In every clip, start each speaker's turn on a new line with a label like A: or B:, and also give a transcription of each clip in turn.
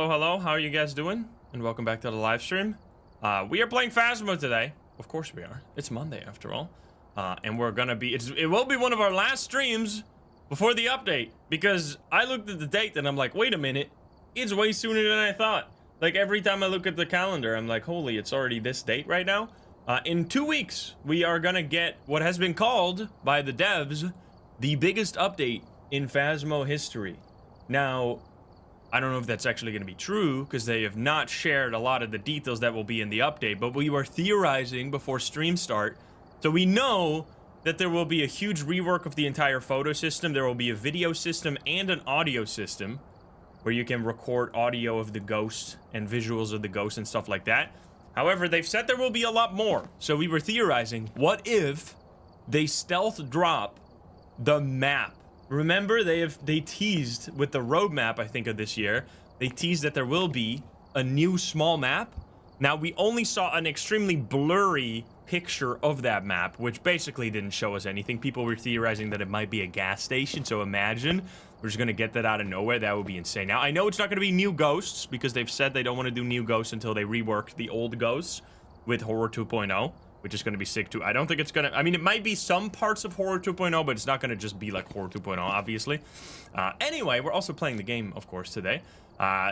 A: Oh, hello, how are you guys doing? And welcome back to the live stream. We are playing Phasmo today. Of course we are. It's Monday after all. And we're gonna be, it will be one of our last streams before the update. Because I looked at the date and I'm like, wait a minute. It's way sooner than I thought. Like every time I look at the calendar, I'm like, holy, it's already this date right now. In 2 weeks, we are gonna get what has been called by the devs, the biggest update in Phasmo history. Now, I don't know if that's actually going to be true because they have not shared a lot of the details that will be in the update, but we were theorizing before stream start. So we know that there will be a huge rework of the entire photo system. There will be a video system and an audio system where you can record audio of the ghost and visuals of the ghost and stuff like that. However, they've said there will be a lot more. So we were theorizing, what if they stealth drop the map? Remember, they teased with the roadmap, I think, of this year. They teased that there will be a new small map. Now, we only saw an extremely blurry picture of that map, which basically didn't show us anything. People were theorizing that it might be a gas station, so imagine we're just gonna get that out of nowhere. That would be insane. Now, I know it's not gonna be new ghosts, because they've said they don't want to do new ghosts until they rework the old ghosts with Horror 2.0. Which is going to be sick too. I don't think it's going to... I mean, it might be some parts of Horror 2.0, but it's not going to just be like Horror 2.0, obviously. Anyway, we're also playing the game, of course, today.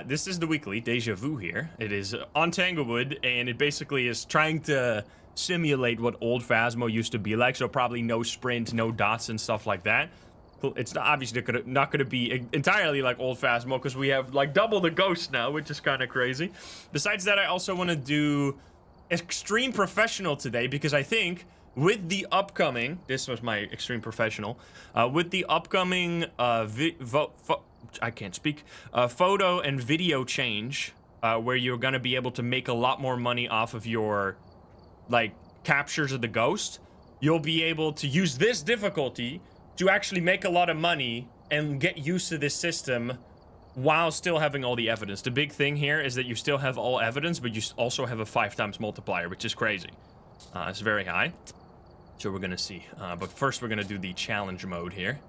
A: This is the weekly, Deja Vu here. It is on Tanglewood, and it basically is trying to simulate what old Phasmo used to be like. So probably no sprint, no dots and stuff like that. It's not, obviously not going to be entirely like old Phasmo, because we have like double the ghosts now, which is kind of crazy. Besides that, I also want to do Extreme Professional today, because I think with the upcoming, this was my Extreme Professional, with the upcoming I can't speak, photo and video change, where you're gonna be able to make a lot more money off of your like captures of the ghost, you'll be able to use this difficulty to actually make a lot of money and get used to this system while still having all the evidence. The big thing here is that you still have all evidence, but you also have a 5x multiplier, which is crazy. It's very high. So we're gonna see. But first we're gonna do the challenge mode here.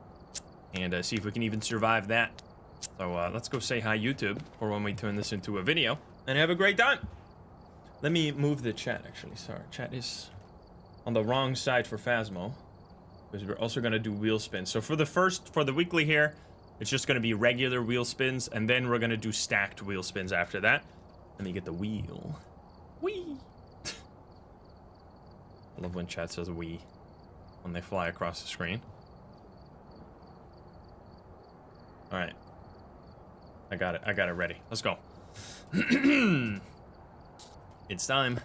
A: And see if we can even survive that. So let's go say hi, YouTube, for when we turn this into a video. And have a great time! Let me move the chat, actually. Sorry, chat is on the wrong side for Phasmo. Because we're also gonna do wheel spins. So for the weekly here, it's just going to be regular wheel spins, and then we're going to do stacked wheel spins after that. Let me get the wheel. Whee! I love when chat says whee when they fly across the screen. Alright. I got it ready. Let's go. It's time.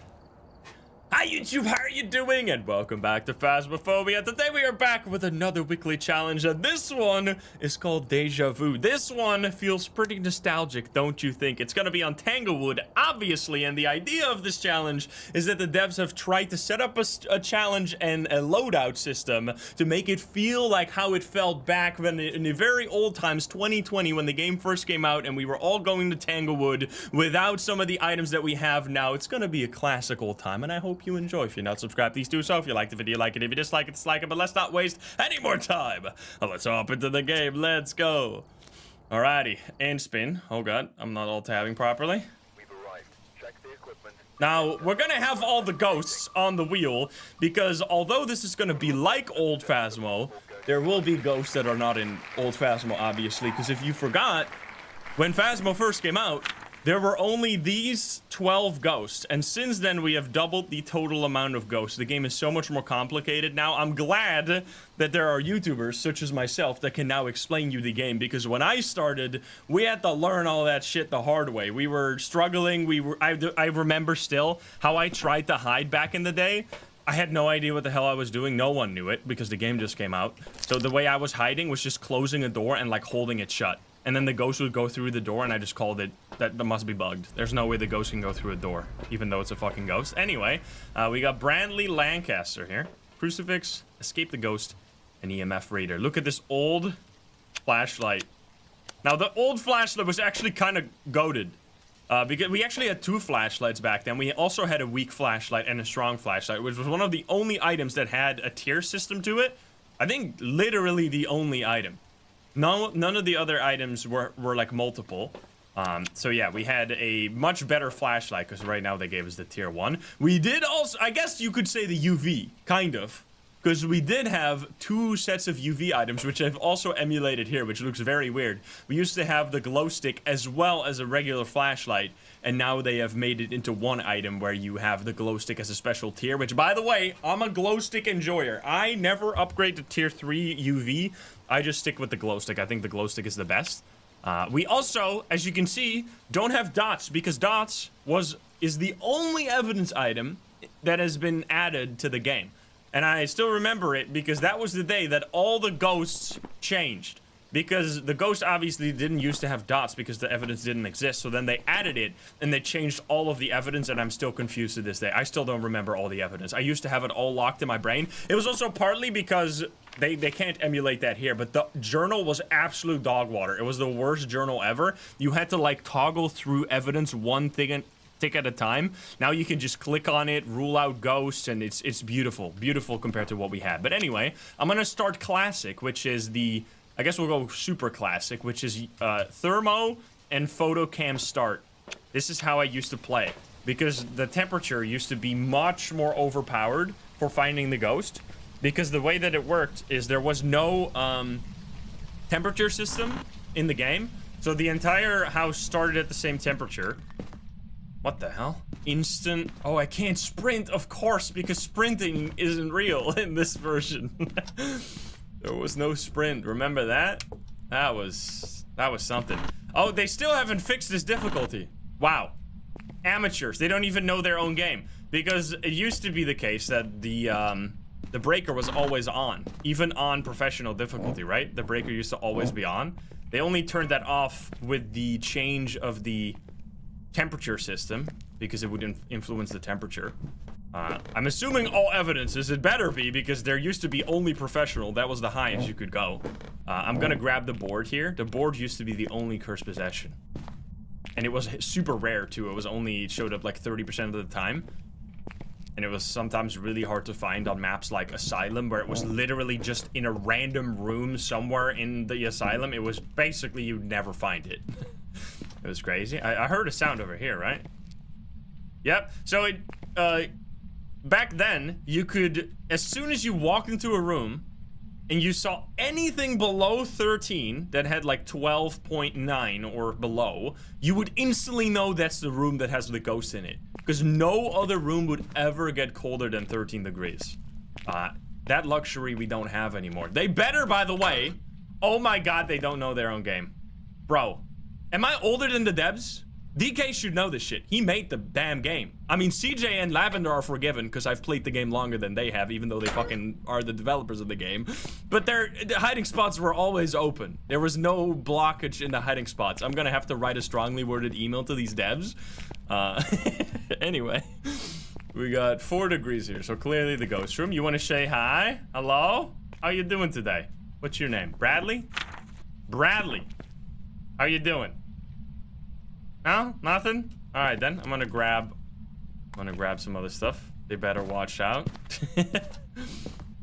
A: Hi YouTube, how are you doing? And welcome back to Phasmophobia. Today we are back with another weekly challenge, and this one is called Deja Vu. This one feels pretty nostalgic, don't you think? It's gonna be on Tanglewood, obviously, and the idea of this challenge is that the devs have tried to set up a challenge and a loadout system to make it feel like how it felt back when in the very old times, 2020, when the game first came out and we were all going to Tanglewood without some of the items that we have now. It's gonna be a classic old time, and I hope you enjoy. If you're not subscribed, please do so. If you like the video, like it. If you dislike it, dislike it. But let's not waste any more time. Let's hop into the game. Let's go. Alrighty. And spin. Oh god, I'm not alt-tabbing properly.
B: We've arrived. Check the equipment.
A: Now, we're gonna have all the ghosts on the wheel, because although this is gonna be like old Phasmo, there will be ghosts that are not in old Phasmo, obviously, because if you forgot, when Phasmo first came out, there were only these 12 ghosts, and since then we have doubled the total amount of ghosts. The game is so much more complicated now. I'm glad that there are YouTubers, such as myself, that can now explain you the game, because when I started, we had to learn all that shit the hard way. We were struggling. I remember still how I tried to hide back in the day. I had no idea what the hell I was doing. No one knew it, because the game just came out. So the way I was hiding was just closing a door and like holding it shut. And then the ghost would go through the door, and I just called it that must be bugged. There's no way the ghost can go through a door, even though it's a fucking ghost. Anyway, we got Brandley Lancaster here. Crucifix, Escape the Ghost, and EMF Reader. Look at this old flashlight. Now, the old flashlight was actually kind of goated. Because we actually had 2 flashlights back then. We also had a weak flashlight and a strong flashlight, which was one of the only items that had a tier system to it. I think literally the only item. None of the other items were like multiple. So yeah, we had a much better flashlight because right now they gave us the tier 1. We did also, I guess you could say the UV, kind of. Because we did have 2 sets of UV items, which I've also emulated here, which looks very weird. We used to have the glow stick as well as a regular flashlight, and now they have made it into 1 item where you have the glow stick as a special tier, which, by the way, I'm a glow stick enjoyer. I never upgrade to tier 3 UV. I just stick with the glow stick. I think the glow stick is the best. We also, as you can see, don't have dots, because dots is the only evidence item that has been added to the game. And I still remember it because that was the day that all the ghosts changed. Because the ghost obviously didn't used to have dots because the evidence didn't exist. So then they added it and they changed all of the evidence, and I'm still confused to this day. I still don't remember all the evidence. I used to have it all locked in my brain. It was also partly because they can't emulate that here, but the journal was absolute dog water. It was the worst journal ever. You had to like toggle through evidence one thing tick at a time. Now you can just click on it, rule out ghosts, and it's beautiful. Beautiful compared to what we had. But anyway, I'm gonna start classic, which is the, I guess we'll go super classic, which is thermo and photo cam start. This is how I used to play, because the temperature used to be much more overpowered for finding the ghost, because the way that it worked is there was no temperature system in the game, so the entire house started at the same temperature. What the hell? Instant. Oh, I can't sprint, of course, because sprinting isn't real in this version. There was no sprint. Remember that? That was something. Oh, they still haven't fixed this difficulty. Wow. Amateurs. They don't even know their own game. Because it used to be the case that the breaker was always on. Even on professional difficulty, right? The breaker used to always be on. They only turned that off with the change of the temperature system, because it would influence the temperature. I'm assuming all evidences, it better be, because there used to be only professional. That was the highest you could go. I'm gonna grab the board here. The board used to be the only cursed possession. And it was super rare too. It showed up like 30% of the time. And it was sometimes really hard to find on maps like Asylum, where it was literally just in a random room somewhere in the Asylum. It was basically, you'd never find it. It was crazy. I heard a sound over here, right? Yep. So back then, you could, as soon as you walked into a room and you saw anything below 13 that had like 12.9 or below, you would instantly know that's the room that has the ghost in it. Because no other room would ever get colder than 13 degrees. That luxury we don't have anymore. They better, by the way. Oh my god, they don't know their own game. Bro. Am I older than the devs? DK should know this shit. He made the damn game. I mean, CJ and Lavender are forgiven because I've played the game longer than they have, even though they fucking are the developers of the game. But the hiding spots were always open. There was no blockage in the hiding spots. I'm gonna have to write a strongly worded email to these devs. Anyway, we got 4 degrees here, so clearly the ghost room. You want to say hi? Hello? How you doing today? What's your name? Bradley? Bradley. How you doing? No? Nothing? Alright then, I'm gonna grab some other stuff. They better watch out.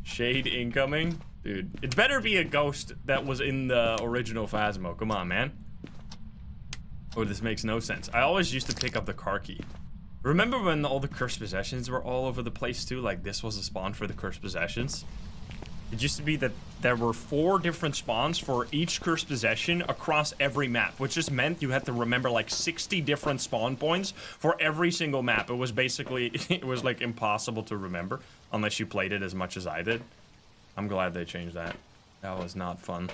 A: Shade incoming. Dude, it better be a ghost that was in the original Phasmo. Come on, man. Oh, this makes no sense. I always used to pick up the car key. Remember when all the cursed possessions were all over the place too? Like this was a spawn for the cursed possessions? It used to be that there were 4 different spawns for each cursed possession across every map, which just meant you had to remember like 60 different spawn points for every single map. It was basically, it was like impossible to remember unless you played it as much as I did. I'm glad they changed that. That was not fun.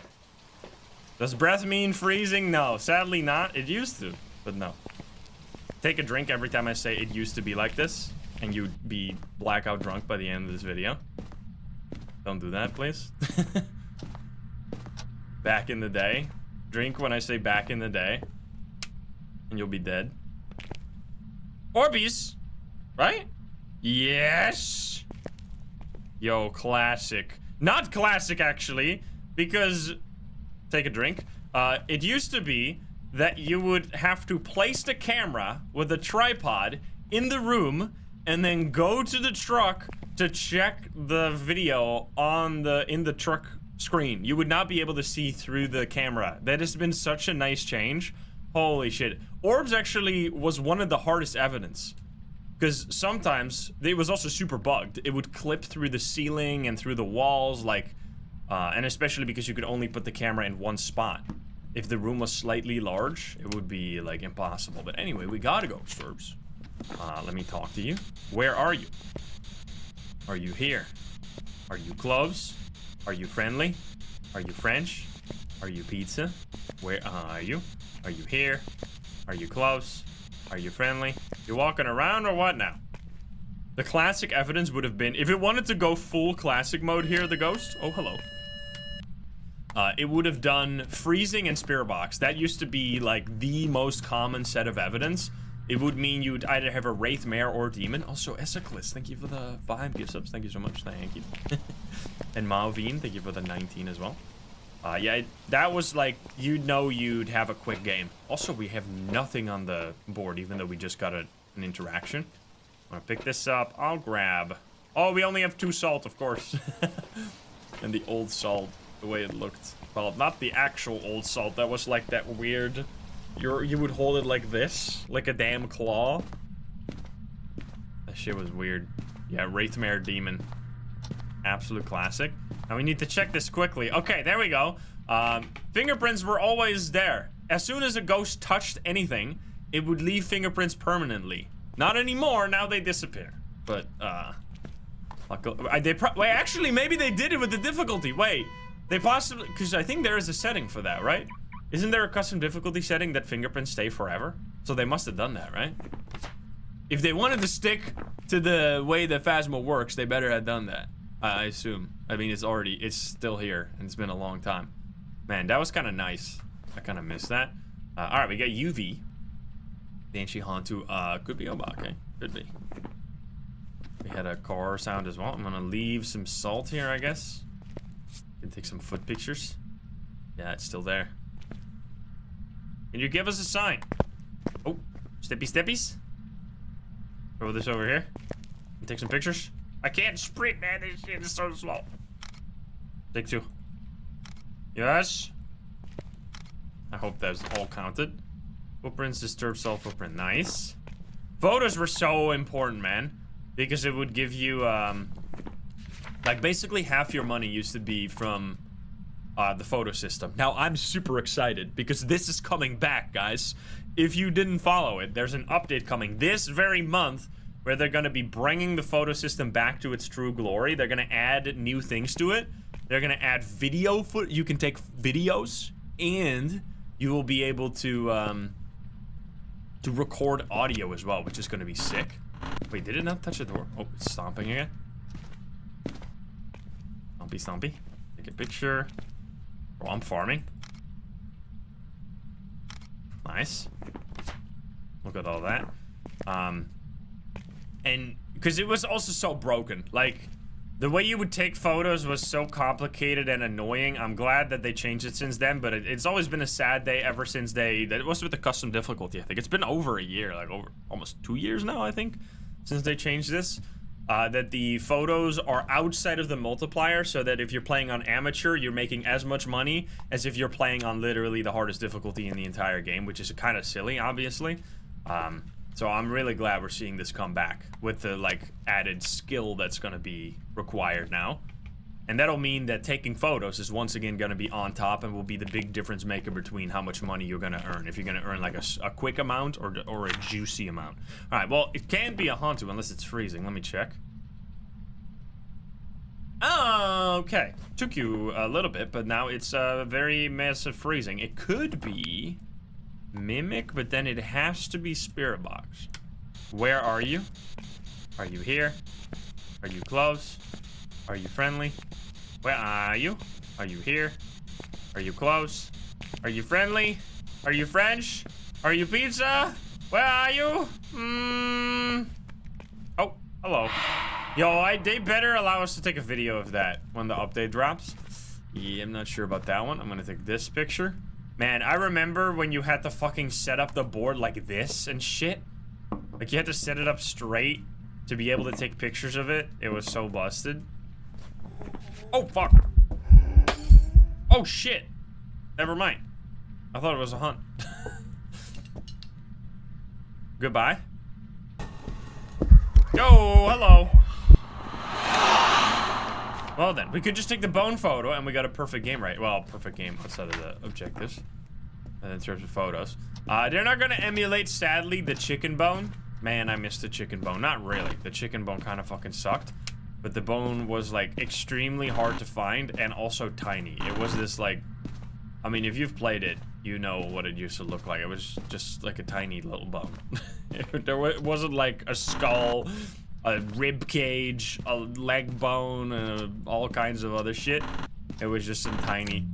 A: Does breath mean freezing? No, sadly not. It used to, but no. Take a drink every time I say it used to be like this, and you'd be blackout drunk by the end of this video. Don't do that, please. Back in the day. Drink when I say back in the day. And you'll be dead. Orbeez! Right? Yes! Yo, classic. Not classic, actually. Because... Take a drink. It used to be that you would have to place the camera with a tripod in the room and then go to the truck to check the video on in the truck screen. You would not be able to see through the camera. That has been such a nice change. Holy shit. Orbs actually was one of the hardest evidence. Because sometimes, it was also super bugged. It would clip through the ceiling and through the walls, like, and especially because you could only put the camera in one spot. If the room was slightly large, it would be, like, impossible. But anyway, we gotta go, Orbs. Let me talk to you. Where are you? Are you here? Are you close? Are you friendly? Are you French? Are you pizza? Where are you? Are you here? Are you close? Are you friendly? You walking around or what now? The classic evidence would have been, if it wanted to go full classic mode here, the ghost. Oh, hello. It would have done freezing and spirit box. That used to be like the most common set of evidence. It would mean you'd either have a wraith, mare, or demon. Also, Esiclis, thank you for the 5 gift subs. Thank you so much. Thank you. And Malvine, thank you for the 19 as well. Yeah, that was like, you'd know you'd have a quick game. Also, we have nothing on the board, even though we just got an interaction. I'm gonna pick this up. I'll grab. Oh, we only have 2 salt, of course. And the old salt, the way it looked. Well, not the actual old salt. That was like that weird. You would hold it like this, like a damn claw. That shit was weird. Yeah, Wraithmare Demon. Absolute classic. Now we need to check this quickly. Okay, there we go. Fingerprints were always there. As soon as a ghost touched anything, it would leave fingerprints permanently. Not anymore, now they disappear. But, wait, actually, maybe they did it with the difficulty. Wait, they possibly, because I think there is a setting for that, right? Isn't there a custom difficulty setting that fingerprints stay forever? So they must have done that, right? If they wanted to stick to the way that Phasmo works, they better have done that. I assume. I mean, it's still here, and it's been a long time. Man, that was kind of nice. I kind of missed that. Alright, we got UV. Banshee Hantu, could be Obake. Could be. We had a car sound as well. I'm gonna leave some salt here, I guess. Can take some foot pictures. Yeah, it's still there. Can you give us a sign? Oh, steppies. Throw this over here. Take some pictures. I can't sprint, man. This shit is so slow. Take 2. Yes. I hope that's all counted. Footprints, disturbed self footprint. Nice. Photos were so important, man. Because it would give you, like, basically half your money used to be from the photo system. Now, I'm super excited because this is coming back, guys. If you didn't follow it, there's an update coming this very month where they're going to be bringing the photo system back to its true glory. They're going to add new things to it. They're going to add video foot. You can take videos, and you will be able to record audio as well, which is going to be sick. Wait, did it not touch the door? Oh, it's stomping again. Stompy. Take a picture. Oh, I'm farming. Nice. Look at all that. And because it was also so broken, like the way you would take photos was so complicated and annoying. I'm glad that they changed it since then, but it's always been a sad day ever since that was with the custom difficulty. I think it's been over a year, like over almost 2 years now, I think, since they changed this. That the photos are outside of the multiplier, so that if you're playing on amateur, you're making as much money as if you're playing on literally the hardest difficulty in the entire game, which is kind of silly, obviously. So I'm really glad we're seeing this come back with the, like, added skill that's going to be required now. And that'll mean that taking photos is once again going to be on top and will be the big difference maker between how much money you're going to earn. If you're going to earn, like, a quick amount or a juicy amount. All right, well, it can't be a Hantu unless it's freezing. Let me check. Oh, okay. Took you a little bit, but now it's very massive freezing. It could be Mimic, but then it has to be Spirit Box. Where are you? Are you here? Are you close? Are you friendly? Where are you? Are you here? Are you close? Are you friendly? Are you French? Are you pizza? Where are you? Oh, hello. Yo, they better allow us to take a video of that when the update drops. Yeah, I'm not sure about that one. I'm gonna take this picture. Man, I remember when you had to fucking set up the board like this and shit. Like, you had to set it up straight to be able to take pictures of it. It was so busted. Oh, fuck. Oh, shit. Never mind. I thought it was a hunt. Goodbye. Yo, hello. Well then, we could just take the bone photo and we got a perfect game, right? Well, perfect game outside of the objectives. And in terms of photos. They're not gonna emulate, sadly, the chicken bone. Man, I missed the chicken bone. Not really. The chicken bone kind of fucking sucked. But the bone was, like, extremely hard to find and also tiny. It was this, like... I mean, if you've played it, you know what it used to look like. It was just, like, a tiny little bone. It wasn't, like, a skull, a rib cage, a leg bone, and all kinds of other shit. It was just some tiny...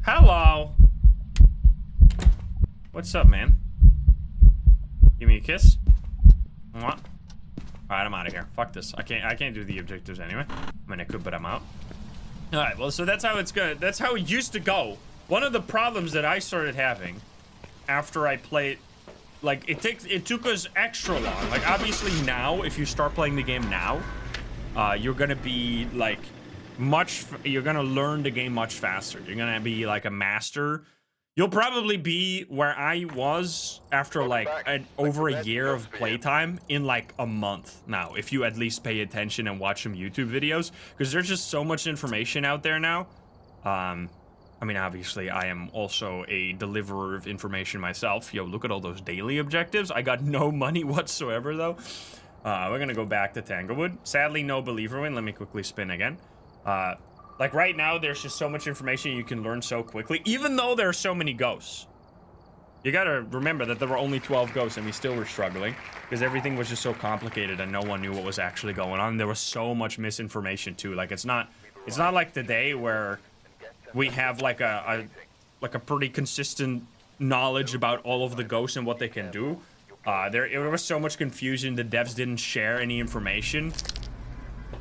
A: Hello! What's up, man? Give me a kiss? Mwah. Alright, I'm out of here. Fuck this. I can't do the objectives anyway. I mean, I could, but I'm out. Alright, well, so that's how it's good. That's how it used to go. One of the problems that I started having after I played, like, it took us extra long. Like, obviously now, if you start playing the game now, you're gonna be, like, you're gonna learn the game much faster. You're gonna be, like, a master. You'll probably be where I was after, like, over a year of playtime in, like, a month now, if you at least pay attention and watch some YouTube videos, because there's just so much information out there now. I mean, obviously, I am also a deliverer of information myself. Yo, look at all those daily objectives. I got no money whatsoever, though. We're gonna go back to Tanglewood. Sadly, no believer win. Let me quickly spin again. Like, right now, there's just so much information you can learn so quickly, even though there are so many ghosts. You gotta remember that there were only 12 ghosts, and we still were struggling, because everything was just so complicated, and no one knew what was actually going on. There was so much misinformation, too. Like, it's not like today where we have, like, a pretty consistent knowledge about all of the ghosts and what they can do. There was so much confusion, the devs didn't share any information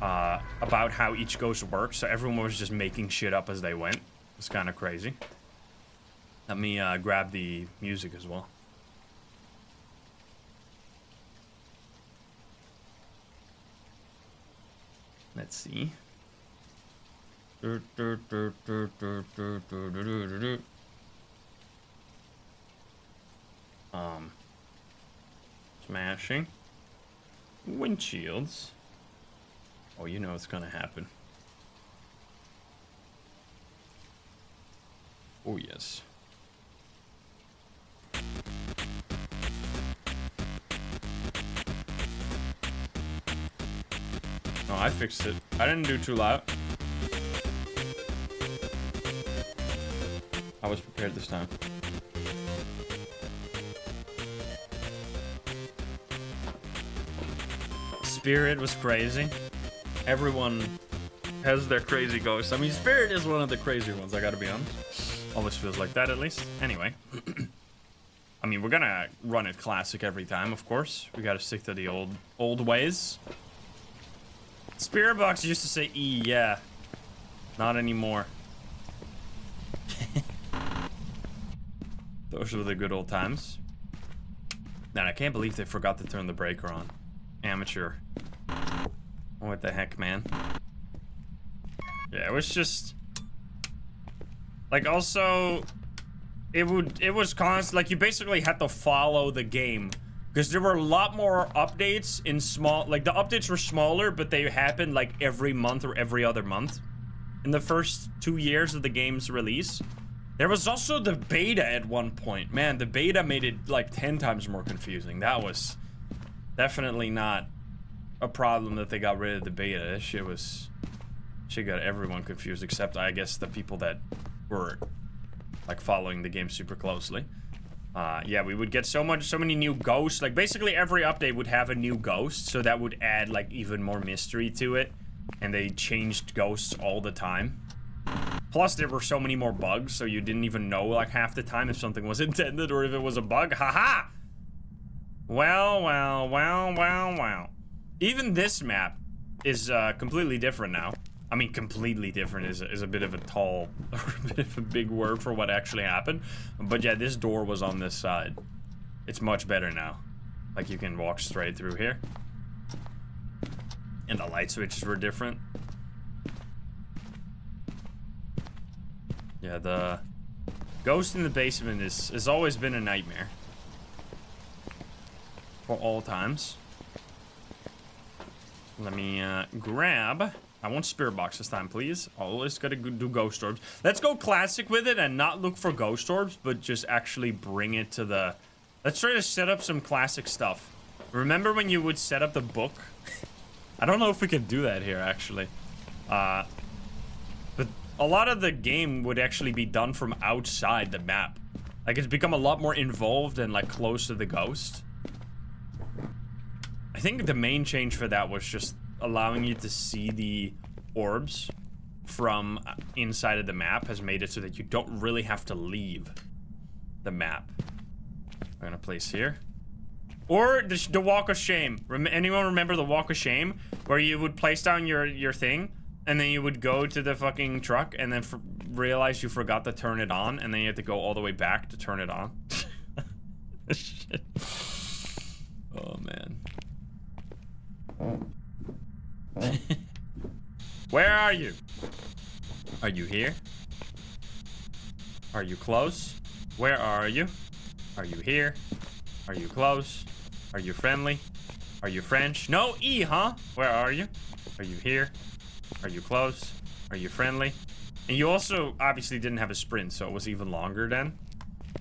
A: about how each ghost works, so everyone was just making shit up as they went. It's kind of crazy. Let me grab the music as well. Let's see. Smashing windshields. Oh, you know it's gonna happen. Oh, yes. Oh, I fixed it. I didn't do too loud. I was prepared this time. Spirit was crazy. Everyone has their crazy ghosts. I mean, Spirit is one of the crazy ones, I gotta be honest. Always feels like that, at least. Anyway. I mean, we're gonna run it classic every time, of course. We gotta stick to the old ways. Spirit box used to say E, yeah. Not anymore. Those were the good old times. Man, I can't believe they forgot to turn the breaker on. Amateur. What the heck, man? Yeah, it was just... Like, also... It was constant, like, you basically had to follow the game. Because there were a lot more updates in small... Like, the updates were smaller, but they happened, like, every month or every other month. In the first 2 years of the game's release. There was also the beta at one point. Man, the beta made it, like, 10 times more confusing. That was definitely not a problem that they got rid of the beta. This shit was... Shit got everyone confused, except, I guess, the people that were, like, following the game super closely. Yeah, we would get so many new ghosts. Like, basically every update would have a new ghost, so that would add, like, even more mystery to it. And they changed ghosts all the time. Plus, there were so many more bugs, so you didn't even know, like, half the time if something was intended or if it was a bug. Haha! Well, well, well, well, well. Even this map is completely different now. I mean, completely different is a bit of a tall, a bit of a big word for what actually happened. But yeah, this door was on this side. It's much better now. Like, you can walk straight through here. And the light switches were different. Yeah, the ghost in the basement has always been a nightmare. for all times. Let me grab. I want spirit box this time, please. Always gotta do ghost orbs. Let's go classic with it and not look for ghost orbs, but just actually bring it to the... Let's try to set up some classic stuff. Remember when you would set up the book? I don't know if we can do that here, actually. But a lot of the game would actually be done from outside the map. Like, it's become a lot more involved and, like, close to the ghost. I think the main change for that was just allowing you to see the orbs from inside of the map has made it so that you don't really have to leave the map. I'm gonna place here. Or the walk of shame. Anyone remember the walk of shame? Where you would place down your thing, and then you would go to the fucking truck, and then realize you forgot to turn it on, and then you have to go all the way back to turn it on. Shit. Oh, man. Where are you? Are you here? Are you close? Where are you? Are you here? Are you close? Are you friendly? Are you French? No E, huh? Where are you? Are you here? Are you close? Are you friendly? And you also obviously didn't have a sprint, so it was even longer then.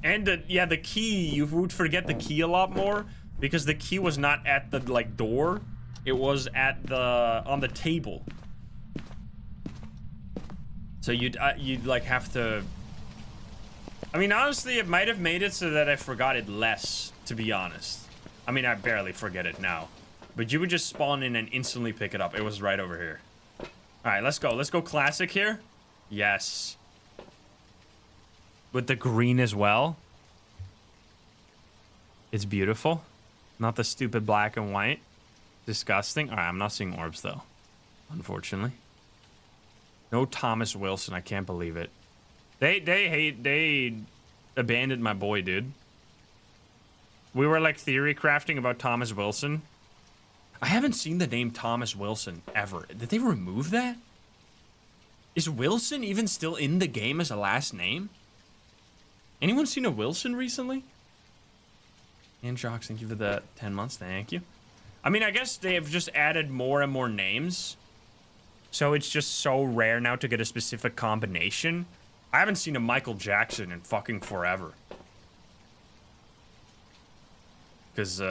A: And yeah, the key, you would forget the key a lot more because the key was not at the like door. It was at the on the table. So you'd like have to. I mean, honestly, it might have made it so that I forgot it less, to be honest. I mean, I barely forget it now. But you would just spawn in and instantly pick it up. It was right over here. Alright, let's go. Let's go classic here. Yes. With the green as well. It's beautiful. Not the stupid black and white. Disgusting. Alright, I'm not seeing orbs, though. Unfortunately. No Thomas Wilson. I can't believe it. They abandoned my boy, dude. We were like theory crafting about Thomas Wilson. I haven't seen the name Thomas Wilson ever. Did they remove that? Is Wilson even still in the game as a last name? Anyone seen a Wilson recently? And Jocks, thank you for the 10 months. Thank you. I mean, I guess they have just added more and more names. So it's just so rare now to get a specific combination. I haven't seen a Michael Jackson in fucking forever. Because,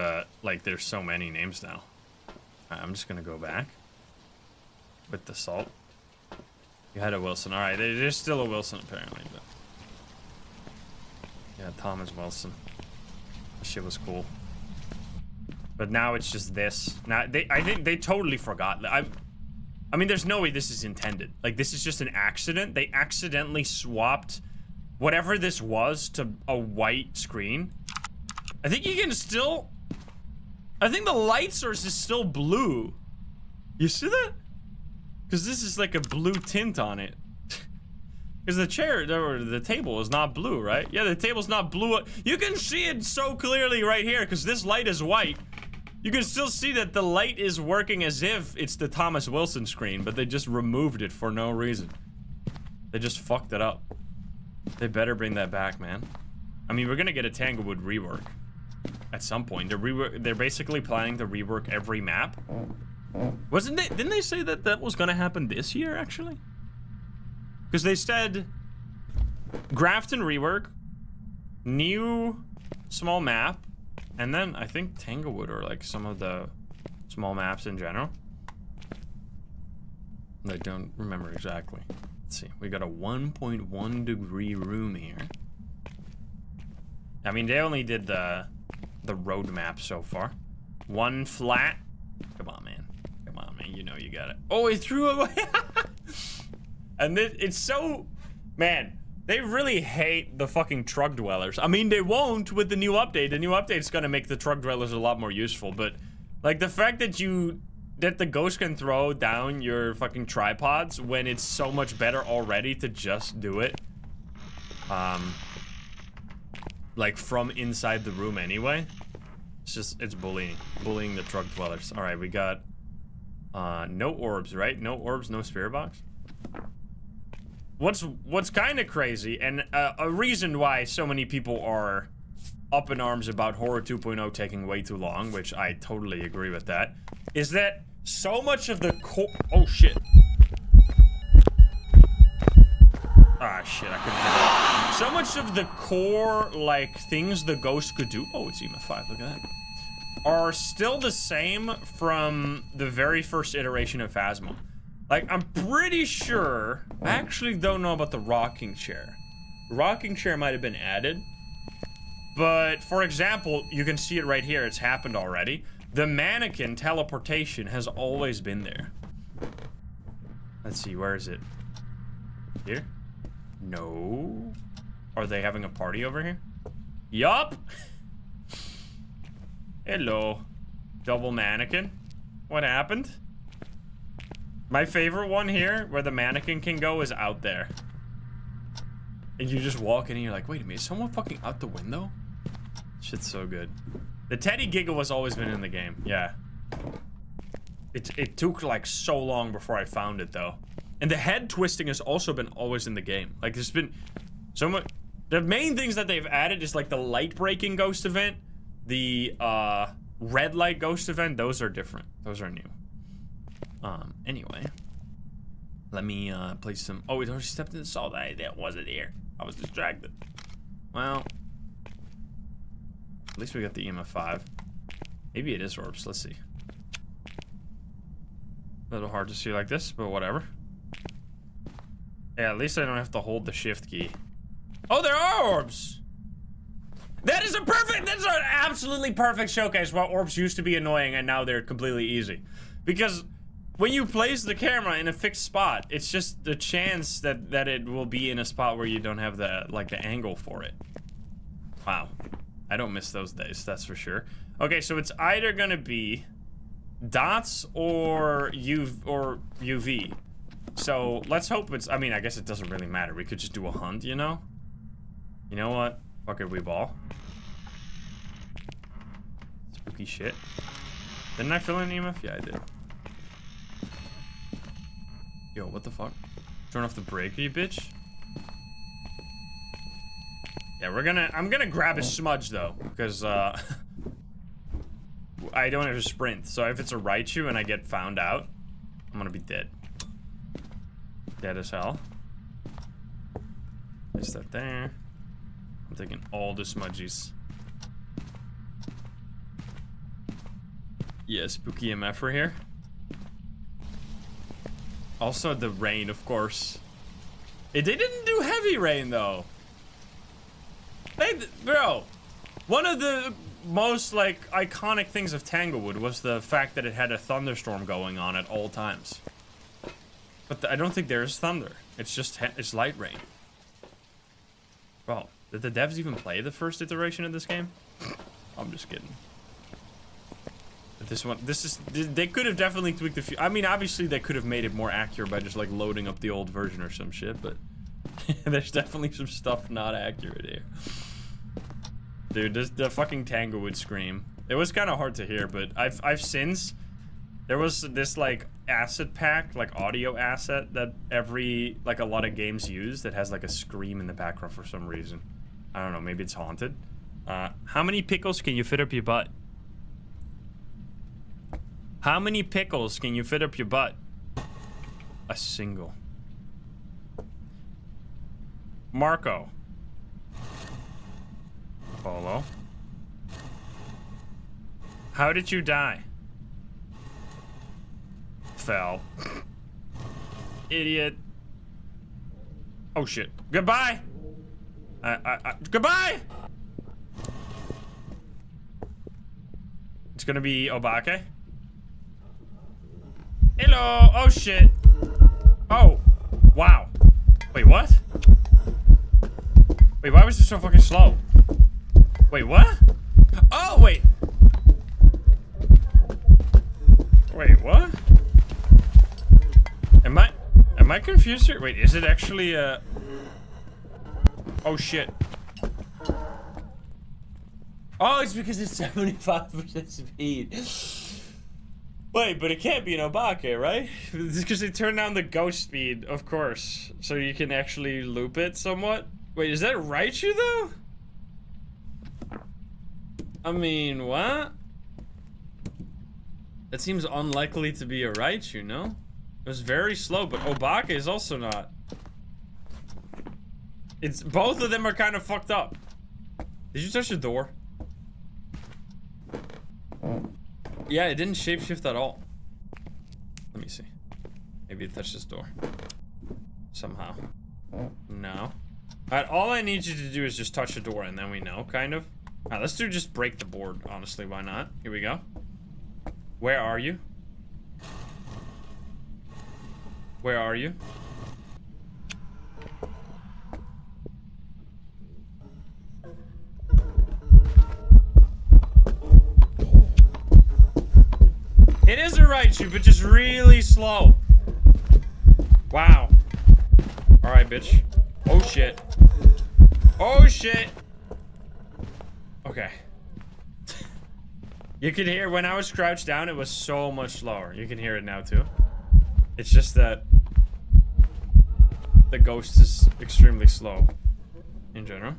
A: like, there's so many names now. I'm just gonna go back. With the salt. You had a Wilson. Alright, there's still a Wilson, apparently, but... Yeah, Thomas Wilson. That shit was cool. But now it's just this. Now, I think they totally forgot. I mean, there's no way this is intended. Like, this is just an accident. They accidentally swapped whatever this was to a white screen. I think you can still... I think the light source is still blue. You see that? Because this is like a blue tint on it. Because the chair, or the table is not blue, right? Yeah, the table's not blue. You can see it so clearly right here because this light is white. You can still see that the light is working as if it's the Thomas Wilson screen, but they just removed it for no reason. They just fucked it up. They better bring that back, man. I mean, we're gonna get a Tanglewood rework at some point. They're basically planning to rework every map. Didn't they say that that was gonna happen this year, actually? Because they said Grafton rework, new small map, and then I think Tanglewood or like some of the small maps in general. I don't remember exactly. Let's see. We got a 1.1 degree room here. I mean, they only did the road map so far. One flat. Come on, man. Come on, man. You know you got it. Oh, he threw it away. And it's so... Man, they really hate the fucking truck dwellers. I mean, they won't with the new update. The new update's gonna make the truck dwellers a lot more useful, but... Like, the fact that that the ghost can throw down your fucking tripods when it's so much better already to just do it. Like, from inside the room anyway. It's bullying the truck dwellers. Alright, we got... no orbs, right? No orbs, no spirit box? What's kind of crazy, and a reason why so many people are up in arms about Horror 2.0 taking way too long, which I totally agree with that, is that so much of the core... Oh, shit. Ah, shit, I couldn't get it. So much of the core, like, things the ghost could do... Oh, it's EMF 5, look at that. Are still the same from the very first iteration of Phasmo. Like, I'm pretty sure... I actually don't know about the rocking chair. The rocking chair might have been added. But, for example, you can see it right here. It's happened already. The mannequin teleportation has always been there. Let's see, where is it? Here? No. Are they having a party over here? Yup. Hello. Double mannequin. What happened? My favorite one here, where the mannequin can go, is out there. And you just walk in and you're like, wait a minute, is someone fucking out the window? Shit's so good. The Teddy Giggle has always been in the game, yeah. It took like so long before I found it though. And the head twisting has also been always in the game. Like there's been so much. The main things that they've added is like the light breaking ghost event, the red light ghost event. Those are different. Those are new. Anyway, let me place some. Oh, it already stepped in the salt. That wasn't here. I was distracted. Well, at least we got the EMF 5. Maybe it is orbs. Let's see. A little hard to see like this, but whatever. Yeah, at least I don't have to hold the shift key. Oh, there are orbs! That is a perfect, that's an absolutely perfect showcase why orbs used to be annoying and now they're completely easy. Because when you place the camera in a fixed spot, it's just the chance that it will be in a spot where you don't have the, like, the angle for it. Wow. I don't miss those days, that's for sure. Okay, so it's either gonna be dots or UV. So let's hope it's, I mean, I guess it doesn't really matter. We could just do a hunt, you know? You know what? Fuck it, we ball. Spooky shit. Didn't I fill in EMF? Yeah, I did. Yo, what the fuck? Turn off the brake, you bitch. Yeah, I'm gonna grab a smudge though, because I don't have a sprint. So if it's a Raichu and I get found out, I'm gonna be dead. Dead as hell. Place that there. I'm taking all the smudgies. Yeah, spooky MF here. Also the rain, of course. They didn't do heavy rain though. Bro, one of the most like iconic things of Tanglewood was the fact that it had a thunderstorm going on at all times. But I don't think there is thunder. It's just it's light rain. Bro, did the devs even play the first iteration of this game? I'm just kidding. But this one, they could have definitely tweaked a few. I mean, obviously they could have made it more accurate by just like loading up the old version or some shit, but there's definitely some stuff not accurate here. Dude, the fucking Tanglewood scream. It was kind of hard to hear, but I've since there was this like asset pack, like audio asset that a lot of games use that has like a scream in the background for some reason. I don't know, maybe it's haunted. How many pickles can you fit up your butt? How many pickles can you fit up your butt? A single. Marco. Polo. How did you die? Fell. Idiot. Oh shit. Goodbye. Goodbye. It's gonna be Obake. Hello. Oh shit. Oh. Wow. Wait, what? Wait, why was it so fucking slow? Wait, what? Oh, wait. Wait, what? Am I confused here? Wait, is it actually oh shit. Oh, it's because it's 75% speed. Wait, but it can't be an Obake, right? It's because they turned down the ghost speed, of course. So you can actually loop it somewhat. Wait, is that Raichu though? I mean, what? That seems unlikely to be a right, you know? It was very slow, but Obaka is also not. It's both of them are kind of fucked up. Did you touch the door? Yeah, it didn't shapeshift at all. Let me see. Maybe it touched this door. Somehow. No. Alright, all I need you to do is just touch the door and then we know, kind of. Alright, let's do just break the board, honestly, why not? Here we go. Where are you? Where are you? It is a Raichu, but just really slow. Wow. Alright, bitch. Oh shit. Oh shit. Okay. You can hear when I was crouched down, it was so much slower. You can hear it now too. It's just that the ghost is extremely slow in general.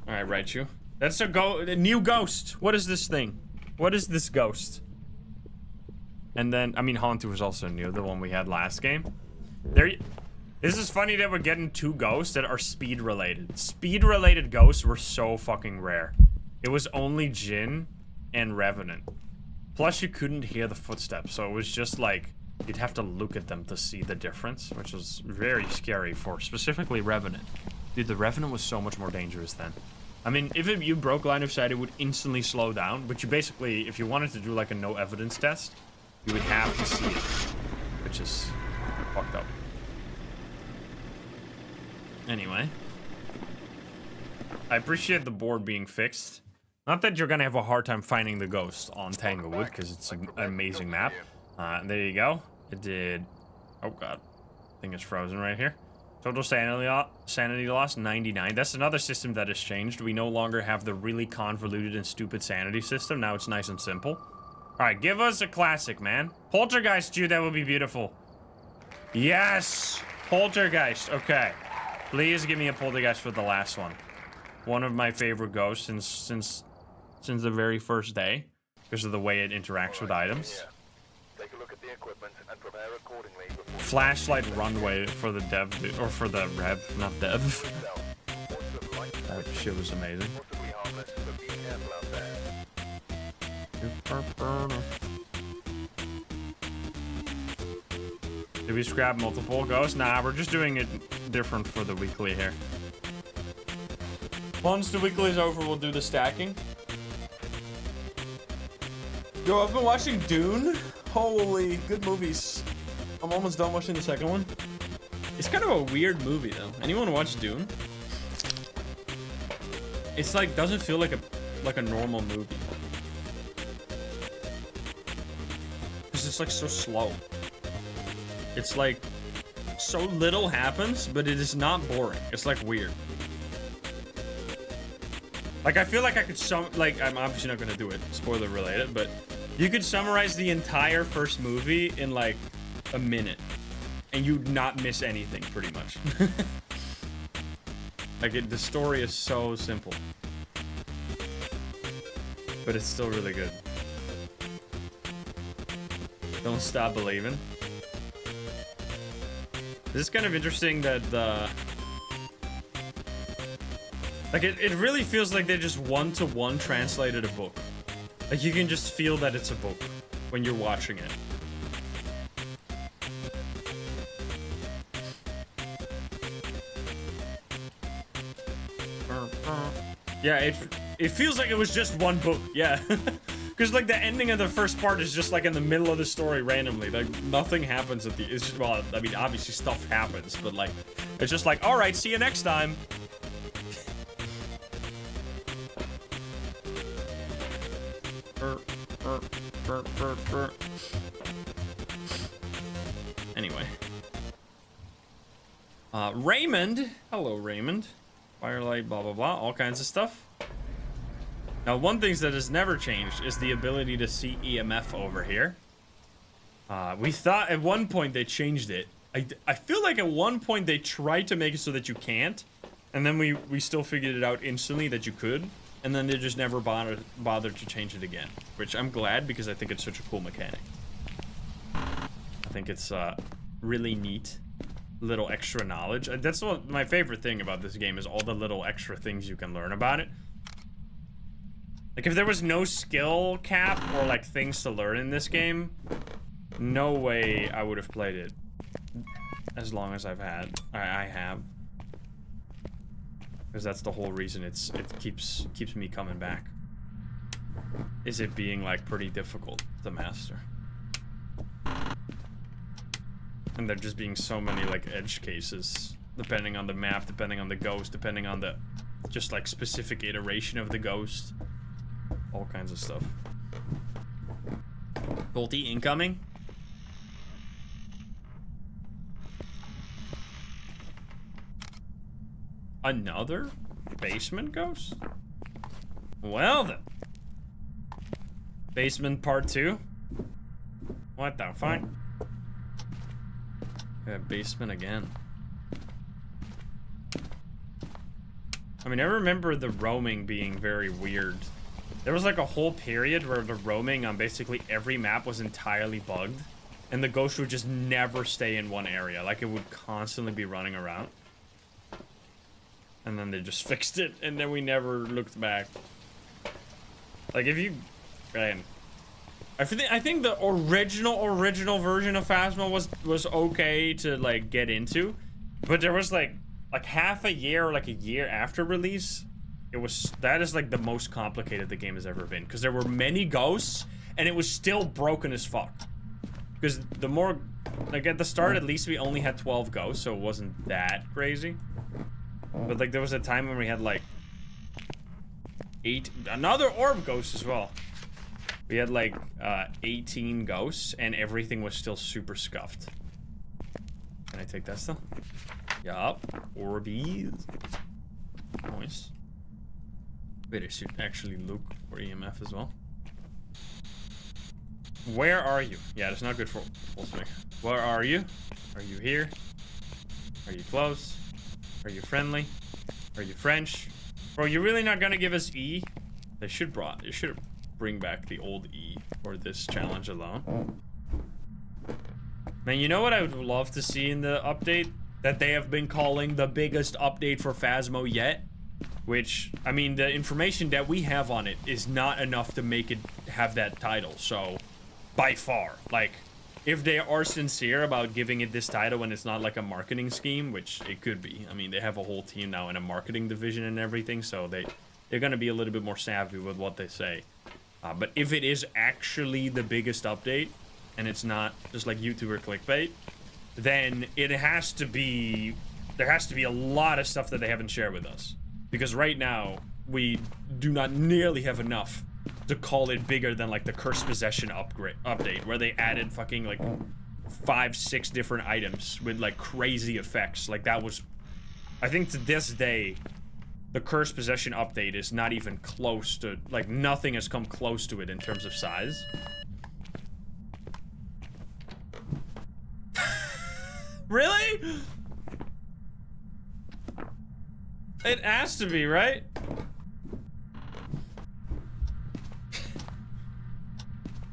A: Alright, Raichu. That's a new ghost. What is this thing? What is this ghost? And then, I mean, Hauntu was also new, the one we had last game. This is funny that we're getting two ghosts that are speed related. Speed related ghosts were so fucking rare. It was only Jin and Revenant. Plus, you couldn't hear the footsteps, so it was just like you'd have to look at them to see the difference, which was very scary for specifically Revenant. Dude, the Revenant was so much more dangerous then. I mean, if you broke line of sight, it would instantly slow down, but you basically, if you wanted to do like a no evidence test, you would have to see it, which is fucked up. Anyway. I appreciate the board being fixed. Not that you're gonna have a hard time finding the ghost on Tanglewood, because it's an amazing map. There you go. It did... Oh god. I think it's frozen right here. Total sanity loss, 99. That's another system that has changed. We no longer have the really convoluted and stupid sanity system. Now it's nice and simple. Alright, give us a classic, man. Poltergeist, dude, that would be beautiful. Yes! Poltergeist, okay. Please give me a Poltergeist for the last one. One of my favorite ghosts since the very first day. Because of the way it interacts with items.
B: Take a look at the equipment and prepare accordingly before
A: Flashlight runway for the dev, or for the rev, not dev. That shit was amazing.
B: possibly harmless, but be careful out there.
A: Did we scrap multiple ghosts? Nah, we're just doing it different for the weekly here. Once the weekly is over, we'll do the stacking. Yo, I've been watching Dune. Holy, good movies. I'm almost done watching the second one. It's kind of a weird movie, though. Anyone watch Dune? It's like, doesn't feel like a normal movie. It's just like so slow. It's like, so little happens, but it is not boring. It's like weird. Like, I feel like I could I'm obviously not gonna do it, spoiler related, but you could summarize the entire first movie in like a minute and you'd not miss anything, pretty much. Like, the story is so simple, but it's still really good. Don't stop believing. This is kind of interesting that like, it really feels like they just one-to-one translated a book. Like, you can just feel that it's a book when you're watching it. Yeah, it feels like it was just one book, yeah. Because, like, the ending of the first part is just, like, in the middle of the story randomly. Like, nothing happens at the... It's just, well, I mean, obviously stuff happens, but, like, it's just like, alright, see you next time. Anyway. Raymond. Hello, Raymond. Firelight, blah, blah, blah. All kinds of stuff. Now, one thing that has never changed is the ability to see EMF over here. We thought at one point they changed it. I feel like at one point they tried to make it so that you can't. And then we still figured it out instantly that you could. and then they just never bothered to change it again, which I'm glad because I think it's such a cool mechanic. I think it's really neat. Little extra knowledge. That's what my favorite thing about this game is, all the little extra things you can learn about it. Like, if there was no skill cap or like things to learn in this game, no way I would have played it as long as I have. Because that's the whole reason it keeps me coming back. Is it being like pretty difficult to master. And there just being so many like edge cases, depending on the map, depending on the ghost, depending on the just like specific iteration of the ghost. All kinds of stuff. Bolty incoming. Another basement ghost? Well then. Basement part 2? What the fuck? Yeah, basement again. I mean, I remember the roaming being very weird. There was like a whole period where the roaming on basically every map was entirely bugged, and the ghost would just never stay in one area. Like, it would constantly be running around. And then they just fixed it, and then we never looked back. Like, if you... Man. I think the original version of Phasmo was okay to, like, get into. But there was, like half a year or, like, a year after release. That is, like, the most complicated the game has ever been. Because there were many ghosts, and it was still broken as fuck. Because the more... Like, at the start, at least we only had 12 ghosts, so it wasn't that crazy. But, like, there was a time when we had, like, 8... Another orb ghost as well. We had, like, 18 ghosts, and everything was still super scuffed. Can I take that still? Yup. Orbies. Nice. Wait, I should actually look for EMF as well. Where are you? Yeah, that's not good for Wolfsmith. Where are you? Are you here? Are you close? Are you friendly? Are you French? Bro, you're really not gonna give us E? They should bring back the old E for this challenge alone. Man, you know what I would love to see in the update? That they have been calling the biggest update for Phasmo yet. Which, I mean, the information that we have on it is not enough to make it have that title, so... By far. Like, if they are sincere about giving it this title when it's not like a marketing scheme, which it could be. I mean, they have a whole team now in a marketing division and everything, so they're gonna be a little bit more savvy with what they say. But if it is actually the biggest update, and it's not just like YouTuber clickbait, then it has to be... There has to be a lot of stuff that they haven't shared with us. Because right now, we do not nearly have enough to call it bigger than like the Cursed Possession update, where they added fucking like 5-6 different items with like crazy effects. Like that was, I think to this day, the Cursed Possession update is not even close to, like nothing has come close to it in terms of size. Really? It has to be, right?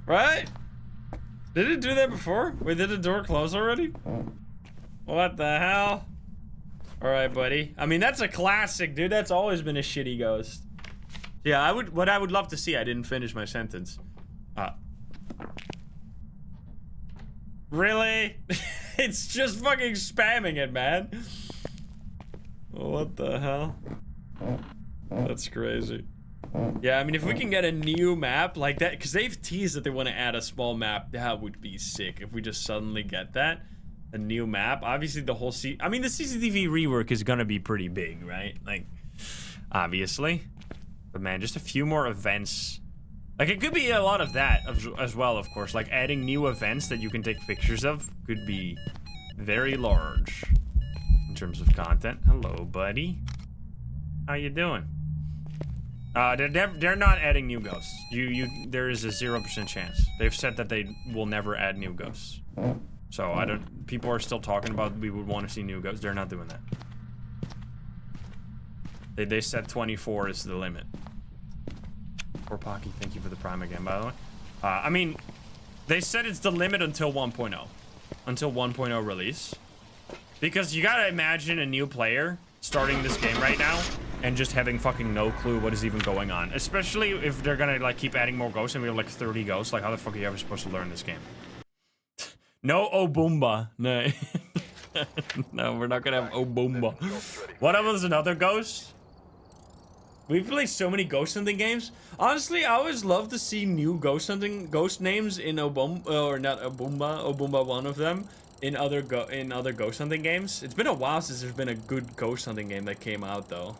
A: Right? Did it do that before? Wait, did the door close already? What the hell? Alright, buddy. I mean, that's a classic, dude. That's always been a shitty ghost. Yeah, what I would love to see, I didn't finish my sentence. Really? It's just fucking spamming it, man. What the hell? That's crazy. Yeah, I mean, if we can get a new map like that, because they've teased that they want to add a small map, that would be sick if we just suddenly get that. A new map. Obviously, the whole I mean, the CCTV rework is gonna be pretty big, right? Like, obviously. But man, just a few more events. Like, it could be a lot of that as well, of course. Like, adding new events that you can take pictures of could be very large in terms of content. Hello, buddy. How you doing? They're not adding new ghosts. There is a 0% chance. They've said that they will never add new ghosts. So I don't. People are still talking about we would want to see new ghosts. They're not doing that. They said 24 is the limit. Poor Pocky, thank you for the prime again, by the way. I mean, they said it's the limit until 1.0. Until 1.0 release. Because you gotta imagine a new player starting this game right now and just having fucking no clue what is even going on. Especially if they're gonna like keep adding more ghosts and we have like 30 ghosts. Like how the fuck are you ever supposed to learn this game? No Obumba. No. No, we're not gonna have Obumba. What was another ghost? We've played so many ghost hunting games. Honestly, I always love to see new ghost names in Obumba, or not Obumba one of them, in other ghost hunting games. It's been a while since there's been a good ghost hunting game that came out though.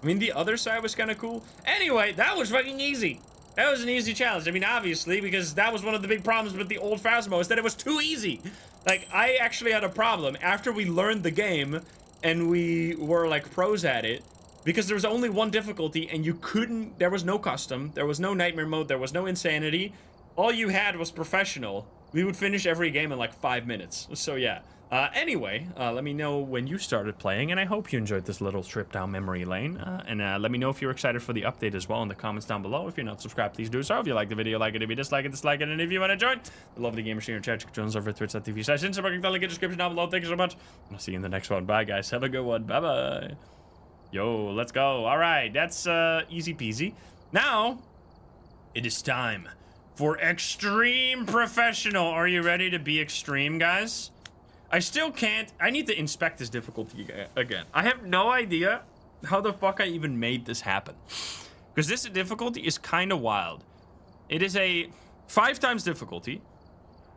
A: I mean, the other side was kind of cool. Anyway, that was fucking easy. That was an easy challenge. I mean, obviously, because that was one of the big problems with the old Phasmo, is that it was too easy. Like, I actually had a problem after we learned the game and we were like pros at it. Because there was only one difficulty and you couldn't, there was no custom, there was no nightmare mode, there was no insanity. All you had was professional. We would finish every game in like 5 minutes. So yeah. Anyway, let me know when you started playing, and I hope you enjoyed this little trip down memory lane. And let me know if you're excited for the update as well in the comments down below. If you're not subscribed, please do so. If you like the video, like it. If you dislike it, dislike it. And if you want to join the lovely gamer streamer chat, check joins over twitch.tv/Instagram. Link in the description down below. Thank you so much. I'll see you in the next one. Bye, guys. Have a good one. Bye-bye. Yo, let's go. All right, that's easy peasy. Now, it is time for Extreme Professional. Are you ready to be extreme, guys? I still can't. I need to inspect this difficulty again. I have no idea how the fuck I even made this happen. Because this difficulty is kind of wild. It is a 5 times difficulty,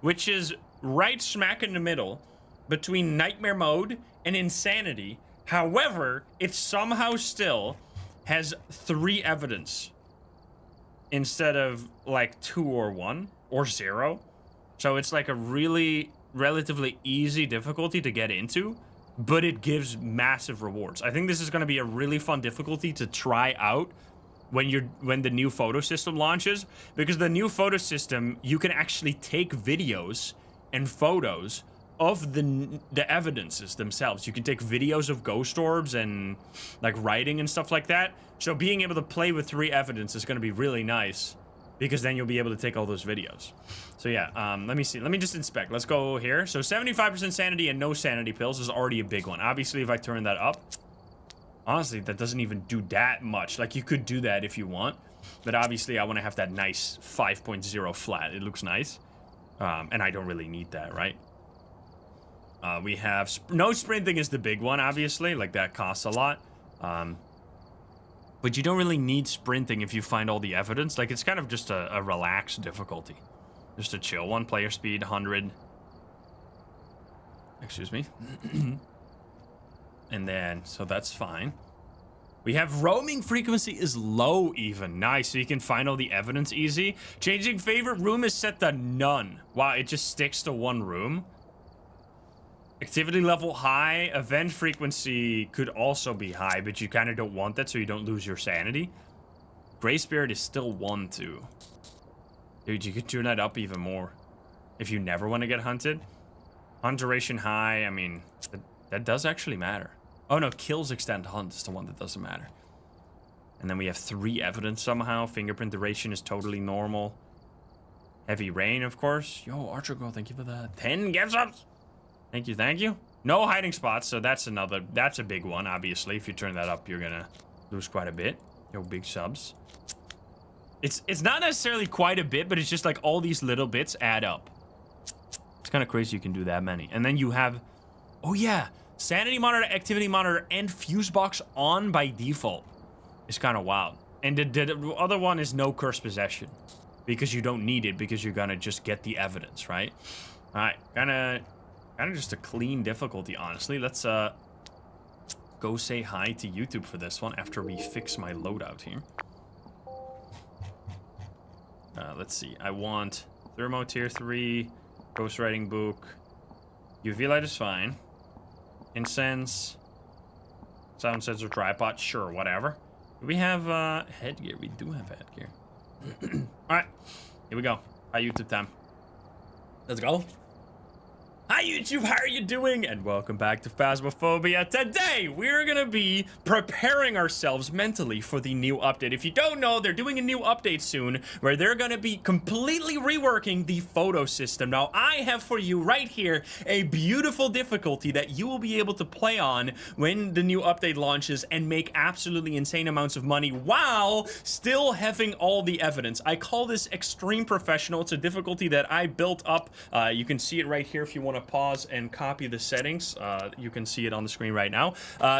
A: which is right smack in the middle between nightmare mode and insanity. However, it somehow still has 3 evidence instead of like 2 or 1 or 0. So it's like a really relatively easy difficulty to get into, but it gives massive rewards. I think this is going to be a really fun difficulty to try out when the new photo system launches, because the new photo system, you can actually take videos and photos of the evidences themselves. You can take videos of ghost orbs and like writing and stuff like that. So being able to play with 3 evidence is going to be really nice, because then you'll be able to take all those videos. So yeah, let me see. Let me just inspect. Let's go here. So 75% sanity and no sanity pills is already a big one. Obviously, if I turn that up, honestly, that doesn't even do that much. Like, you could do that if you want, but obviously I want to have that nice 5.0 flat. It looks nice, and I don't really need that, right? We have no sprinting is the big one, obviously. Like, that costs a lot. But you don't really need sprinting if you find all the evidence. Like, it's kind of just a relaxed difficulty. Just a chill one. Player speed, 100. Excuse me. And then, so that's fine. We have roaming frequency is low even. Nice, so you can find all the evidence easy. Changing favorite room is set to none. Wow, it just sticks to 1 room. Activity level high. Event frequency could also be high, but you kind of don't want that so you don't lose your sanity. Gray Spirit is still 1 too. Dude, you could tune that up even more if you never want to get hunted. Hunt duration high. I mean, that does actually matter. Oh no, kills extend hunt is the one that doesn't matter. And then we have 3 evidence somehow. Fingerprint duration is totally normal. Heavy rain, of course. Yo, Archer Girl, thank you for that. 10 gift subs. Thank you, thank you. No hiding spots, so that's a big one, obviously. If you turn that up, you're gonna lose quite a bit. Yo, big subs. It's not necessarily quite a bit, but it's just like all these little bits add up. It's kind of crazy you can do that many. And then you have, oh yeah, sanity monitor, activity monitor, and fuse box on by default. It's kind of wild. And the other one is no curse possession, because you don't need it, because you're gonna just get the evidence, right? All right, kind of just a clean difficulty, honestly. Let's go say hi to YouTube for this one after we fix my loadout here. Let's see. I want Thermo Tier 3, Ghostwriting Book, UV Light is fine. Incense, Sound Sensor Tripod, sure, whatever. Do we have headgear? We do have headgear. Alright, here we go. Hi, YouTube time. Let's go. Hi YouTube, how are you doing? And welcome back to Phasmophobia. Today, we're gonna be preparing ourselves mentally for the new update. If you don't know, they're doing a new update soon where they're gonna be completely reworking the photo system. Now, I have for you right here a beautiful difficulty that you will be able to play on when the new update launches and make absolutely insane amounts of money while still having all the evidence. I call this extreme professional. It's a difficulty that I built up. You can see it right here if you want to pause and copy the settings. You can see it on the screen right now.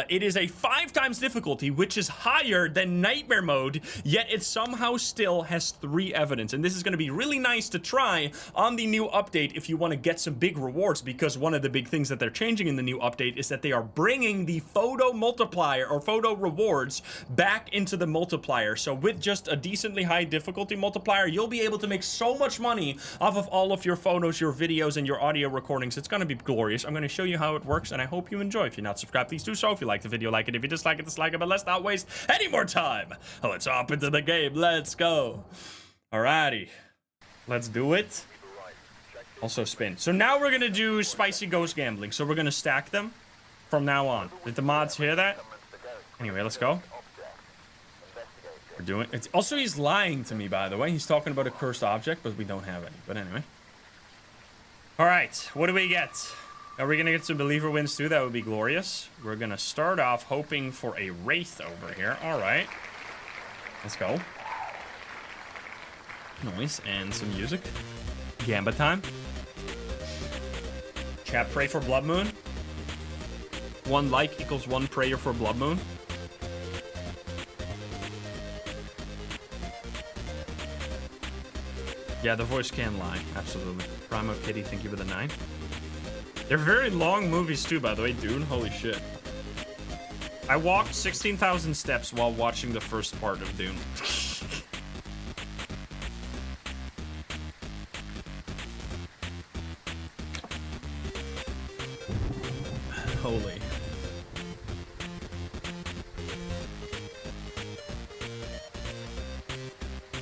A: It is a 5 times difficulty, which is higher than nightmare mode, yet it somehow still has 3 evidence. And this is going to be really nice to try on the new update if you want to get some big rewards, because one of the big things that they're changing in the new update is that they are bringing the photo multiplier or photo rewards back into the multiplier. So with just a decently high difficulty multiplier, you'll be able to make so much money off of all of your photos, your videos, and your audio recordings. It's going to be glorious. I'm going to show you how it works, and I hope you enjoy. If you're not subscribed, please do so. If you like the video, like it. If you dislike it, dislike it. But let's not waste any more time. Let's hop into the game. Let's go. Alrighty. Let's do it. Also spin. So now we're going to do spicy ghost gambling. So we're going to stack them from now on. Did the mods hear that? Anyway, let's go. We're doing it. Also, he's lying to me, by the way. He's talking about a cursed object, but we don't have any. But anyway. All right, what do we get? Are we gonna get some believer wins too? That would be glorious. We're gonna start off hoping for a wraith over here. All right, let's go. Noise and some music. Gamba time. Chat, pray for blood moon. 1 like equals 1 prayer for blood moon. Yeah, the voice can lie. Absolutely. Primo Kitty, thank you for the 9. They're very long movies too, by the way, dude. Holy shit. I walked 16,000 steps while watching the first part of Dune. Holy.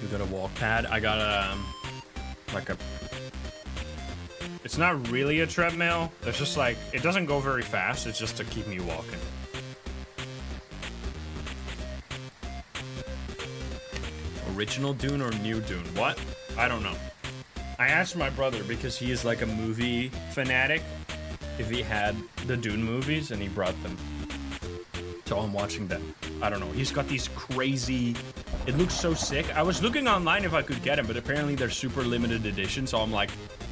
A: You got a walk pad. I got a... like a... It's not really a treadmill. It's just like... It doesn't go very fast. It's just to keep me walking. Original Dune or new Dune? What? I don't know. I asked my brother, because he is like a movie fanatic, if he had the Dune movies, and he brought them. So I'm watching them. I don't know. He's got these crazy... It looks so sick. I was looking online if I could get them, but apparently they're super limited edition, so I'm like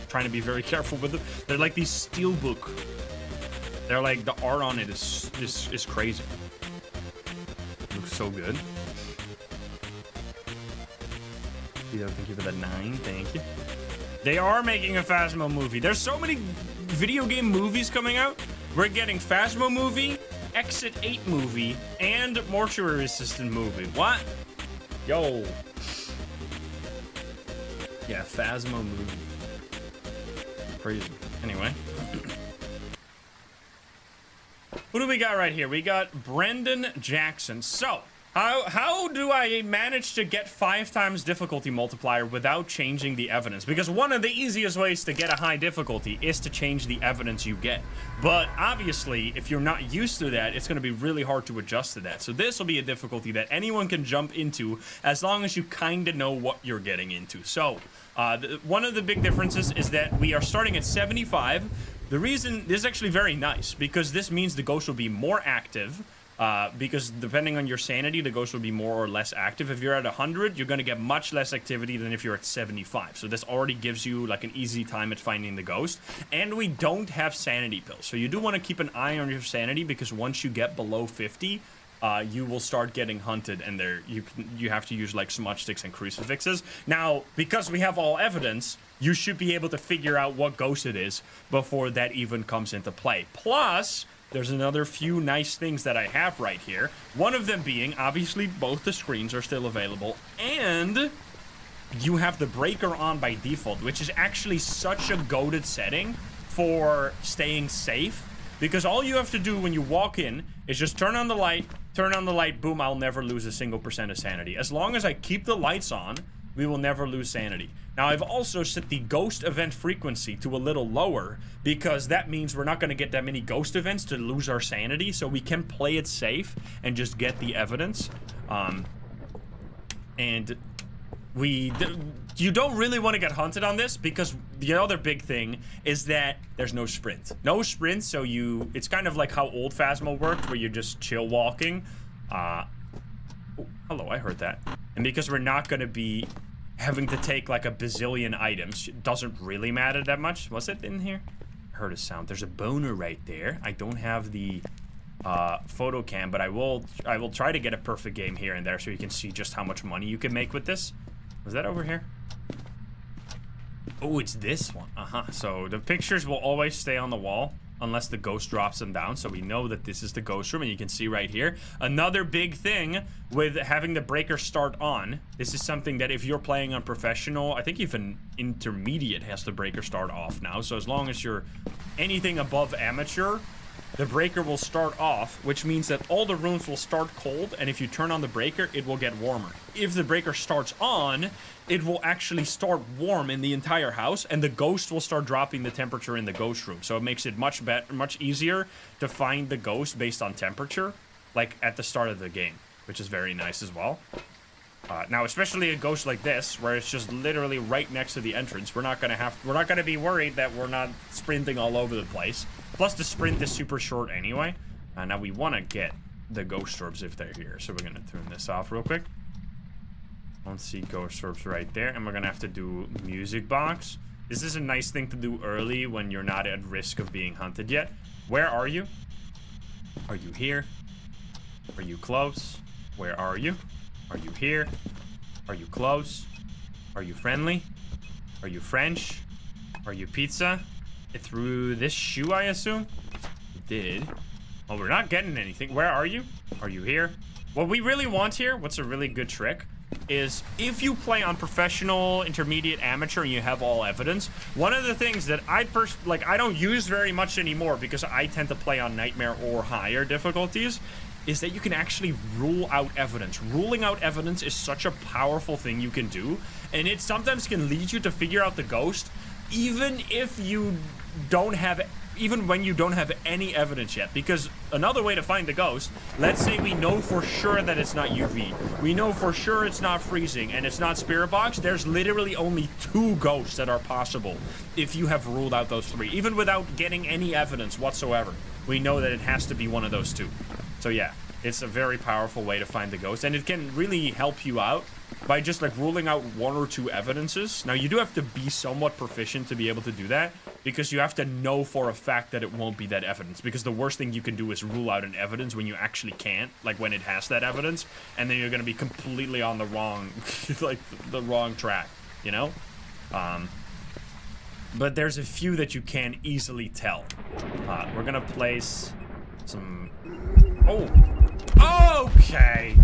A: trying to be very careful with them. They're like these steelbook. They're like, the art on it is crazy. It looks so good. Thank you for the 9. Thank you. They are making a Phasmo movie. There's so many video game movies coming out. We're getting Phasmo movie, Exit 8 movie, and Mortuary Assistant movie. What? Yo. Yeah, Phasmo movie. Crazy. Anyway. Who do we got right here? We got Brendan Jackson. So, how do I manage to get 5 times difficulty multiplier without changing the evidence? Because one of the easiest ways to get a high difficulty is to change the evidence you get. But obviously, if you're not used to that, it's going to be really hard to adjust to that. So this will be a difficulty that anyone can jump into as long as you kind of know what you're getting into. So one of the big differences is that we are starting at 75. The reason this is actually very nice, because this means the ghost will be more active. Because depending on your sanity, the ghost will be more or less active. If you're at 100, you're going to get much less activity than if you're at 75. So this already gives you like an easy time at finding the ghost. And we don't have sanity pills. So you do want to keep an eye on your sanity, because once you get below 50, you will start getting hunted, and there you have to use like smudge sticks and crucifixes. Now, because we have all evidence, you should be able to figure out what ghost it is before that even comes into play. Plus, there's another few nice things that I have right here. One of them being, obviously, both the screens are still available, and you have the breaker on by default, which is actually such a goated setting for staying safe, because all you have to do when you walk in is just turn on the light, boom, I'll never lose a single % of sanity. As long as I keep the lights on, we will never lose sanity. Now, I've also set the ghost event frequency to a little lower because that means we're not going to get that many ghost events to lose our sanity, so we can play it safe and just get the evidence. And you don't really want to get hunted on this because the other big thing is that there's no sprint. No sprint, so it's kind of like how old Phasmo worked, where you're just chill walking. Oh, hello, I heard that. And because we're not going to be having to take like a bazillion items, it doesn't really matter that much. Was it in here? I heard a sound. There's a boner right there. I don't have the photo cam, but I will try to get a perfect game here and there so you can see just how much money you can make with this. Was that over here? Oh, it's this one. So the pictures will always stay on the wall unless the ghost drops them down, so we know that this is the ghost room, and you can see right here. Another big thing with having the breaker start on, this is something that if you're playing on professional, I think even intermediate has the breaker start off now, so as long as you're anything above amateur, the breaker will start off, which means that all the rooms will start cold, and if you turn on the breaker, it will get warmer. If the breaker starts on, it will actually start warm in the entire house, and the ghost will start dropping the temperature in the ghost room. So it makes it much easier to find the ghost based on temperature, like at the start of the game, which is very nice as well. Now, especially a ghost like this, where it's just literally right next to the entrance, we're not gonna be worried that we're not sprinting all over the place. Plus, the sprint is super short anyway. Now we want to get the ghost orbs if they're here, so we're gonna turn this off real quick. I don't see ghost orbs right there, and we're gonna have to do music box. This is a nice thing to do early when you're not at risk of being hunted yet. Where are you? Are you here? Are you close? Where are you? Are you here? Are you close? Are you friendly? Are you French? Are you pizza? It threw this shoe, I assume? It did. Oh, we're not getting anything. Where are you? Are you here? What we really want here, what's a really good trick, is if you play on professional, intermediate, amateur, and you have all evidence, one of the things that I don't use very much anymore because I tend to play on nightmare or higher difficulties, is that you can actually rule out evidence. Ruling out evidence is such a powerful thing you can do, and it sometimes can lead you to figure out the ghost even when you don't have any evidence yet. Because another way to find the ghost, let's say we know for sure that it's not UV, we know for sure it's not freezing, and it's not spirit box, there's literally only 2 ghosts that are possible if you have ruled out those 3. Even without getting any evidence whatsoever, we know that it has to be one of those 2. So yeah, it's a very powerful way to find the ghost, and it can really help you out by just like ruling out 1 or 2 evidences. Now, you do have to be somewhat proficient to be able to do that, because you have to know for a fact that it won't be that evidence, because the worst thing you can do is rule out an evidence when you actually can't, like when it has that evidence, and then you're going to be completely on the wrong like the wrong track, you know. But there's a few that you can easily tell. We're gonna place some... Oh, okay.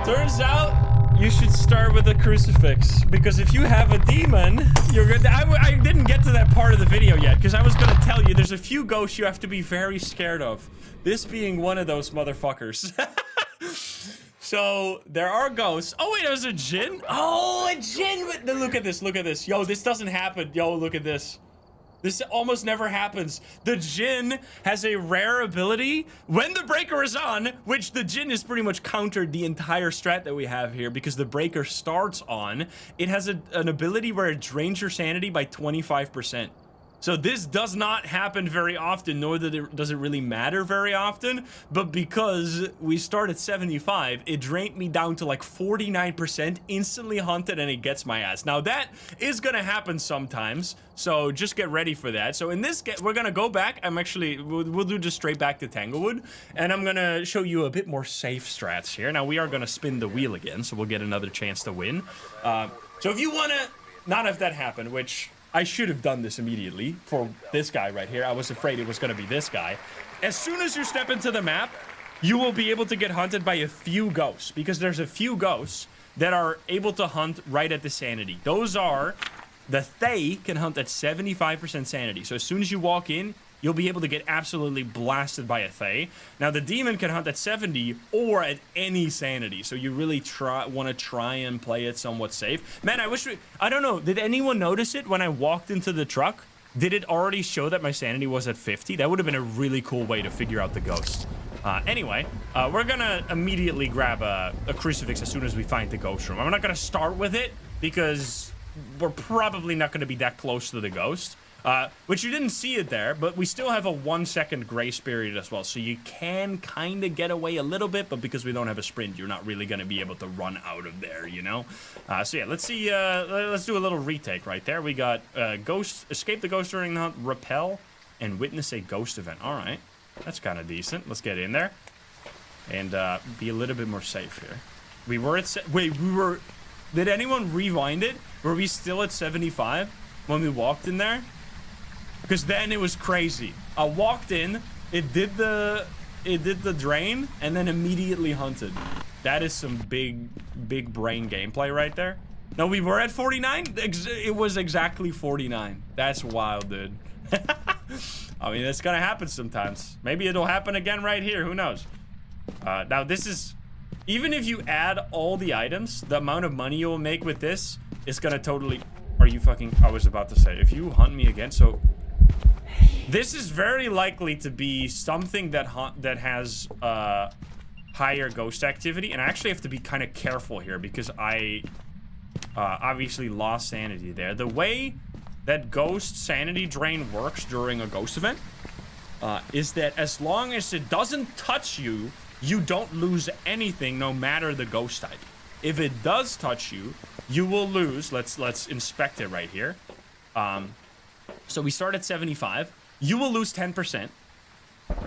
A: Turns out you should start with a crucifix, because if you have a demon, you're good. I didn't get to that part of the video yet, because I was gonna tell you there's a few ghosts you have to be very scared of. This being one of those motherfuckers. So there are ghosts. Oh wait, there's a djinn. Oh, a djinn! Look at this. Look at this. Yo, this doesn't happen. Yo, look at this. This almost never happens. The djinn has a rare ability when the breaker is on, which the djinn has pretty much countered the entire strat that we have here, because the breaker starts on. It has an ability where it drains your sanity by 25%. So this does not happen very often, nor does it really matter very often, but because we start at 75, it drained me down to like 49%, instantly hunted, and it gets my ass. Now that is gonna happen sometimes, so just get ready for that. So in this, we're gonna go back. We'll do just straight back to Tanglewood, and I'm gonna show you a bit more safe strats here. Now we are gonna spin the wheel again, so we'll get another chance to win. So if you wanna not have that happen, which... I should have done this immediately for this guy right here. I was afraid it was going to be this guy. As soon as you step into the map, you will be able to get hunted by a few ghosts, because there's a few ghosts that are able to hunt right at the sanity. Those are, the They can hunt at 75% sanity. So as soon as you walk in, you'll be able to get absolutely blasted by a Thay. Now, the demon can hunt at 70 or at any sanity, so you really want to try and play it somewhat safe. Man, I don't know, did anyone notice it when I walked into the truck? Did it already show that my sanity was at 50? That would have been a really cool way to figure out the ghost. Anyway, we're gonna immediately grab a crucifix as soon as we find the ghost room. I'm not gonna start with it because we're probably not gonna be that close to the ghost. Which you didn't see it there, but we still have a 1 second grace period as well. So you can kind of get away a little bit, but because we don't have a sprint, you're not really going to be able to run out of there, you know? So yeah, let's see, let's do a little retake right there. We got ghost, escape the ghost during the hunt, repel, and witness a ghost event. All right, that's kind of decent. Let's get in there and be a little bit more safe here. We were at, did anyone rewind it? Were we still at 75 when we walked in there? Because then it was crazy. I walked in, it did the drain, and then immediately hunted. That is some big brain gameplay right there. No, we were at 49. It was exactly 49. That's wild, dude. I mean, it's gonna happen sometimes. Maybe it'll happen again right here. Who knows? Now this is, even if you add all the items, the amount of money you'll make with this is gonna totally. Are you fucking? I was about to say, if you hunt me again, so. This is very likely to be something that has higher ghost activity, and I actually have to be kind of careful here because I obviously lost sanity there. The way that ghost sanity drain works during a ghost event is that as long as it doesn't touch you, you don't lose anything, no matter the ghost type. If it does touch you, you will lose. Let's inspect it right here. So we start at 75. You will lose 10%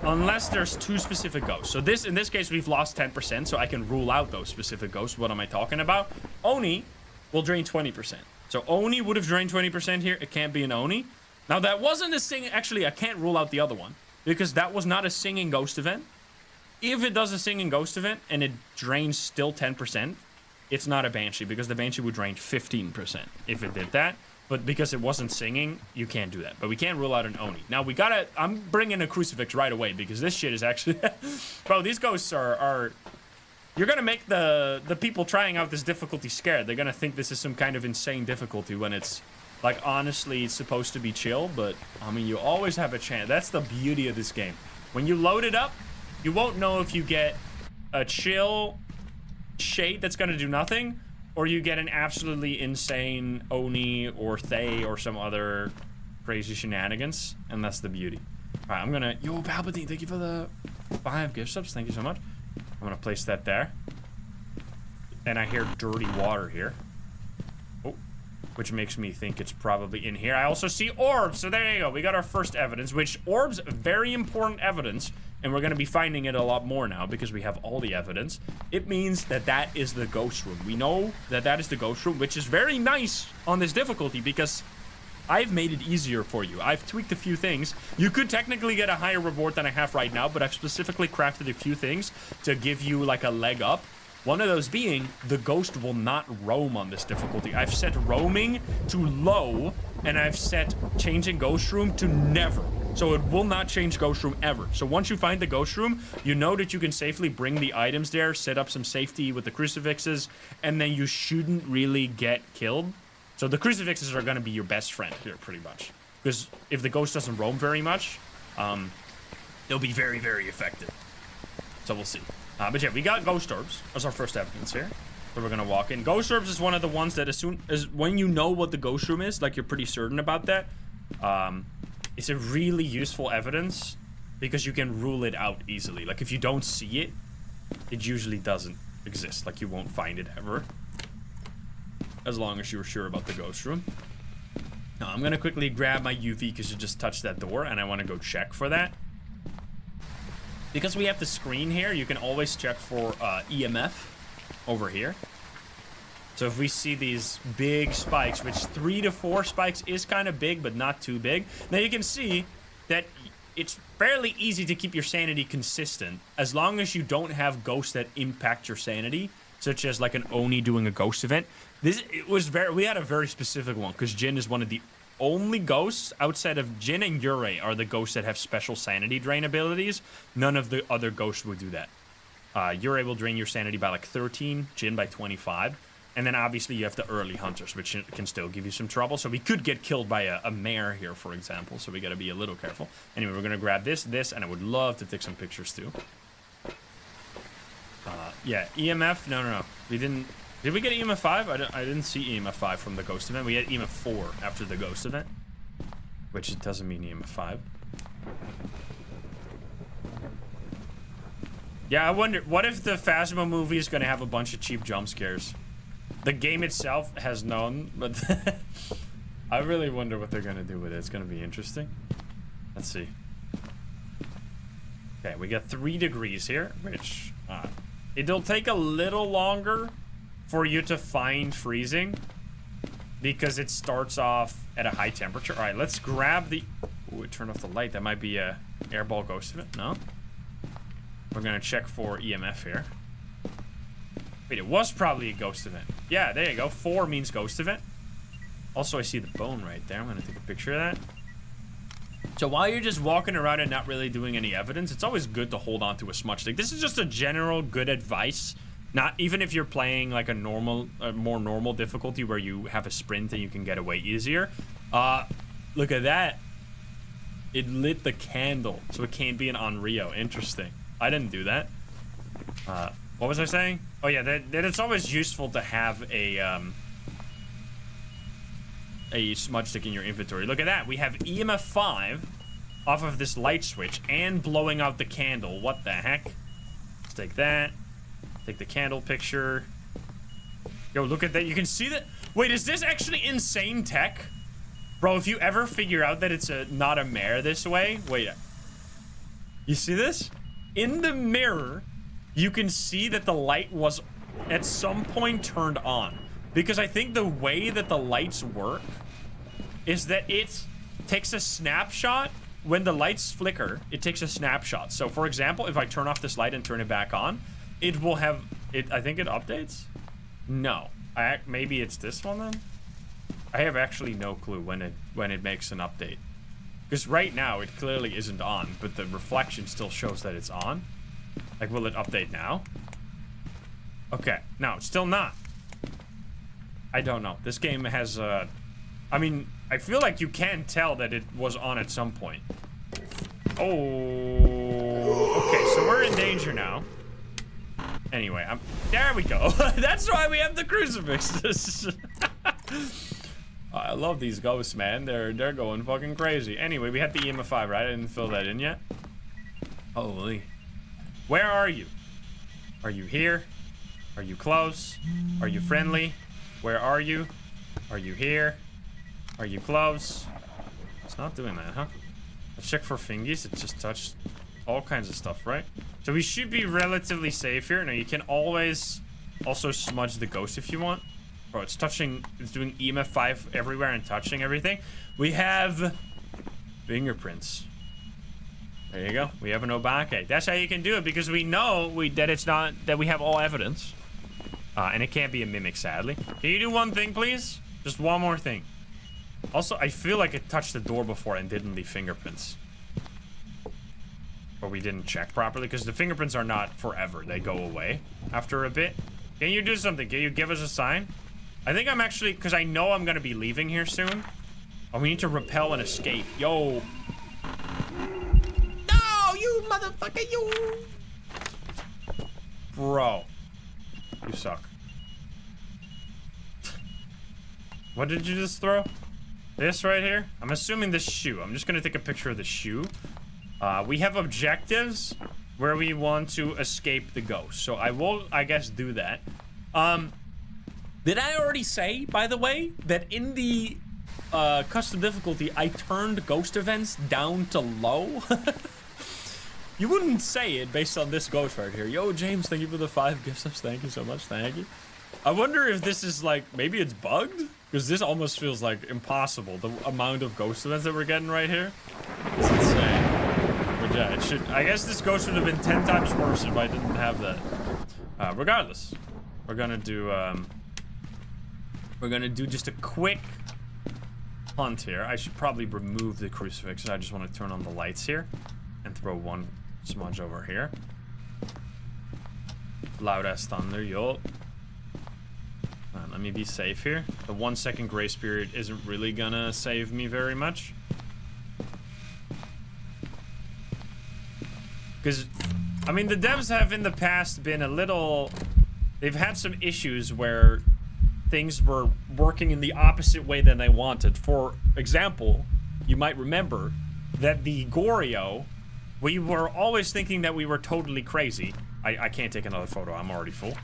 A: unless there's 2 specific ghosts. So in this case, we've lost 10%, so I can rule out those specific ghosts. What am I talking about? Oni will drain 20%. So Oni would have drained 20% here. It can't be an Oni. Now, that wasn't a singing. Actually, I can't rule out the other one because that was not a singing ghost event. If it does a singing ghost event and it drains still 10%, it's not a Banshee because the Banshee would drain 15% if it did that. But because it wasn't singing, you can't do that. But we can't rule out an Oni. Now, I'm bringing a crucifix right away because this shit is actually... Bro, these ghosts are... You're going to make the people trying out this difficulty scared. They're going to think this is some kind of insane difficulty when it's, like, honestly supposed to be chill. But, I mean, you always have a chance. That's the beauty of this game. When you load it up, you won't know if you get a chill shade that's going to do nothing, or you get an absolutely insane Oni or Thay or some other crazy shenanigans, and that's the beauty. All right, I'm gonna... Yo, Palpatine, thank you for the 5 gift subs. Thank you so much. I'm gonna place that there. And I hear dirty water here. Oh, which makes me think it's probably in here. I also see orbs, so there you go. We got our first evidence, which orbs, very important evidence, and we're gonna be finding it a lot more now because we have all the evidence. It means that that is the ghost room. We know that that is the ghost room, which is very nice on this difficulty because I've made it easier for you. I've tweaked a few things. You could technically get a higher reward than I have right now, but I've specifically crafted a few things to give you like a leg up. One of those being, the ghost will not roam on this difficulty. I've set roaming to low, and I've set changing ghost room to never. So it will not change ghost room ever. So once you find the ghost room, you know that you can safely bring the items there, set up some safety with the crucifixes, and then you shouldn't really get killed. So the crucifixes are going to be your best friend here, pretty much. Because if the ghost doesn't roam very much, they'll be very, very effective. So we'll see. But yeah, we got ghost orbs as our first evidence here. So we're going to walk in. Ghost orbs is one of the ones that as soon as when you know what the ghost room is, like you're pretty certain about that, it's a really useful evidence because you can rule it out easily. Like if you don't see it, it usually doesn't exist. Like you won't find it ever. As long as you're sure about the ghost room. Now, I'm going to quickly grab my UV because you just touched that door and I want to go check for that. Because we have the screen here, you can always check for EMF over here. So if we see these big spikes, which 3 to 4 spikes is kind of big, but not too big. Now you can see that it's fairly easy to keep your sanity consistent as long as you don't have ghosts that impact your sanity, such as like an Oni doing a ghost event. We had a very specific one because Jin is one of the only ghosts outside of Jin and Yurei are the ghosts that have special sanity drain abilities. None of the other ghosts would do that. Yurei will drain your sanity by like 13, Jin by 25. And then obviously you have the early hunters, which can still give you some trouble. So we could get killed by a mare here, for example. So we got to be a little careful. Anyway, we're going to grab this, and I would love to take some pictures too. Yeah, EMF. No. We didn't. Did we get EMF 5? I didn't see EMF 5 from the ghost event. We had EMF 4 after the ghost event, which it doesn't mean EMF 5. Yeah, I wonder, what if the Phasmo movie is going to have a bunch of cheap jump scares? The game itself has none, but I really wonder what they're going to do with it. It's going to be interesting. Let's see. Okay, we got 3 degrees here, which it'll take a little longer for you to find freezing because it starts off at a high temperature. All right, let's grab the... Ooh, turn off the light. That might be a airball ghost event. No? We're going to check for EMF here. Wait, it was probably a ghost event. Yeah, there you go. 4 means ghost event. Also, I see the bone right there. I'm going to take a picture of that. So while you're just walking around and not really doing any evidence, it's always good to hold on to a smudge stick. This is just a general good advice. Not even if you're playing like a more normal difficulty where you have a sprint and you can get away easier. Look at that. It lit the candle, so it can't be an Onryo. Interesting. I didn't do that. What was I saying? Oh yeah, that it's always useful to have a smudge stick in your inventory. Look at that. We have EMF 5 off of this light switch and blowing out the candle. What the heck? Let's take that. Take the candle picture. Yo, look at that. You can see that. Wait, is this actually insane tech? Bro, if you ever figure out that it's not a mare this way. Wait. You see this? In the mirror, you can see that the light was at some point turned on. Because I think the way that the lights work is that it takes a snapshot. When the lights flicker, it takes a snapshot. So, for example, if I turn off this light and turn it back on, it will have it. I think it updates. No, maybe it's this one then. I have actually no clue when it makes an update. Because right now it clearly isn't on, but the reflection still shows that it's on. Like, will it update now? Okay, no, it's still not. I don't know. This game has I mean, I feel like you can tell that it was on at some point. Oh, okay, so we're in danger now. Anyway, there we go. That's why we have the crucifixes. I love these ghosts, man. They're going fucking crazy. Anyway, we had the EMF 5, right? I didn't fill that in yet. Holy. Where are you? Are you here? Are you close? Are you friendly? Where are you? Are you here? Are you close? It's not doing that, huh? Let's check for fingies. It just touched all kinds of stuff, right? So we should be relatively safe here. Now, you can always also smudge the ghost if you want. Bro, it's touching, it's doing EMF 5 everywhere and touching everything. We have fingerprints. There you go. We have an obake. That's how you can do it, because we know that it's not, that we have all evidence. And it can't be a mimic, sadly. Can you do one thing, please? Just one more thing. Also, I feel like it touched the door before and didn't leave fingerprints. Or we didn't check properly, because the fingerprints are not forever. They go away after a bit. Can you do something? Can you give us a sign? I think I'm actually, because I know I'm going to be leaving here soon. Oh, we need to repel and escape. Yo. No, you motherfucker, you. Bro. You suck. What did you just throw? This right here? I'm assuming this shoe. I'm just going to take a picture of the shoe. We have objectives where we want to escape the ghost. So I will, I guess, do that. Did I already say, by the way, that in the custom difficulty, I turned ghost events down to low? You wouldn't say it based on this ghost right here. Yo, James, thank you for the 5 gift subs. Thank you so much. Thank you. I wonder if this is like, maybe it's bugged? Because this almost feels like impossible. The amount of ghost events that we're getting right here. It's insane. But yeah, it should, I guess this ghost would have been 10 times worse if I didn't have that. Regardless, we're gonna do just a quick hunt here. I should probably remove the crucifix. I just want to turn on the lights here and throw one smudge over here. Loud ass thunder, yo. Let me be safe here. The 1 second grace period isn't really gonna save me very much. Because, I mean, the devs have in the past been a little... They've had some issues where things were working in the opposite way than they wanted. For example, you might remember that the Goryo, we were always thinking that we were totally crazy. I can't take another photo, I'm already full.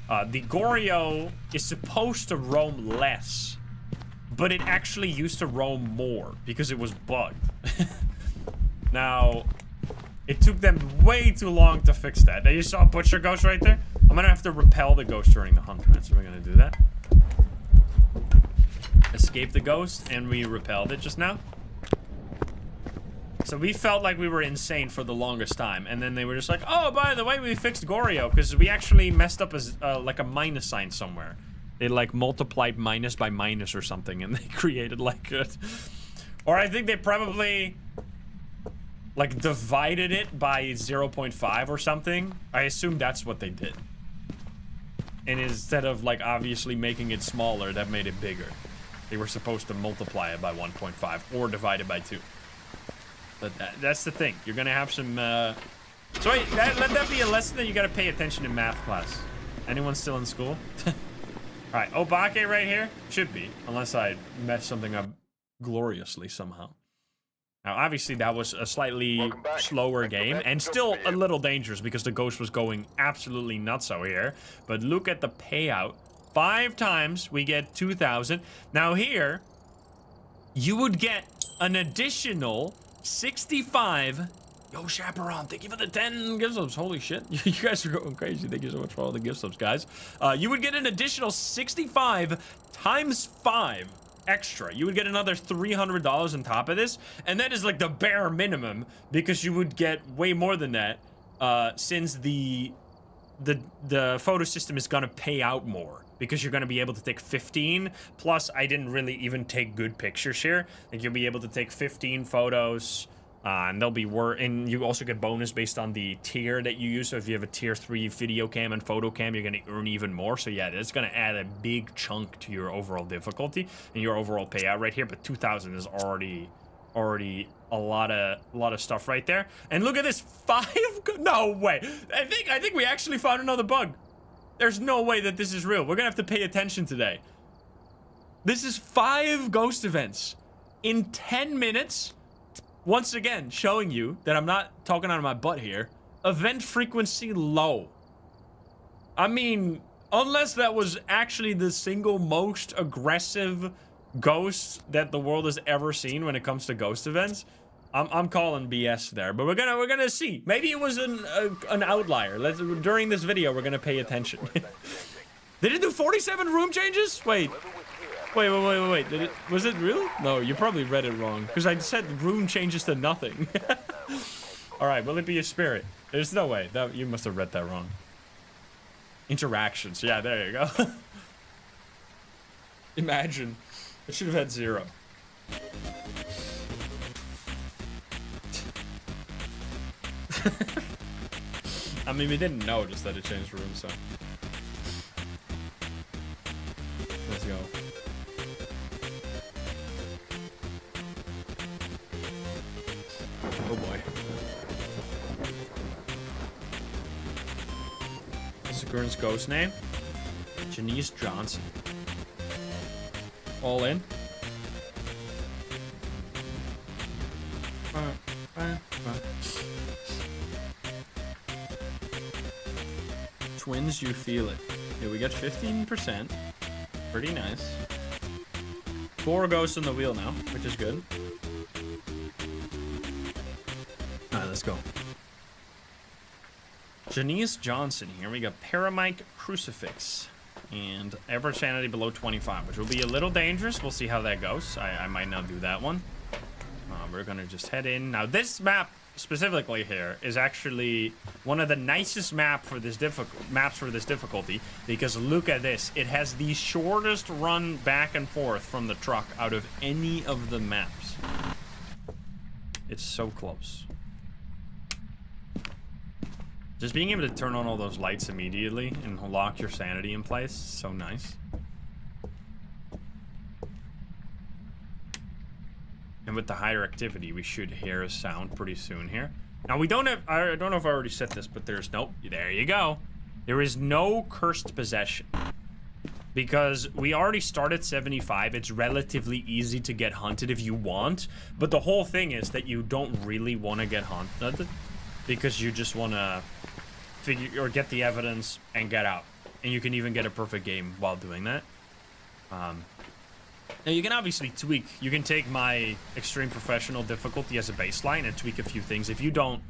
A: The Goryo is supposed to roam less, but it actually used to roam more because it was bugged. Now, it took them way too long to fix that. Now, you saw a butcher ghost right there? I'm gonna have to repel the ghost during the hunt, man, so we're gonna do that. Escape the ghost, and we repelled it just now. So we felt like we were insane for the longest time, and then they were just like, oh, by the way, we fixed Goryo, because we actually messed up as like a minus sign somewhere. They like multiplied minus by minus or something, and they created like a... Or I think they probably like divided it by 0.5 or something. I assume that's what they did. And instead of like obviously making it smaller, that made it bigger. They were supposed to multiply it by 1.5 or divide it by 2. But that's the thing. You're gonna have some, So wait, let that be a lesson that you gotta pay attention in math class. Anyone still in school? Alright, Obake right here? Should be. Unless I mess something up gloriously somehow. Now, obviously, that was a slightly slower game. And still a little dangerous because the ghost was going absolutely nutso here. But look at the payout. 5 times, we get 2,000. Now here, you would get an additional 65. Yo, Chaperone, thank you for the 10 gift subs. Holy shit. You guys are going crazy. Thank you so much for all the gift subs, guys. You would get an additional 65 times 5 extra. You would get another $300 on top of this. And that is like the bare minimum because you would get way more than that since the photo system is going to pay out more. Because you're going to be able to take 15. Plus, I didn't really even take good pictures here. Like, you'll be able to take 15 photos. And they'll be and you also get bonus based on the tier that you use. So if you have a tier 3 video cam and photo cam, you're going to earn even more. So yeah, that's going to add a big chunk to your overall difficulty and your overall payout right here. But 2,000 is already a lot of stuff right there. And look at this, 5. No way. I think we actually found another bug. There's no way that this is real. We're gonna have to pay attention today. This is 5 ghost events in 10 minutes. Once again, showing you that I'm not talking out of my butt here. Event frequency low. I mean, unless that was actually the single most aggressive ghost that the world has ever seen when it comes to ghost events, I'm calling BS there, but we're gonna see. Maybe it was an outlier. During this video, we're gonna pay attention. Did it do 47 room changes? Wait. Was it real? No, you probably read it wrong because I said room changes to nothing. All right, will it be a spirit? There's no way. You must have read that wrong. Interactions. Yeah, there you go. Imagine. It should have had 0. I mean, we didn't notice that it changed rooms, so. Let's go. Oh boy. What's the girl's ghost name? Janice Johnson. All in. Twins, you feel it. Okay, we got 15%. Pretty nice. 4 ghosts on the wheel now, which is good. Alright, let's go. Janice Johnson here. We got Paramike Crucifix. And average sanity below 25, which will be a little dangerous. We'll see how that goes. I might not do that one. We're gonna just head in. Now, this map specifically here is actually one of the nicest maps for this difficulty, because look at this. It has the shortest run back and forth from the truck out of any of the maps. It's so close. Just being able to turn on all those lights immediately and lock your sanity in place, so nice. And with the higher activity, we should hear a sound pretty soon here. Now, we don't have... I don't know if I already said this, but there's... Nope. There you go. There is no cursed possession. Because we already started 75. It's relatively easy to get hunted if you want. But the whole thing is that you don't really want to get hunted. Because you just want to figure... or get the evidence and get out. And you can even get a perfect game while doing that. Now, you can obviously tweak. You can take my extreme professional difficulty as a baseline and tweak a few things. If you don't,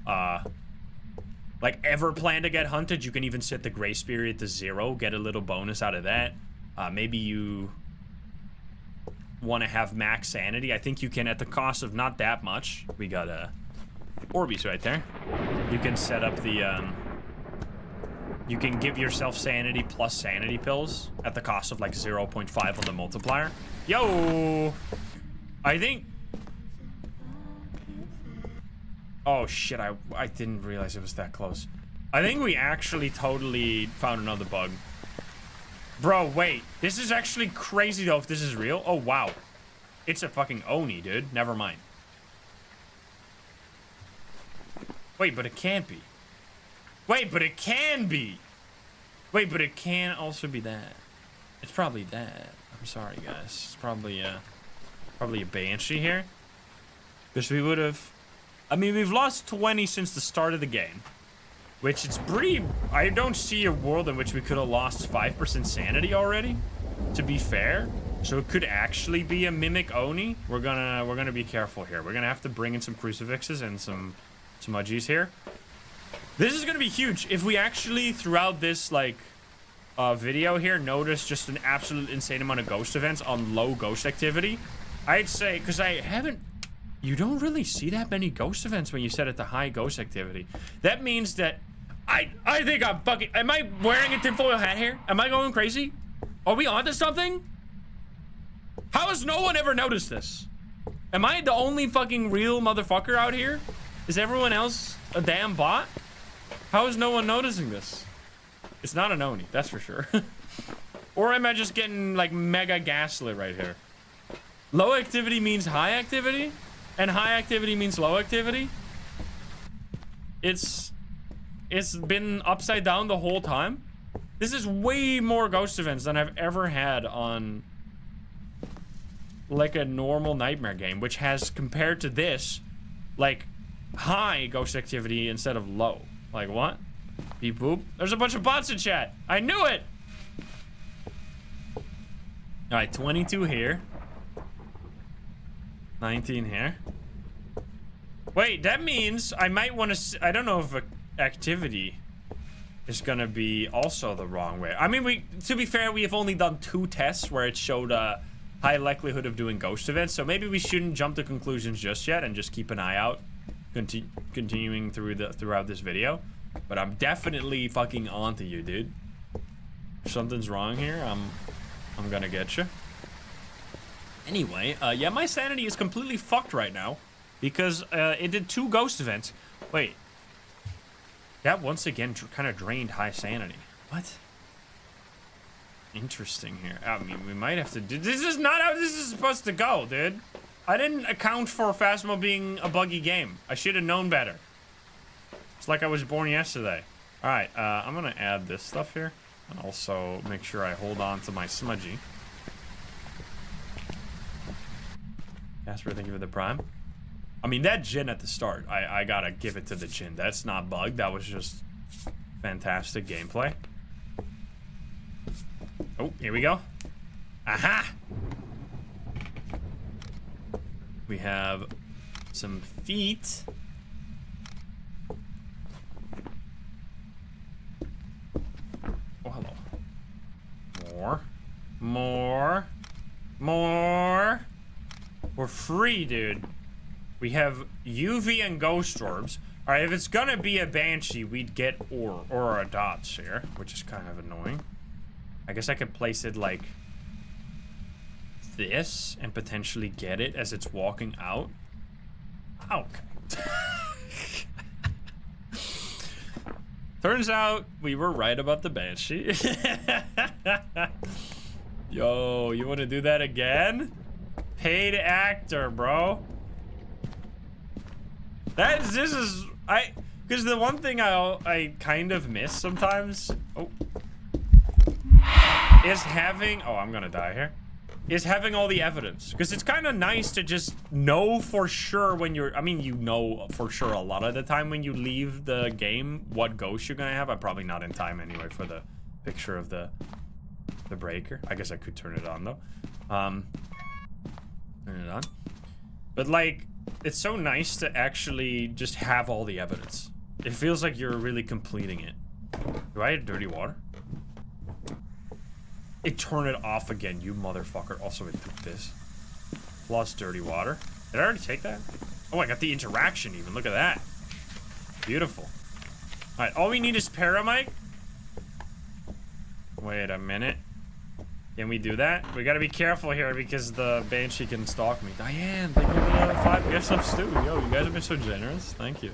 A: like, ever plan to get hunted, you can even set the grace period to 0, get a little bonus out of that. Maybe you want to have max sanity. I think you can, at the cost of not that much. We got Orbeez right there. You can set up the, you can give yourself sanity plus sanity pills at the cost of like 0.5 on the multiplier. Yo! I think... Oh shit, I didn't realize it was that close. I think we actually totally found another bug. Bro, wait. This is actually crazy though if this is real. Oh wow. It's a fucking Oni, dude. Never mind. Wait, but it can't be. Wait, but it can be. Wait, but it can also be that. It's probably that. I'm sorry, guys. It's probably a Banshee here. Because we would have... I mean, we've lost 20 since the start of the game. Which it's pretty... I don't see a world in which we could have lost 5% sanity already. To be fair. So it could actually be a Mimic Oni. We're gonna be careful here. We're gonna have to bring in some crucifixes and some smudgies here. This is gonna be huge. If we actually, throughout this, like, video here, notice just an absolute insane amount of ghost events on low ghost activity, I'd say, because I haven't... You don't really see that many ghost events when you set it to high ghost activity. That means that... I think I'm fucking... Am I wearing a tinfoil hat here? Am I going crazy? Are we onto something? How has no one ever noticed this? Am I the only fucking real motherfucker out here? Is everyone else a damn bot? How is no one noticing this? It's not an Oni, that's for sure. Or am I just getting like mega gaslit right here? Low activity means high activity, and high activity means low activity. It's been upside down the whole time. This is way more ghost events than I've ever had on like a normal nightmare game, which has, compared to this, like high ghost activity instead of low. Like what? Beep boop. There's a bunch of bots in chat. I knew it. All right, 22 here. 19 here. Wait, that means I might want to... I don't know if activity is gonna be also the wrong way. I mean, to be fair, we have only done 2 tests where it showed a high likelihood of doing ghost events, so maybe we shouldn't jump to conclusions just yet and just keep an eye out, continuing throughout this video. But I'm definitely fucking onto you, dude. If something's wrong here, I'm gonna get you. Anyway, yeah, my sanity is completely fucked right now because it did 2 ghost events. Wait, that once again kind of drained high sanity. What? Interesting here. I mean, we might have to do... This is not how this is supposed to go, dude. I didn't account for Phasmo being a buggy game. I should have known better. It's like I was born yesterday. Alright, I'm gonna add this stuff here. And also make sure I hold on to my smudgy. Casper, thank you for the prime. I mean, that Jin at the start, I gotta give it to the Jin. That's not bugged. That was just fantastic gameplay. Oh, here we go. Aha! We have some feet. Oh, hello. More. We're free, dude. We have UV and ghost orbs. All right, if it's gonna be a banshee, we'd get or a dots here, which is kind of annoying. I guess I could place it like this and potentially get it as it's walking out. Okay. Turns out we were right about the banshee. Yo, you want to do that again? Paid actor, bro. Because the one thing I kind of miss sometimes, is having, I'm gonna die here, is having all the evidence. Because it's kind of nice to just know for sure when you're, I mean, you know for sure a lot of the time when you leave the game what ghost you're gonna have. I'm probably not in time anyway for the picture of the breaker. I guess I could turn it on though. Turn it on. But like, it's so nice to actually just have all the evidence. It feels like you're really completing it. Do I have dirty water? Turn it off again, you motherfucker. Also, it took this. Plus dirty water. Did I already take that? Oh, I got the interaction even. Look at that. Beautiful. Alright, all we need is paramite. Wait a minute. Can we do that? We gotta be careful here because the banshee can stalk me. Diane, thank you for the 5 gift subs too. Yo, you guys have been so generous. Thank you.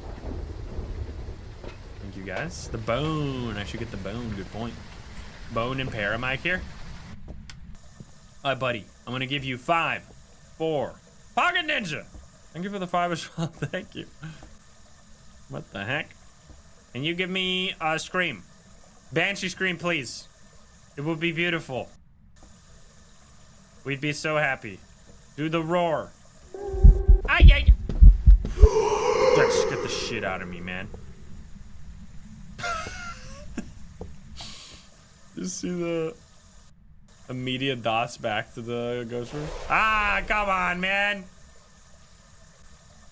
A: Thank you guys. The bone. I should get the bone. Good point. Bone and paramite here. Alright, buddy. I'm gonna give you 5, 4. Pocket Ninja! Thank you for the 5 as well. Thank you. What the heck? Can you give me a scream? Banshee scream, please. It would be beautiful. We'd be so happy. Do the roar. Ay, ay. That scared the shit out of me, man. You see the immediate dots back to the ghost room? Ah, come on, man.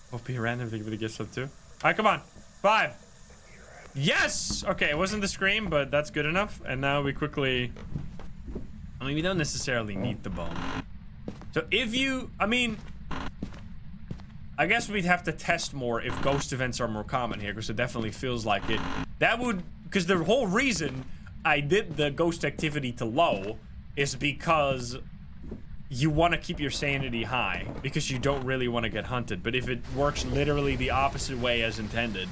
A: Hope be random thing for the gift sub too. All right, come on. 5. Yes. Okay, it wasn't the scream, but that's good enough. And now we quickly. I mean, we don't necessarily need the bone. So if you, I mean, I guess we'd have to test more if ghost events are more common here, because it definitely feels like it. That would, because the whole reason I did the ghost activity to low is because you want to keep your sanity high, because you don't really want to get hunted. But if it works literally the opposite way as intended,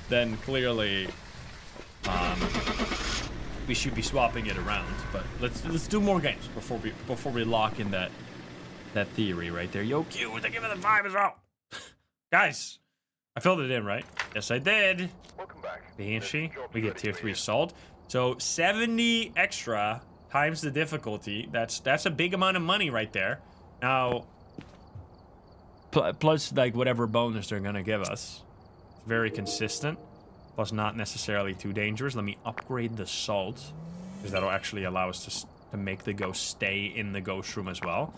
A: then clearly, we should be swapping it around. But let's do more games before we lock in that theory right there. Yo, Q, they give it a 5 as well. Guys, I filled it in, right? Yes, I did.
B: Welcome back.
A: Banshee. We get tier 3 salt. So 70 extra times the difficulty. That's a big amount of money right there. Now, plus like whatever bonus they're gonna give us. Very consistent. Plus not necessarily too dangerous. Let me upgrade the salt, because that'll actually allow us to make the ghost stay in the ghost room as well.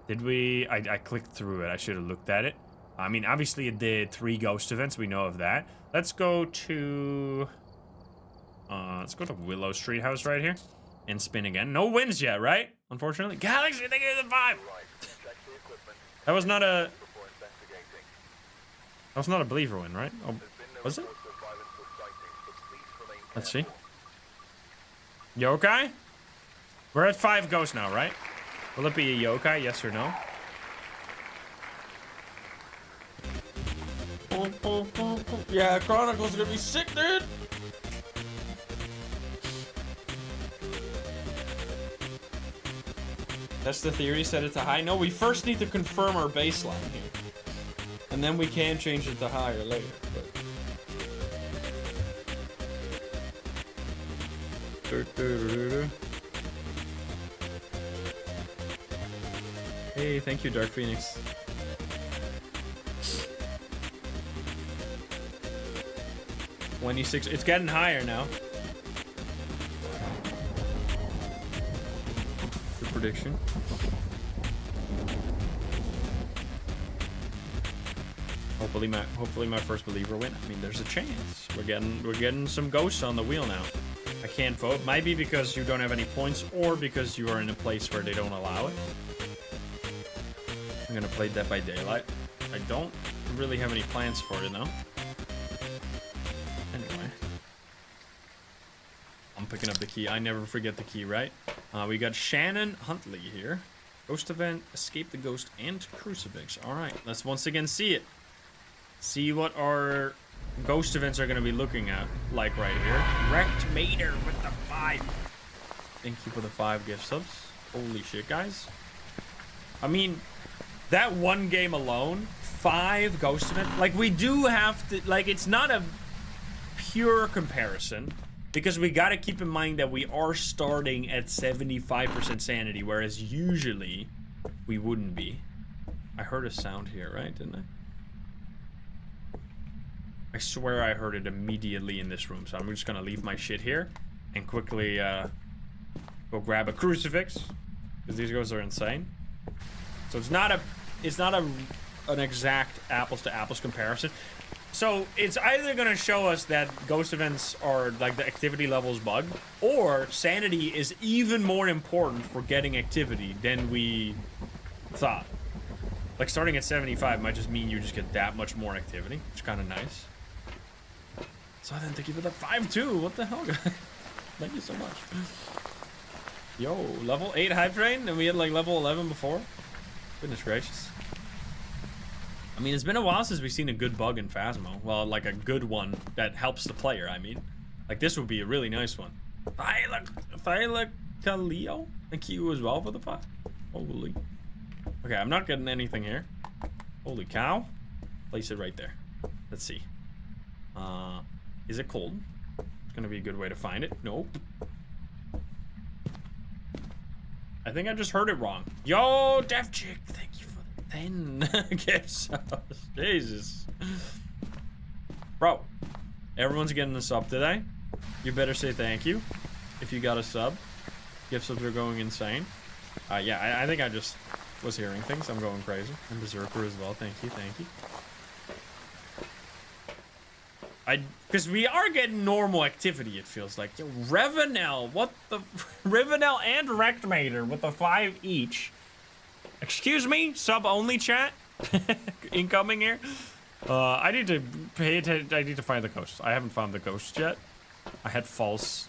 A: Did we? I clicked through it. I should have looked at it. I mean, obviously it did 3 ghost events. We know of that. Let's go to Willow Street House right here and spin again. No wins yet, right? Unfortunately. Galaxy, they gave it a 5. That was not a believer win, right? Oh, was it? Let's see. Yokai? We're at 5 ghosts now, right? Will it be a yokai, yes or no? Yeah, Chronicle's gonna be sick, dude! That's the theory, set it to high. No, we first need to confirm our baseline here. And then we can change it to higher later, but... Hey, thank you, Dark Phoenix. $26. It's getting higher now. Good prediction. Hopefully my first believer win. I mean, there's a chance. We're getting some ghosts on the wheel now. I can't vote. Might be because you don't have any points, or because you are in a place where they don't allow it. I'm gonna play Dead by Daylight. I don't really have any plans for it, though. Anyway. I'm picking up the key. I never forget the key, right? We got Shannon Huntley here. Ghost event, escape the ghost, and crucifix. All right, let's once again see it. See what our ghost events are going to be looking at, like right here. Wrecked Mater with the 5. Thank you for the 5 gift subs. Holy shit, guys. I mean, that one game alone, 5 ghost events. Like, we do have to, like, it's not a pure comparison. Because we got to keep in mind that we are starting at 75% sanity, whereas usually we wouldn't be. I heard a sound here, right? Didn't I? I swear I heard it immediately in this room, so I'm just going to leave my shit here and quickly go grab a crucifix, because these guys are insane. So it's not an exact apples to apples comparison. So it's either going to show us that ghost events are like the activity levels bugged, or sanity is even more important for getting activity than we thought. Like starting at 75 might just mean you just get that much more activity, which is kind of nice. So then thank you for the 5 too. What the hell, guys? Thank you so much. Yo, level 8 hype train, and we had like level 11 before. Goodness gracious. I mean, it's been a while since we've seen a good bug in Phasmo. Well, like a good one that helps the player, I mean. Like, this would be a really nice one. Thylakaleo? Thank you as well for the 5. Holy. Okay, I'm not getting anything here. Holy cow. Place it right there. Let's see. Is it cold? It's gonna be a good way to find it. Nope. I think I just heard it wrong. Yo, Def Chick, thank you for 10 gifts. Jesus. Bro, everyone's getting a sub today. You better say thank you if you got a sub. Gift subs are going insane. Yeah, I think I just was hearing things. I'm going crazy. And Berserker as well. Thank you, thank you. Because we are getting normal activity, it feels like. Yo, Revenel, what the? Revenel and Rectmater with the 5 each. Excuse me, sub-only chat. Incoming here. I need to pay attention. I need to find the ghost. I haven't found the ghost yet. I had false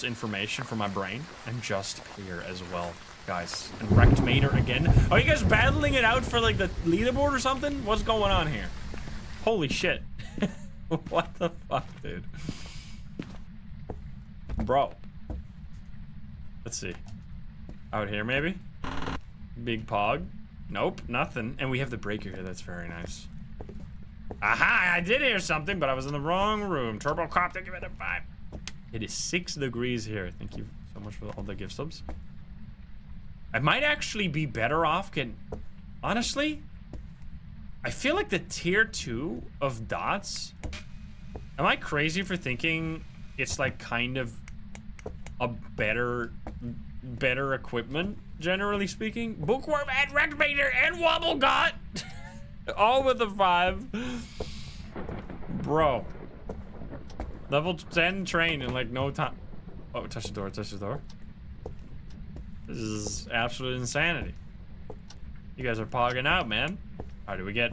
A: information from my brain. And just clear as well, guys. And Wrecked Mater again. Are you guys battling it out for like the leaderboard or something? What's going on here? Holy shit. What the fuck, dude? Bro. Let's see. Out here, maybe? Big Pog. Nope, nothing. And we have the breaker here. That's very nice. Aha! I did hear something, but I was in the wrong room. Turbo Cop, thank you for the 5. It is 6 degrees here. Thank you so much for all the gift subs. I might actually be better off getting... Honestly, I feel like the tier 2 of dots... Am I crazy for thinking it's like kind of a better equipment, generally speaking? Bookworm and Rectmater and Wobblegot! All with a 5. Bro. Level 10 train in like no time. Oh, touch the door, touch the door. This is absolute insanity. You guys are pogging out, man. How do we get...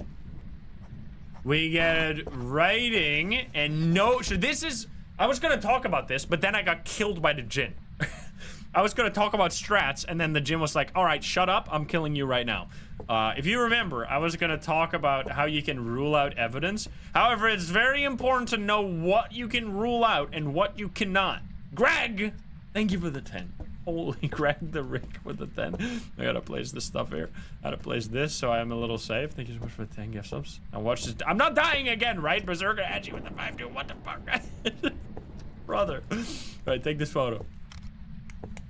A: We get writing and no... So this is... I was gonna talk about this, but then I got killed by the Jinn. I was gonna talk about strats, and then the Jinn was like, all right, shut up, I'm killing you right now. If you remember, I was gonna talk about how you can rule out evidence. However, it's very important to know what you can rule out and what you cannot. Greg, thank you for the 10. Holy Greg the Rick with the 10. I gotta place this stuff here. I gotta place this so I am a little safe. Thank you so much for the 10 gift subs. Now watch this. I'm not dying again, right? Berserker at you with the 5 dude. What the fuck? Brother. All right, take this photo.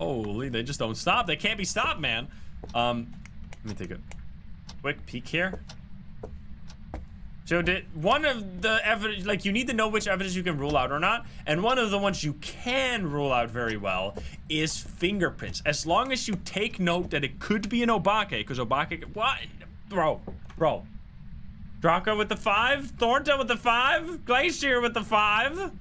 A: Holy, they just don't stop. They can't be stopped, man. Let me take a quick peek here. So did one of the evidence, like you need to know which evidence you can rule out or not, and one of the ones you can rule out very well is fingerprints. As long as you take note that it could be an Obake, because Obake, what? Bro. Draka with the 5, Thornton with the 5, Glacier with the 5.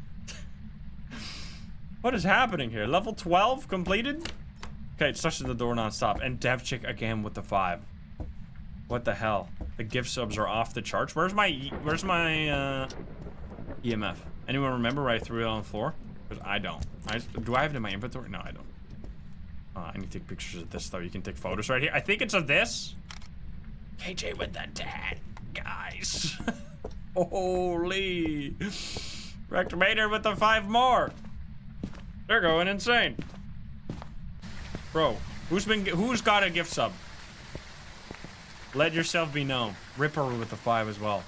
A: What is happening here? Level 12 completed? Okay, it's touching the door non-stop, and Dev Chick again with the 5. What the hell? The gift subs are off the charts. Where's my EMF? Anyone remember where I threw it on the floor? Because I don't. Do I have it in my inventory? No, I don't. I need to take pictures of this though. You can take photos right here. I think it's of this. KJ with the 10, guys. Holy. Rectomator with the 5 more. They're going insane. Bro, who's got a gift sub? Let yourself be known. Ripper with the 5 as well.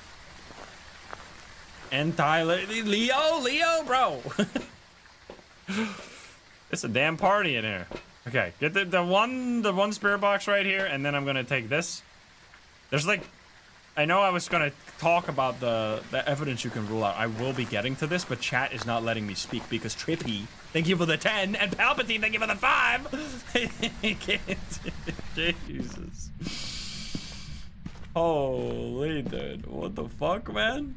A: And Tyler, Leo, bro. It's a damn party in here. Okay, get the one spirit box right here, and then I'm gonna take this. There's like, I know I was gonna talk about the evidence you can rule out. I will be getting to this, but chat is not letting me speak because Trippy, thank you for the 10, and Palpatine, thank you for the 5. He can't. Jesus. Holy dude, what the fuck, man?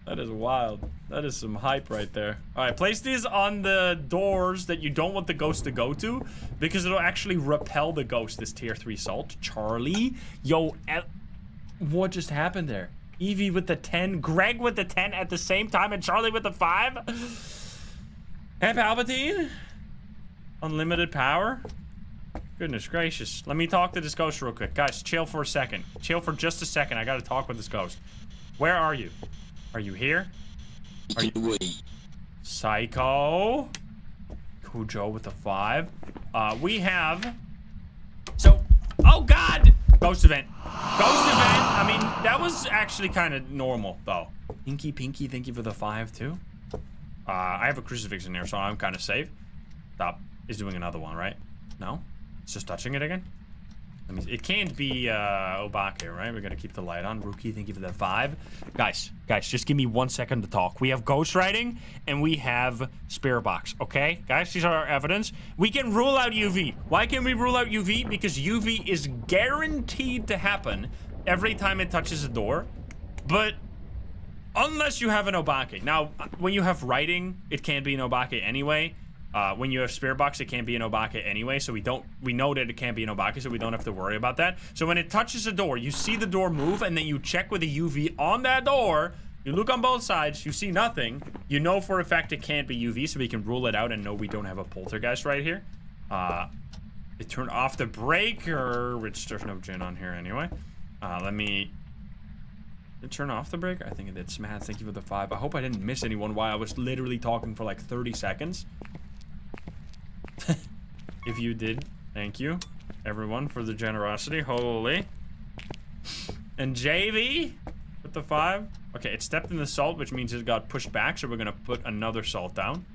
A: That is wild. That is some hype right there. All right, place these on the doors that you don't want the ghost to go to because it'll actually repel the ghost, this tier 3 salt. Charlie, yo, what just happened there? Evie with the 10, Greg with the 10 at the same time, and Charlie with the 5. And Palpatine, unlimited power. Goodness gracious. Let me talk to this ghost real quick. Guys, chill for a second. Chill for just a second. I gotta talk with this ghost. Where are you? Are you here? Are you... Psycho. Cujo with the 5. We have... So... Oh, God! Ghost event. Ghost event. I mean, that was actually kind of normal, though. Pinky, thank you for the 5, too. I have a crucifix in there, so I'm kind of safe. Stop. Is doing another one, right? No? It's just touching it again? It can't be Obake, right? We're gonna keep the light on. Rookie, thank you for the 5. Guys, just give me 1 second to talk. We have ghost writing and we have spirit box, okay? Guys, these are our evidence. We can rule out UV. Why can we rule out UV? Because UV is guaranteed to happen every time it touches a door. But unless you have an Obake. Now, when you have writing, it can't be an Obake anyway. When you have spirit box, it can't be an Obake anyway, so we know that it can't be an Obake, so we don't have to worry about that. So when it touches a door, you see the door move, and then you check with the UV on that door, you look on both sides, you see nothing, you know for a fact it can't be UV, so we can rule it out and know we don't have a poltergeist right here. It turned off the breaker, which there's no gin on here anyway. Did it turn off the breaker? I think it did. Smad, thank you for the 5. I hope I didn't miss anyone while I was literally talking for like 30 seconds. If you did, thank you, everyone, for the generosity. Holy. And JV with the 5. Okay, it stepped in the salt, which means it got pushed back, so we're gonna put another salt down.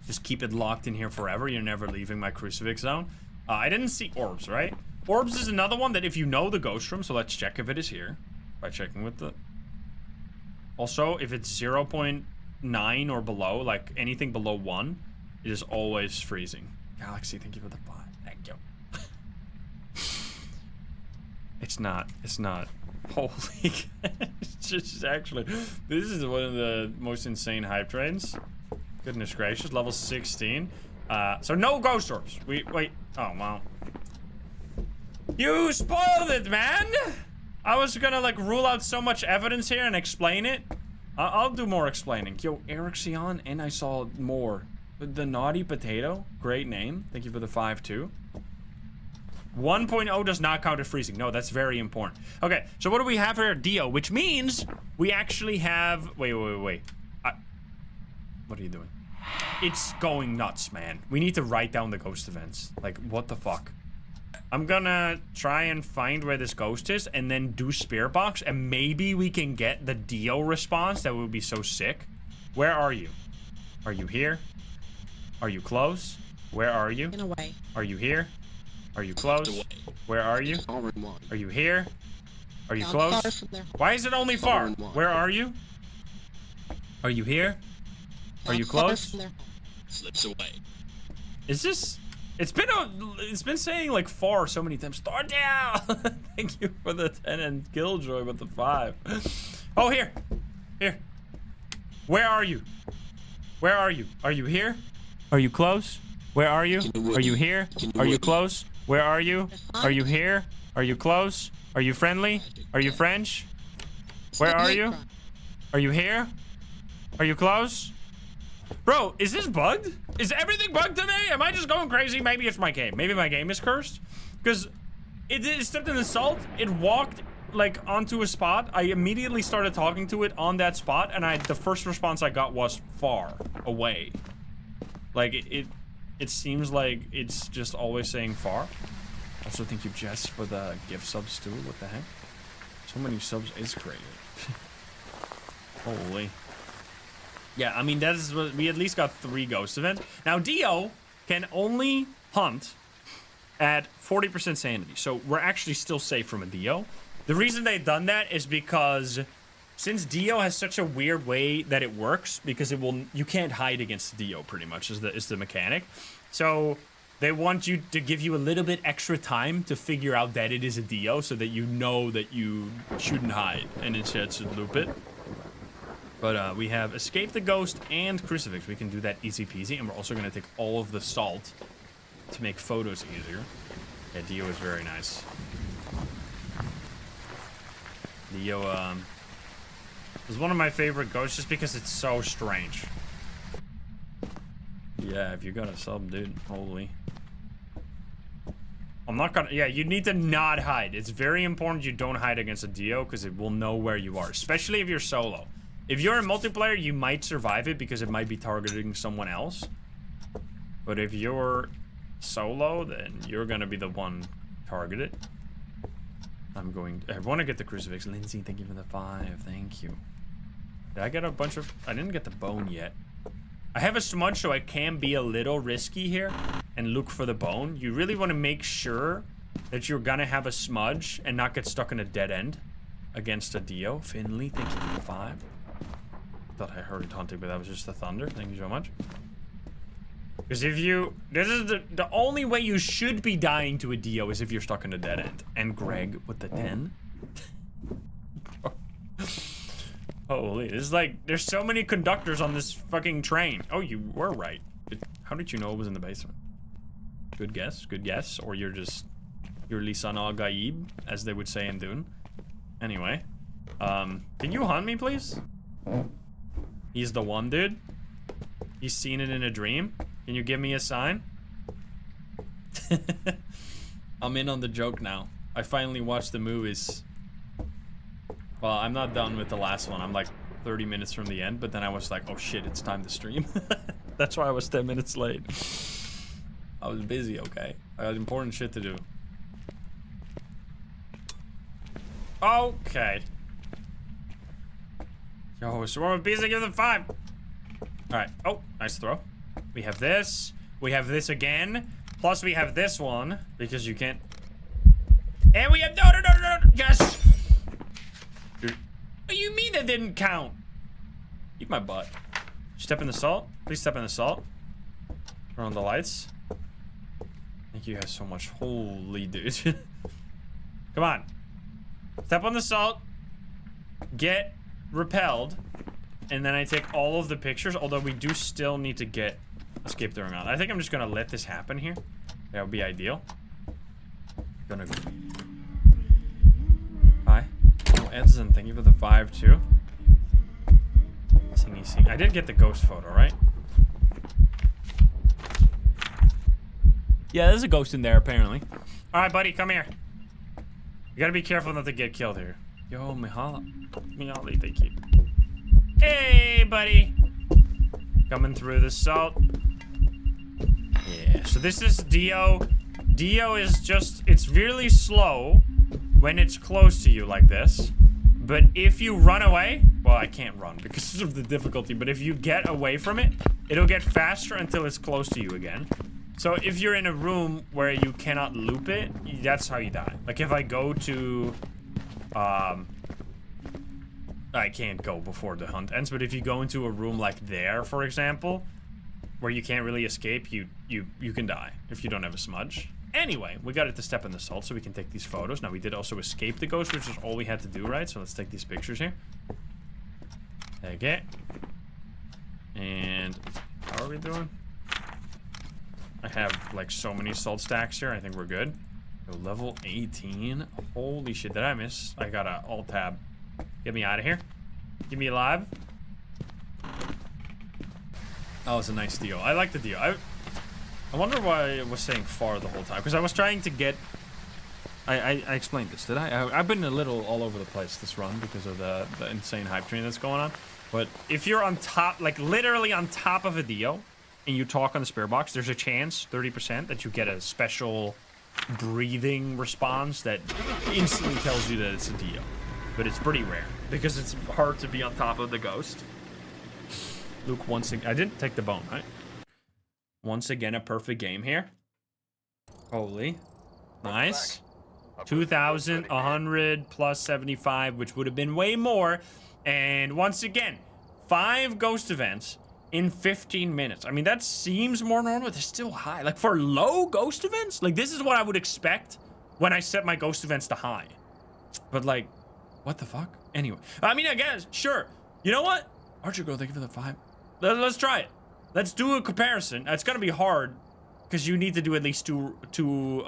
A: Just keep it locked in here forever. You're never leaving my crucifix zone. I didn't see orbs, right? Orbs is another one that if you know the ghost room, so let's check if it is here by checking with the... Also, if it's 0.9 or below, like anything below 1, it is always freezing. Galaxy, thank you for the 5. Thank you. It's not. Holy, it's just actually, this is one of the most insane hype trains. Goodness gracious, level 16. So no ghost orbs. Wait. Oh, wow. You spoiled it, man! I was gonna, like, rule out so much evidence here and explain it. I'll do more explaining. Yo, Erixion, and I saw more. The Naughty Potato, great name. Thank you for the 5, too. 1.0 does not count as freezing. No, that's very important. Okay, so what do we have here? Dio, which means we actually have... Wait. What are you doing? It's going nuts, man. We need to write down the ghost events. Like, what the fuck? I'm gonna try and find where this ghost is and then do spirit box, and maybe we can get the Dio response. That would be so sick. Where are you? Are you here? Are you close? Where are you?
C: In a way.
A: Are you here? Are you close? Where are you? Are you here? Are you close? Why is it only far? Where are you? Are you here? Are you close?
D: Slips away.
A: Is this... It's been saying like far so many times. Start down! Thank you for the 10 and Killjoy with the 5. Oh, here. Here. Where are you? Where are you? Are you here? Are you close? Where are you? Are you here? Are you close? Where are you? Are you here? Are you close? Are you friendly? Are you French? Where are you? Are you here? Are you close? Bro, is this bugged? Is everything bugged today? Am I just going crazy? Maybe it's my game. Maybe my game is cursed. Because it stepped in the salt. It walked like onto a spot. I immediately started talking to it on that spot, and the first response I got was far away. Like it seems like it's just always saying far. Also, thank you, Jess, for the gift subs too. What the heck? So many subs is crazy. Holy. Yeah, I mean, that's what we at least got 3 ghost events. Now, Dio can only hunt at 40% sanity, so we're actually still safe from a Dio. The reason they've done that is because since Dio has such a weird way that it works, because you can't hide against Dio pretty much is the mechanic. So they want you to give you a little bit extra time to figure out that it is a Dio, so that you know that you shouldn't hide and instead should loop it. But we have Escape the Ghost and Crucifix. We can do that easy peasy. And we're also going to take all of the salt to make photos easier. Yeah, Dio is very nice. Dio is one of my favorite ghosts just because it's so strange. Yeah, if you got a sub, dude. Holy. I'm not gonna... Yeah, you need to not hide. It's very important you don't hide against a Dio because it will know where you are. Especially if you're solo. If you're in multiplayer, you might survive it because it might be targeting someone else. But if you're solo, then you're gonna be the one targeted. I want to get the Crucifix. Lindsay, thank you for the 5. Thank you. Did I get a bunch of... I didn't get the bone yet. I have a smudge, so I can be a little risky here and look for the bone. You really want to make sure that you're gonna have a smudge and not get stuck in a dead end against a Dio. Finley, thank you for the 5. Thought I heard it hunting, but that was just the thunder. Thank you so much. Because if you... This is the only way you should be dying to a Dio is if you're stuck in a dead end. And Greg with the 10. Holy, this is like... There's so many conductors on this fucking train. Oh, you were right. How did you know it was in the basement? Good guess, good guess. Or you're just... You're Lisan al-Gaib, as they would say in Dune. Anyway. Can you hunt me, please? He's the one, dude. He's seen it in a dream. Can you give me a sign? I'm in on the joke now. I finally watched the movies. Well, I'm not done with the last one. I'm like 30 minutes from the end, but then I was like, oh shit, it's time to stream. That's why I was 10 minutes late. I was busy, okay? I had important shit to do. Okay. Yo, swarm of bees, I give them 5. Alright. Oh, nice throw. We have this. We have this again. Plus we have this one. Because you can't... And we have... No. Yes! Dude. What do you mean that didn't count? Eat my butt. Step in the salt. Please step in the salt. Turn on the lights. Thank you guys so much. Holy dude. Come on. Step on the salt. Get repelled. And then I take all of the pictures, although we do still need to get Escape the Ring on. I think I'm just gonna let this happen here. That would be ideal. Gonna go. Hi. Oh, Edson, thank you for the 5 too. Sing. I did get the ghost photo, right? Yeah, there's a ghost in there apparently. Alright, buddy, come here. You gotta be careful not to get killed here. Yo, Mihaly, thank you. Hey, buddy. Coming through the salt. Yeah, so this is Dio. Dio is just, it's really slow when it's close to you like this. But if you run away, well, I can't run because of the difficulty, but if you get away from it, it'll get faster until it's close to you again. So if you're in a room where you cannot loop it, that's how you die. Like if I go to, I can't go before the hunt ends, but if you go into a room like there, for example, where you can't really escape, you can die if you don't have a smudge. Anyway, we got it to step in the salt so we can take these photos. Now we did also escape the ghost, which is all we had to do, right? So let's take these pictures here. Okay. And how are we doing? I have like so many salt stacks here. I think we're good. So level 18. Holy shit, did I miss? I got a alt tab. Get me out of here. Give me alive. Oh, it's a nice deal. I like the deal. I wonder why it was saying far the whole time. Because I was trying to get... I explained this, did I? I've been a little all over the place this run because of the insane hype train that's going on. But if you're on top, like literally on top of a deal, and you talk on the spirit box, there's a chance, 30%, that you get a special breathing response that instantly tells you that it's a deal. But it's pretty rare because it's hard to be on top of the ghost. Luke, once again, I didn't take the bone, right? Once again, a perfect game here. Holy. Nice. 2,100 plus 75, which would have been way more. And once again, 5 ghost events in 15 minutes. I mean, that seems more normal. They're still high. Like, for low ghost events? Like, this is what I would expect when I set my ghost events to high. But, like, what the fuck? Anyway. I mean, I guess, sure. You know what? Archer Girl, thank you for the 5. Let's try it. Let's do a comparison. It's gonna be hard, because you need to do at least two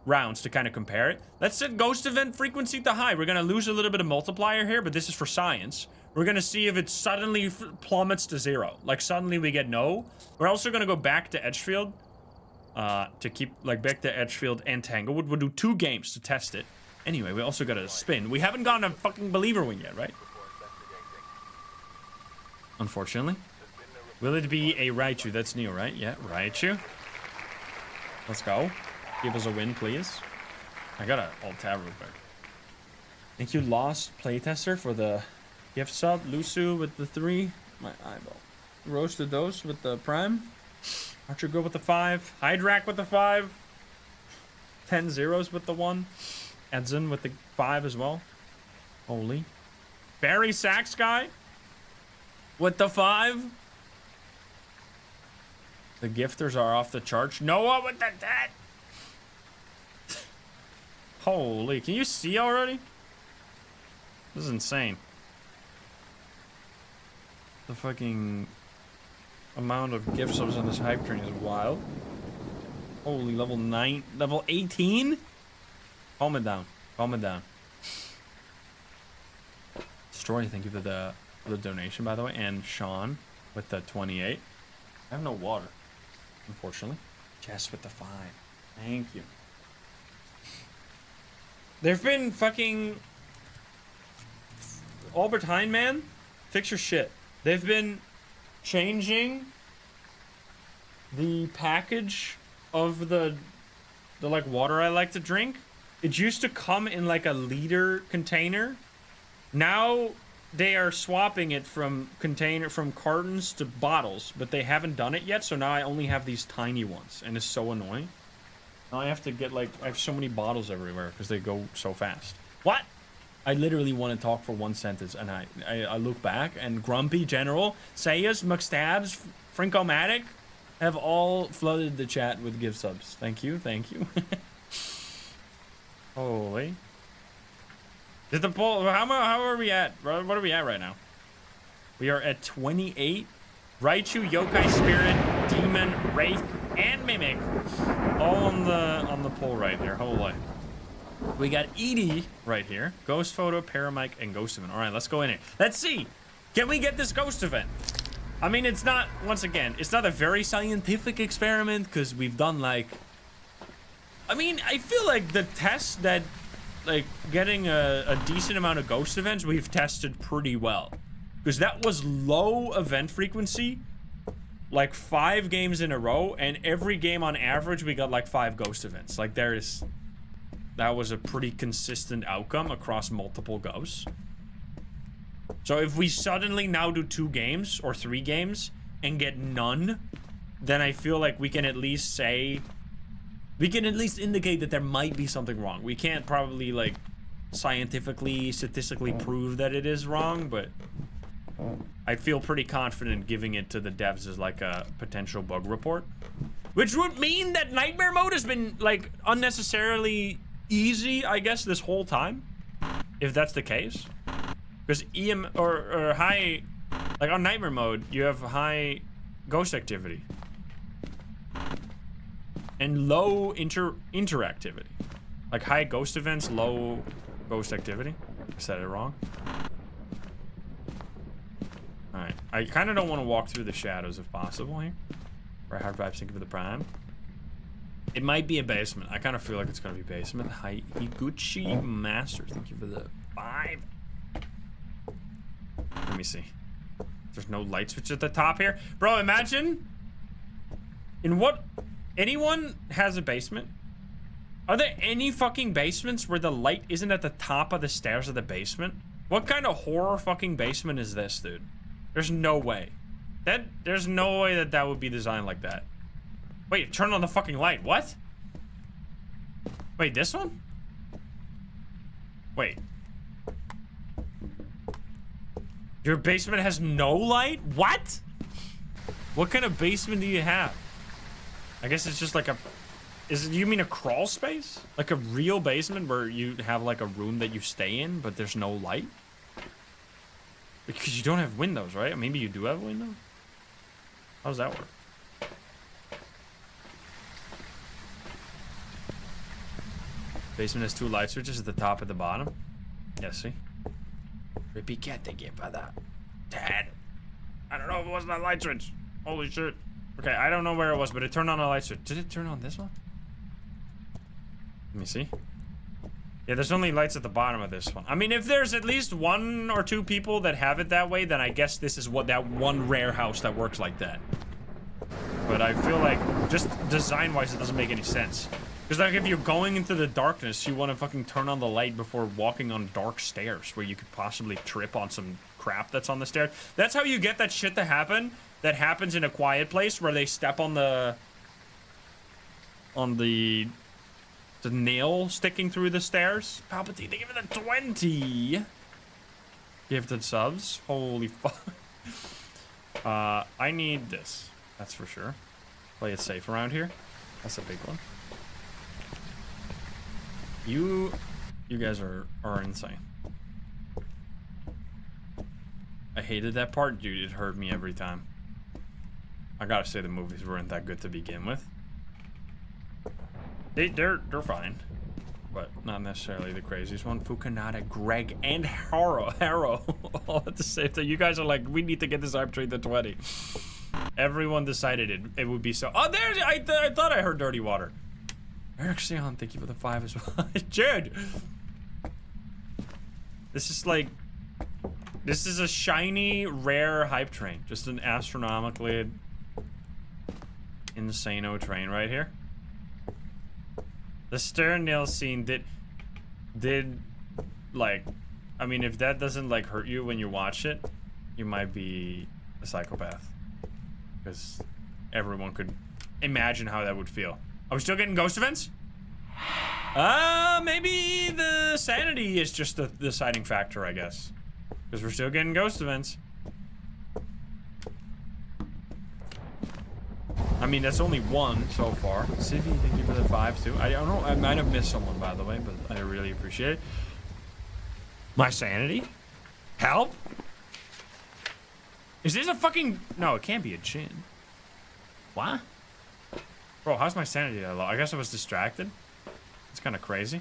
A: rounds to kind of compare it. Let's set ghost event frequency to high. We're gonna lose a little bit of multiplier here, but this is for science. We're gonna see if it suddenly plummets to 0. Like suddenly we get no. We're also gonna go back to Edgefield to keep like back to Edgefield and Tanglewood. We'll do 2 games to test it. Anyway, we also got a spin. We haven't gotten a fucking believer win yet, right? Unfortunately. Will it be a Raichu? That's new, right? Yeah, Raichu. Let's go. Give us a win, please. I got an alt tab real quick. Thank you, Lost Playtester, for the gift sub. Lusu with the 3. My eyeball. Roasted Dose with the Prime. Archer Go with the 5. Hydrak with the 5. 10 zeros with the 1. Edzin with the 5 as well. Holy. Barry Sax guy with the 5. The gifters are off the charts. Noah with the 10. Holy, can you see already? This is insane. The fucking amount of gift subs on this hype train is wild. Holy, level 9, level 18? Calm it down, calm it down. Destroy, thank you for the donation, by the way. And Sean with the 28. I have no water, unfortunately. Jess with the 5. Thank you. There've been fucking... Albert Heijn, man. Fix your shit. They've been changing the package of the like water I like to drink. It used to come in like a liter container. Now they are swapping it from cartons to bottles, but they haven't done it yet, so now I only have these tiny ones, and it's so annoying. Now I have to get like, I have so many bottles everywhere because they go so fast. What? I literally want to talk for 1 sentence, and I look back, and Grumpy General, Sayas, McStabs, Frankomatic have all flooded the chat with gift subs. Thank you, thank you. Holy. Did the poll, how are we at? What are we at right now? We are at 28. Raichu, Yokai Spirit, Demon, Wraith, and Mimic. All on the poll right here. Holy. We got Edie right here. Ghost Photo, Paramike, and Ghost Event. All right, let's go in here. Let's see. Can we get this Ghost Event? I mean, it's not, once again, it's not a very scientific experiment because we've done like... I mean, I feel like the test that, like, getting a decent amount of Ghost Events, we've tested pretty well. Because that was low event frequency, like 5 games in a row, and every game on average, we got like 5 Ghost Events. Like, that was a pretty consistent outcome across multiple ghosts. So if we suddenly now do 2 games or 3 games and get none, then I feel like we can at least say, we can at least indicate that there might be something wrong. We can't probably like scientifically, statistically prove that it is wrong, but I feel pretty confident giving it to the devs as like a potential bug report. Which would mean that nightmare mode has been like unnecessarily easy, I guess, this whole time, if that's the case. Because or high, like on nightmare mode, you have high ghost activity. and low interactivity. Like high ghost events, low ghost activity. I said it wrong. Alright. I kind of don't want to walk through the shadows if possible here. Right, hard vibes, thank you for the prime. It might be a basement. I kind of feel like it's going to be basement. Hi, Higuchi Master, thank you for the 5. Let me see. There's no light switch at the top here. Bro, imagine... In what... Anyone has a basement? Are there any fucking basements where the light isn't at the top of the stairs of the basement? What kind of horror fucking basement is this, dude? There's no way. There's no way that that would be designed like that. Wait, turn on the fucking light. What? Wait, this one? Wait. Your basement has no light? What? What kind of basement do you have? I guess it's just like a... You mean a crawl space? Like a real basement where you have like a room that you stay in, but there's no light? Because you don't have windows, right? Maybe you do have a window? How does that work? Basement has 2 light switches at the top and the bottom. Yeah, see? Rippy cat, thank you for that. Dad. I don't know if it was that light switch. Holy shit. Okay, I don't know where it was, but it turned on a light switch. Did it turn on this one? Let me see. Yeah, there's only lights at the bottom of this one. I mean, if there's at least 1 or 2 people that have it that way, then I guess this is what that one rare house that works like that. But I feel like, just design-wise, it doesn't make any sense. Because like, if you're going into the darkness, you want to fucking turn on the light before walking on dark stairs where you could possibly trip on some crap that's on the stairs. That's how you get that shit to happen. That happens in A Quiet Place where they step on the nail sticking through the stairs. Palpatine, they give it a 20. Gifted subs. Holy fuck. I need this. That's for sure. Play it safe around here. That's a big one. You guys are insane. I hated that part, dude. It hurt me every time. I gotta say the movies weren't that good to begin with. They're fine, but not necessarily the craziest one. Fukanada, Greg, and Harrow all at the same time. You guys are like, we need to get this hype train to 20. Everyone decided it would be so. Oh, there! I thought I heard Dirty Water. Eric Sion, thank you for the 5 as well. Jared! This is like... This is a shiny, rare hype train. Just an astronomically insano train right here. The stern nail scene did like... I mean, if that doesn't like hurt you when you watch it, you might be a psychopath. Because everyone could imagine how that would feel. Are we still getting ghost events? Maybe the sanity is just the deciding factor, I guess. Because we're still getting ghost events. I mean, that's only 1 so far. Civvy, thank you for the 5 too. I don't know, I might have missed someone, by the way, but I really appreciate it. My sanity? Help? Is this a fucking... No, it can't be a chin. What? Bro, how's my sanity that low? I guess I was distracted. It's kind of crazy.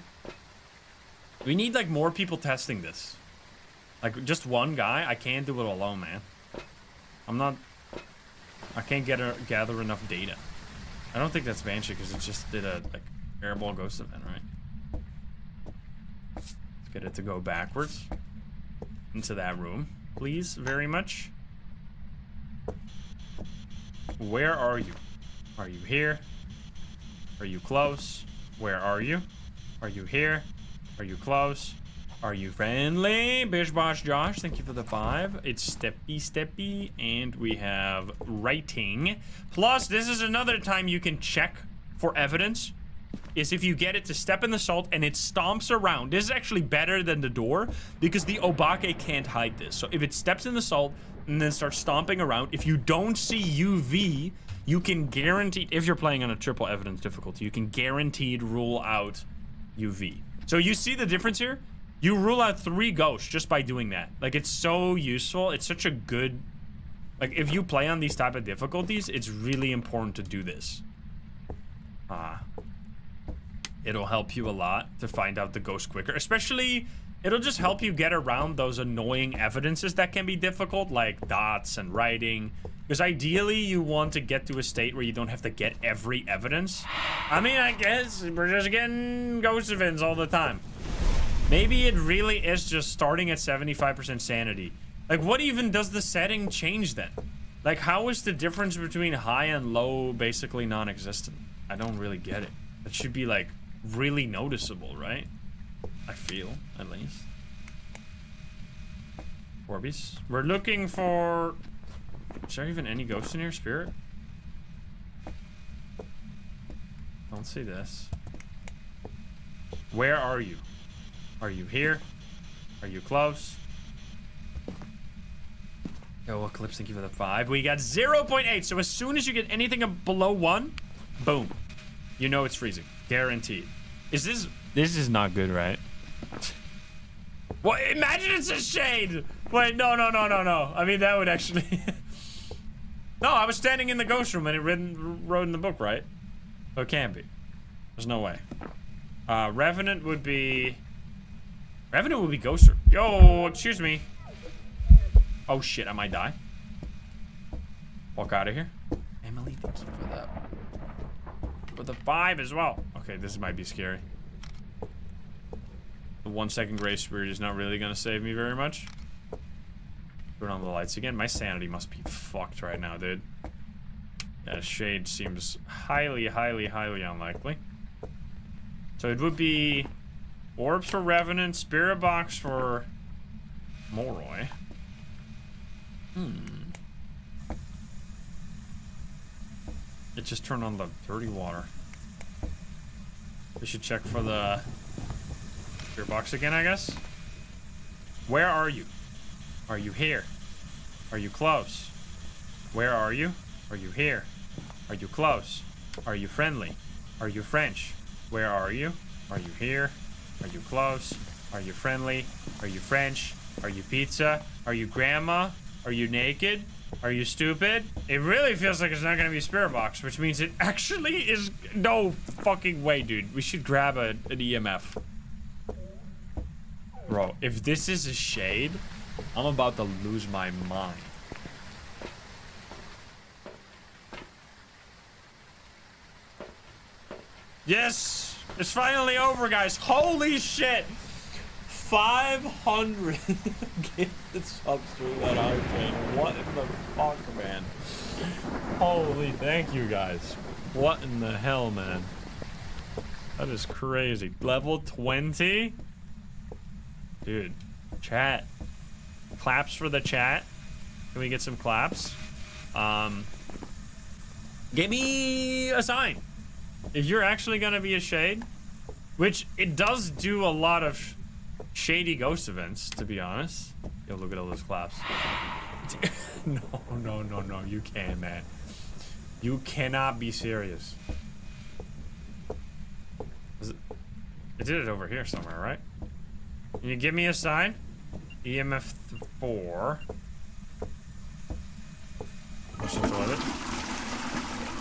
A: We need, like, more people testing this. Like, just one guy? I can't do it alone, man. I can't gather enough data. I don't think that's Banshee, because it just did a, like, airball ghost event, right? Let's get it to go backwards. Into that room, please, very much. Where are you? Are you here? Are you close? Where are you? Are you here? Are you close? Are you friendly? Bish Bosh Josh, thank you for the 5. It's steppy, and we have writing. Plus, this is another time you can check for evidence. Is if you get it to step in the salt and it stomps around. This is actually better than the door because the Obake can't hide this. So if it steps in the salt and then starts stomping around, if you don't see UV, you can guarantee, if you're playing on a triple evidence difficulty, you can guaranteed rule out UV. So you see the difference here? You rule out 3 ghosts just by doing that. Like, it's so useful. It's such a good... Like, if you play on these type of difficulties, it's really important to do this. It'll help you a lot to find out the ghost quicker. Especially, it'll just help you get around those annoying evidences that can be difficult, like dots and writing. Because ideally, you want to get to a state where you don't have to get every evidence. I mean, I guess we're just getting ghost events all the time. Maybe it really is just starting at 75% sanity. Like, what even does the setting change then? Like, how is the difference between high and low basically non-existent? I don't really get it. It should be, like, really noticeable, right? I feel, at least. Orbeez. We're looking for... Is there even any ghosts in here? Spirit? Don't see this. Where are you? Are you here? Are you close? Yo, Eclipse, thank you for the 5. We got 0.8, so as soon as you get anything below 1, boom. You know it's freezing. Guaranteed. Is this... This is not good, right? Well, imagine it's a shade! Wait, no. I mean, that would actually... No, I was standing in the ghost room and it wrote in the book, right? So it can't be. There's no way. Revenant would be... Revenant would be ghost room. Yo, excuse me. Oh shit, I might die. Walk out of here. Emily, thank you for that. For the 5 as well. Okay, this might be scary. The 1 second grace spirit is not really gonna save me very much. Turn on the lights again. My sanity must be fucked right now, dude. Yeah, shade seems highly unlikely. So it would be orbs for Revenant, spirit box for Moroi. It just turned on the dirty water. We should check for the spirit box again, I guess. Where are you? Are you here? Are you close? Where are you? Are you here? Are you close? Are you friendly? Are you French? Where are you? Are you here? Are you close? Are you friendly? Are you French? Are you pizza? Are you grandma? Are you naked? Are you stupid? It really feels like it's not gonna be a spirit box, which means it actually is. No fucking way, dude. We should grab an EMF. Bro, if this is a shade, I'm about to lose my mind. Yes! It's finally over, guys. Holy shit! 500 gifted subs through that arcane. What in the fuck, man? Holy, thank you, guys. What in the hell, man? That is crazy. Level 20? Dude, chat. Claps for the chat. Can we get some claps? Give me a sign. If you're actually gonna be a shade, which it does do a lot of shady ghost events, to be honest. Yo, look at all those claps. No, you can't, man. You cannot be serious. I did it over here somewhere, right? Can you give me a sign? EMF 4. Push the toilet.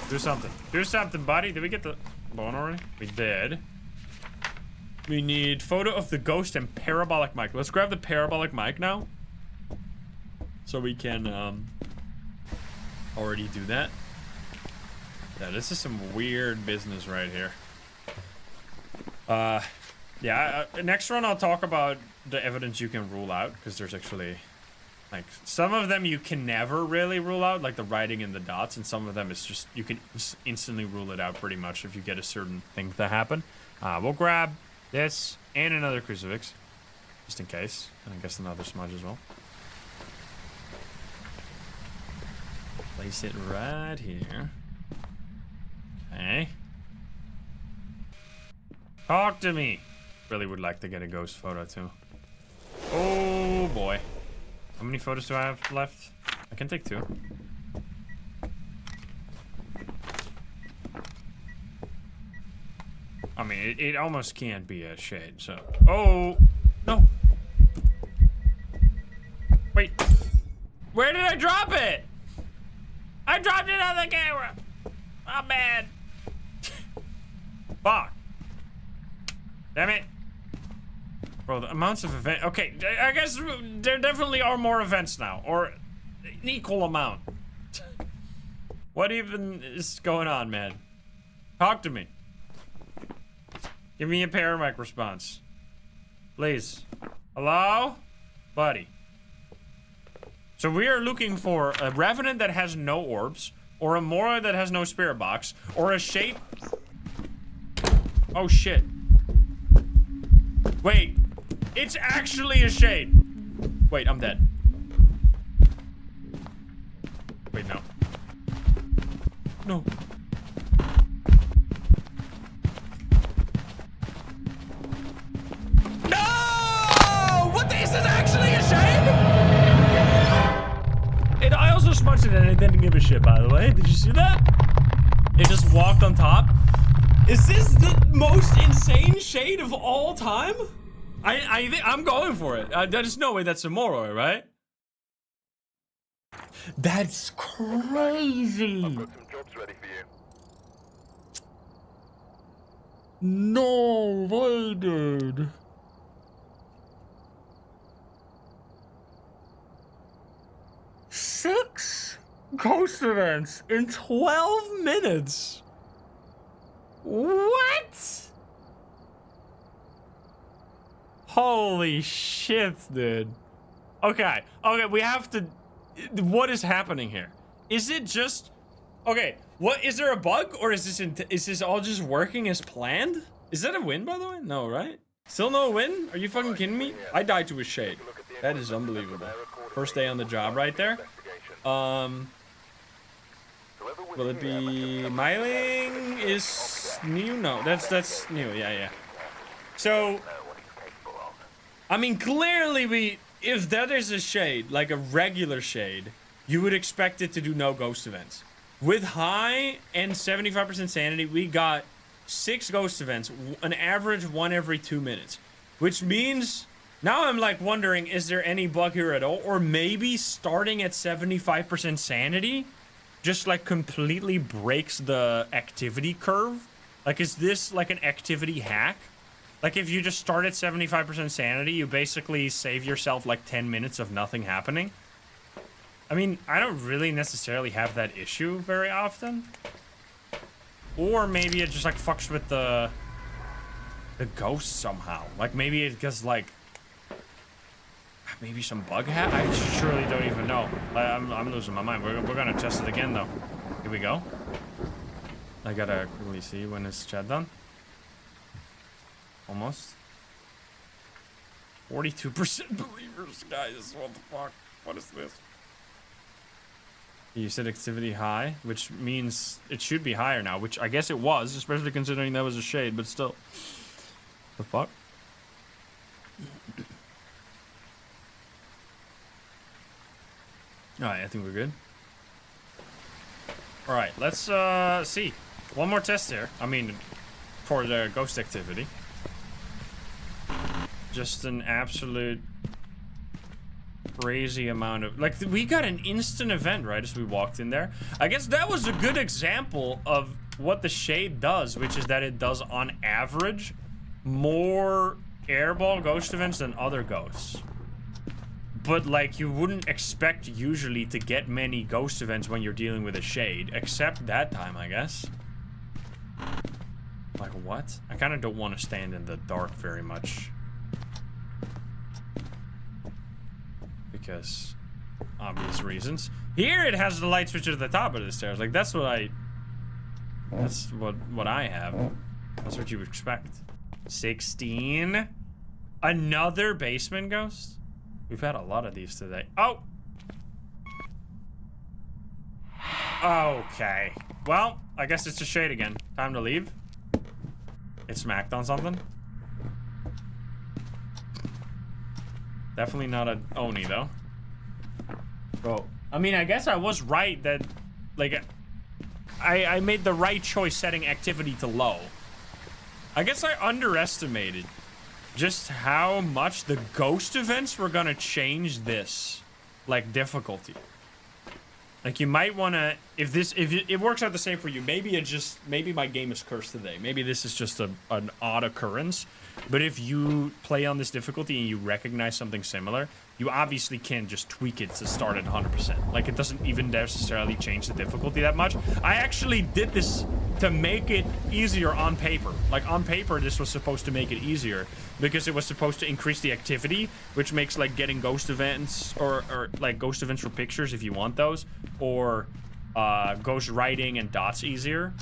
A: Do something. Do something, buddy. Did we get the bone already? We did. We need photo of the ghost and parabolic mic. Let's grab the parabolic mic now. So we can already do that. Yeah, this is some weird business right here. Yeah, next run I'll talk about the evidence you can rule out, because there's actually, like, some of them you can never really rule out, like the writing and the dots, and some of them it's just, you can instantly rule it out pretty much if you get a certain thing to happen. We'll grab this and another crucifix, just in case, and I guess another smudge as well. Place it right here. Okay. Talk to me. Really would like to get a ghost photo too. Oh boy. How many photos do I have left? I can take 2. I mean, it almost can't be a shade, so. Oh! No! Wait. Where did I drop it? I dropped it on the camera! I'm mad. Fuck. Damn it. Bro, the amounts of event. Okay, I guess there definitely are more events now, or an equal amount. What even is going on, man? Talk to me. Give me a paramedic response. Please. Hello? Buddy. So we are looking for a revenant that has no orbs, or a Mora that has no spirit box, or a shade. Oh shit. Wait. It's actually a shade. Wait, I'm dead. Wait, no. No. No! What? This is actually a shade? And I also smudged it and it didn't give a shit, by the way. Did you see that? It just walked on top. Is this the most insane shade of all time? I think I'm going for it. There's no way that's a Moroi, right? That's crazy.
B: I've got some jobs ready for you.
A: No way, dude. Six ghost events in 12 minutes. What? Holy shit, dude. Okay, we have to... What is happening here? Is it just... Okay, what, is there a bug, or is this all just working as planned? Is that a win, by the way? No, right? Still no win? Are you fucking kidding me? I died to a shade. That is unbelievable. First day on the job right there. Will it be... Myling is new? No, that's new, yeah. So... I mean, clearly if that is a shade, like a regular shade, you would expect it to do no ghost events. With high and 75% sanity, we got 6 ghost events, an average 1 every 2 minutes. Which means, now I'm like wondering, is there any bug here at all? Or maybe starting at 75% sanity just like completely breaks the activity curve? Like, is this like an activity hack? Like, if you just start at 75% sanity, you basically save yourself like 10 minutes of nothing happening. I mean, I don't really necessarily have that issue very often. Or maybe it just like fucks with the ghost somehow. Like, maybe it gets like... Maybe some bug hat? I surely don't even know. I'm losing my mind. We're gonna test it again though. Here we go. I gotta quickly see when it's chat done. Almost. 42% believers, guys. What the fuck? What is this? You said activity high, which means it should be higher now, which I guess it was, especially considering that was a shade, but still. The fuck? Alright, I think we're good. Alright, let's see. One more test here. I mean, for the ghost activity. Just an absolute crazy amount of... Like, we got an instant event, right, as we walked in there. I guess that was a good example of what the shade does, which is that it does, on average, more airball ghost events than other ghosts. But, like, you wouldn't expect usually to get many ghost events when you're dealing with a shade, except that time, I guess. Like, what? I kind of don't want to stand in the dark very much. Because obvious reasons. Here it has the light switch at the top of the stairs. Like, that's what I... That's what I have. That's what you would expect. 16. Another basement ghost? We've had a lot of these today. Oh! Okay. Well, I guess it's a shade again. Time to leave. It smacked on something. Definitely not a Oni, though. Bro. I mean, I guess I was right that, like, I made the right choice setting activity to low. I guess I underestimated just how much the ghost events were gonna change this, like, difficulty. Like, you might want to, if it works out the same for you, maybe my game is cursed today. Maybe this is just an odd occurrence. But if you play on this difficulty and you recognize something similar, you obviously can just tweak it to start at 100%. Like, it doesn't even necessarily change the difficulty that much. I actually did this to make it easier on paper. Like, on paper, this was supposed to make it easier because it was supposed to increase the activity, which makes, like, getting ghost events or like, ghost events for pictures if you want those, or ghost writing and dots easier.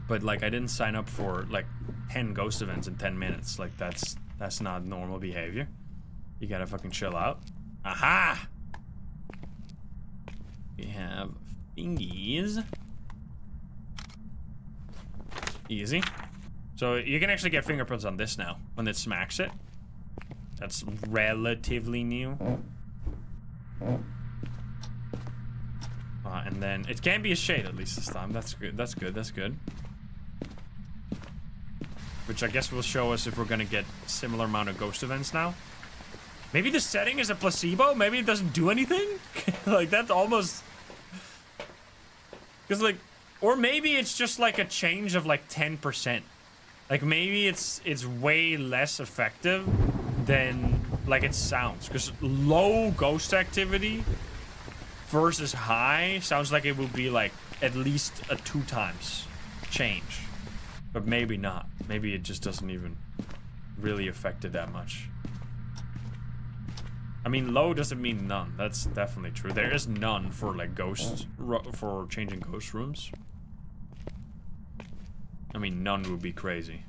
A: But, like, I didn't sign up for, like, 10 ghost events in 10 minutes. Like, that's not normal behavior. You gotta fucking chill out. Aha! We have fingies. Easy. So you can actually get fingerprints on this now when it smacks it. That's relatively new. And then it can be a shade at least this time. That's good. That's good. That's good. Which I guess will show us if we're gonna get similar amount of ghost events now. Maybe the setting is a placebo? Maybe it doesn't do anything? Like, that's almost... Because, like... Or maybe it's just, like, a change of, like, 10%. Like, maybe it's way less effective than, like, it sounds. Because low ghost activity versus high sounds like it would be, like, at least a 2 times change. But maybe not. Maybe it just doesn't even really affect it that much. I mean, low doesn't mean none. That's definitely true. There is none for, like, ghosts, for changing ghost rooms. I mean, none would be crazy.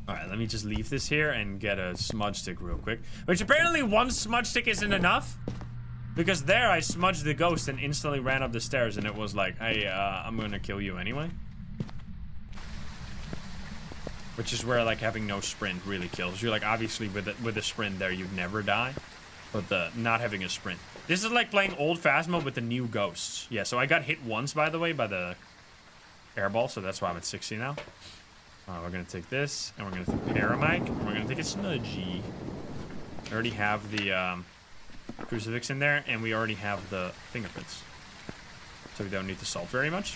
A: Alright, let me just leave this here and get a smudge stick real quick. Which apparently 1 smudge stick isn't enough. Because there I smudged the ghost and instantly ran up the stairs and it was like, hey, I'm gonna kill you anyway. Which is where, like, having no sprint really kills you. Like, obviously, with a sprint there, you'd never die. But not having a sprint. This is like playing old Phasmo with the new ghosts. Yeah, so I got hit once, by the way, by the airball. So that's why I'm at 60 now. We're going to take this, and we're going to take Paramike, and we're going to take a Smudgy. I already have the crucifix in there, and we already have the fingerprints. So we don't need to solve very much.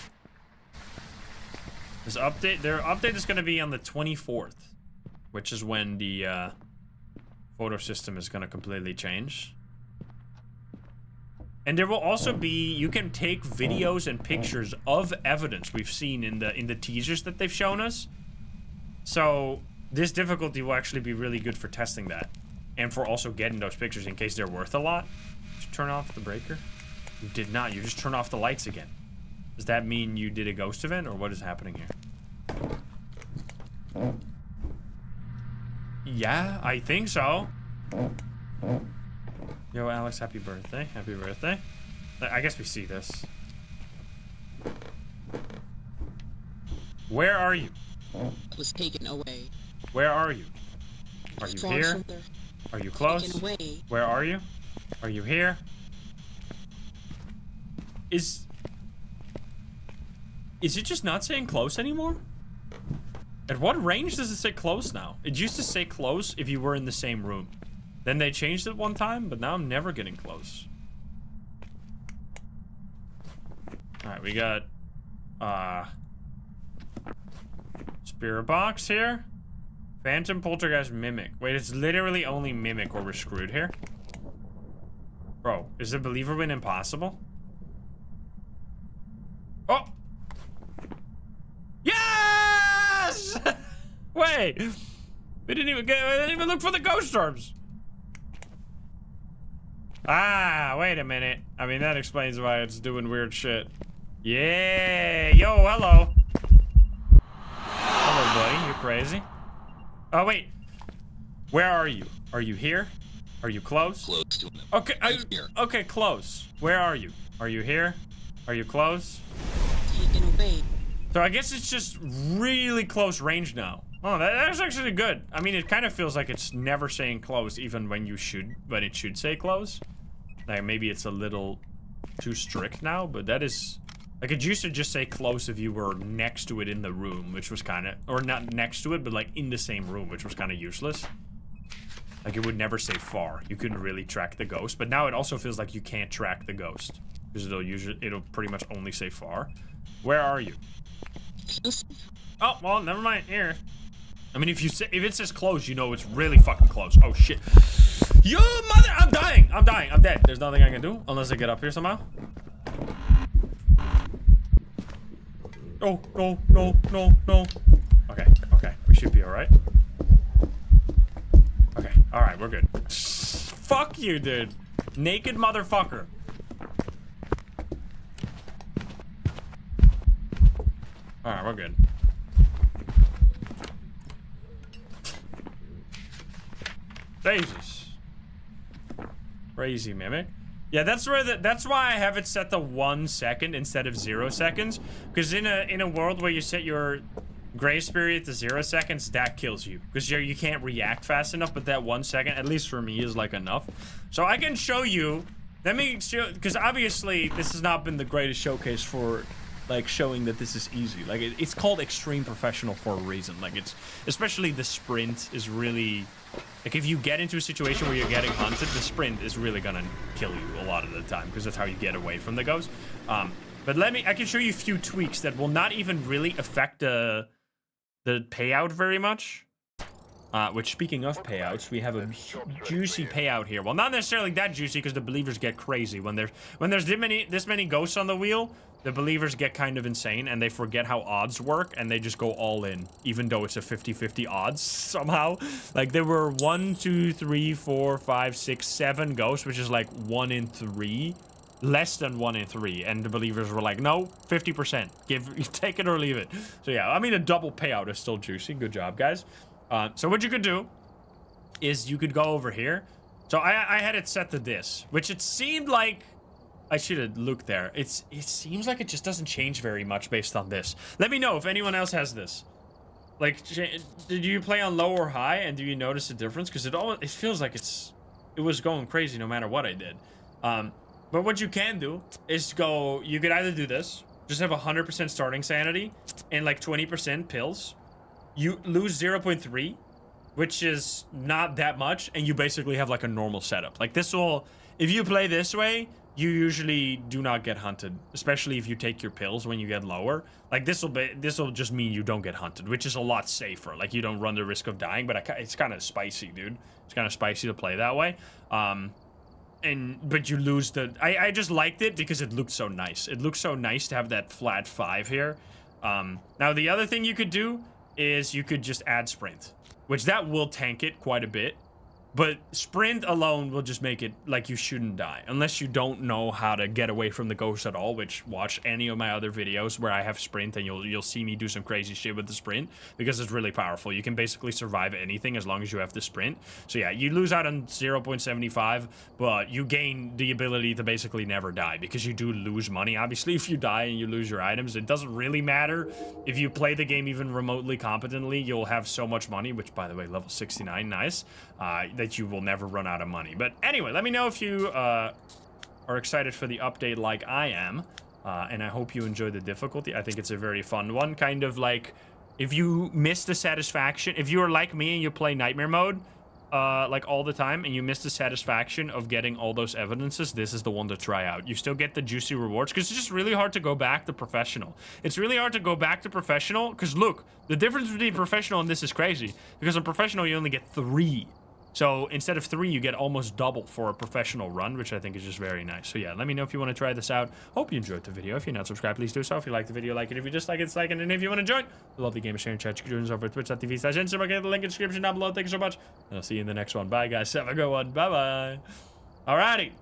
A: This update, their update is going to be on the 24th, which is when the photo system is going to completely change. And there will also be, you can take videos and pictures of evidence we've seen in the teasers that they've shown us. So this difficulty will actually be really good for testing that, and for also getting those pictures in case they're worth a lot. Just turn off the breaker. You did not. You just turn off the lights again. Does that mean you did a ghost event, or what is happening here? Yeah, I think so. Yo, Alex, happy birthday. Happy birthday. I guess we see this. Where are you?
C: It was taken away.
A: Where are you? Are you here? Are you close?
C: Taken away.
A: Where are you? Are you here? Is it just not saying close anymore? At what range does it say close now? It used to say close if you were in the same room. Then they changed it one time, but now I'm never getting close. Alright, we got Spirit Box here. Phantom, Poltergeist, Mimic. Wait, it's literally only Mimic or we're screwed here? Bro, is the Believer win impossible? Oh! Yes! Wait! We didn't even look for the ghost orbs! Ah, wait a minute. I mean, that explains why it's doing weird shit. Yeah! Yo, hello! Hello, buddy. You crazy? Oh, wait. Where are you? Are you here? Are you close?
C: Close to him.
A: Okay,
C: Here.
A: okay, close. Where are you? Are you here? Are you close?
C: Taken away.
A: So I guess it's just really close range now. Oh, that's actually good. I mean, it kind of feels like it's never saying close, even when it should say close. Like, maybe it's a little too strict now, but that is... Like, it used to just say close if you were next to it in the room, which was kind of... Or not next to it, but, like, in the same room, which was kind of useless. Like, it would never say far. You couldn't really track the ghost. But now it also feels like you can't track the ghost. Because it'll pretty much only say far. Where are you? Oh, well, never mind. Here. I mean, if it says close, you know it's really fucking close. Oh, shit. You mother... I'm dying. I'm dying. I'm dead. There's nothing I can do unless I get up here somehow. Oh, no, no, no, no. Okay, okay. We should be alright. Okay, alright, we're good. Fuck you, dude. Naked motherfucker. Alright, we're good. Jesus. Crazy mimic. Yeah, that's why I have it set to 1 second instead of 0 seconds. Because in a world where you set your grace period to 0 seconds, that kills you. Because you can't react fast enough, but that 1 second, at least for me, is like enough. So I can show you. Let me show, because obviously this has not been the greatest showcase for like showing that this is easy. Like it's called extreme professional for a reason. Like it's, especially the sprint is really, like if you get into a situation where you're getting hunted, the sprint is really gonna kill you a lot of the time because that's how you get away from the ghost. But I can show you a few tweaks that will not even really affect the payout very much. Which, speaking of payouts, we have a juicy payout here. Well, not necessarily that juicy because the believers get crazy when there's this many ghosts on the wheel. The believers get kind of insane and they forget how odds work and they just go all in, even though it's a 50-50 odds somehow. Like there were 1, 2, 3, 4, 5, 6, 7 ghosts, which is like 1 in 3, less than 1 in 3, and the believers were like, no, 50%, take it or leave it. So yeah, I mean a double payout is still juicy. Good job, guys. So what you could do is you could go over here. So I had it set to this, which it seemed like I should have looked there. It seems like it just doesn't change very much based on this. Let me know if anyone else has this. Like, did you play on low or high, and do you notice a difference? Because it feels like it was going crazy no matter what I did. But what you can do is you could either do this, just have 100% starting sanity and like 20% pills. You lose 0.3, which is not that much, and you basically have like a normal setup. Like this will, if you play this way, you usually do not get hunted, especially if you take your pills when you get lower. Like this will just mean you don't get hunted, which is a lot safer. Like you don't run the risk of dying, but it's kind of spicy, dude. It's kind of spicy to play that way. But you lose I just liked it because it looked so nice. It looks so nice to have that flat 5 here. Now the other thing you could do is you could just add sprint, which that will tank it quite a bit. But sprint alone will just make it like you shouldn't die. Unless you don't know how to get away from the ghost at all, which watch any of my other videos where I have sprint and you'll see me do some crazy shit with the sprint. Because it's really powerful. You can basically survive anything as long as you have the sprint. So yeah, you lose out on 0.75, but you gain the ability to basically never die. Because you do lose money. Obviously, if you die and you lose your items, it doesn't really matter. If you play the game even remotely competently, you'll have so much money. Which, by the way, level 69, nice. That you will never run out of money. But anyway, let me know if you are excited for the update like I am. And I hope you enjoy the difficulty. I think it's a very fun one. Kind of like, if you miss the satisfaction, if you are like me and you play nightmare mode, like all the time, and you miss the satisfaction of getting all those evidences, this is the one to try out. You still get the juicy rewards, because it's just really hard to go back to professional. It's really hard to go back to professional, because look, the difference between professional and this is crazy. Because on professional, you only get 3. So instead of 3, you get almost double for a professional run, which I think is just very nice. So yeah, let me know if you want to try this out. Hope you enjoyed the video. If you're not subscribed, please do so. If you like the video, like it. If you dislike it, dislike it. And if you want to join the lovely game sharing chat, you can join us over at twitch.tv/Instagram. Get the link in the description down below. Thank you so much. And I'll see you in the next one. Bye, guys. Have a good one. Bye-bye. Alrighty.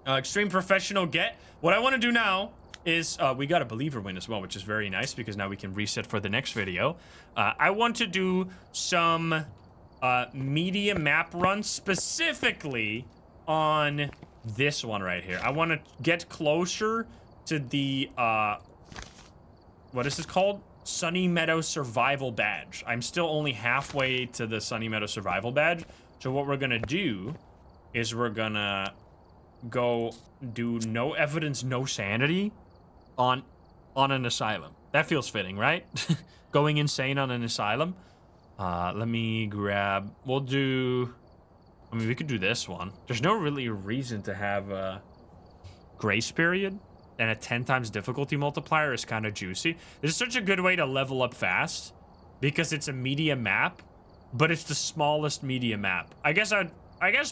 A: Extreme professional get. What I want to do now is, we got a believer win as well, which is very nice because now we can reset for the next video. I want to do some media map run specifically on this one right here. I want to get closer to the what is this called? Sunny Meadow Survival Badge. I'm still only halfway to the Sunny Meadow Survival Badge. So what we're gonna do is we're gonna go do no evidence, no sanity on an asylum. That feels fitting, right? Going insane on an asylum. Let me grab, we'll do I mean, we could do this one. There's no really reason to have a grace period, and a 10 times difficulty multiplier is kind of juicy. This is such a good way to level up fast because it's a medium map, but it's the smallest medium map. I guess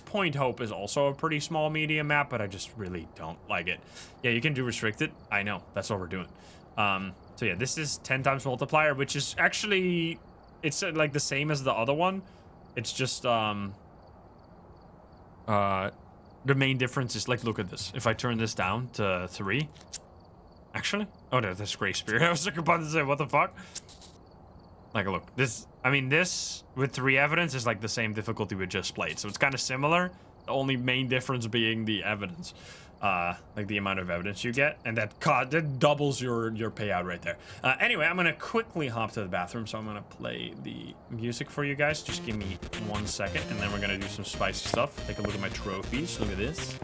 A: Point Hope is also a pretty small medium map, but I just really don't like it. Yeah, you can do restricted. I know, that's what we're doing. So yeah, this is 10 times multiplier, which is actually, it's like the same as the other one. It's just, the main difference is, like, look at this. If I turn this down to 3, actually, oh, no, that's Grace Spirit. I was like about to say, what the fuck? Like, look, this, I mean, this with 3 evidence is like the same difficulty we just played. So it's kind of similar. The only main difference being the evidence, like the amount of evidence you get, and that doubles your payout right there. Anyway, I'm gonna quickly hop to the bathroom, so I'm gonna play the music for you guys. Just give me 1 second, and then we're gonna do some spicy stuff. Take a look at my trophies. Look at this.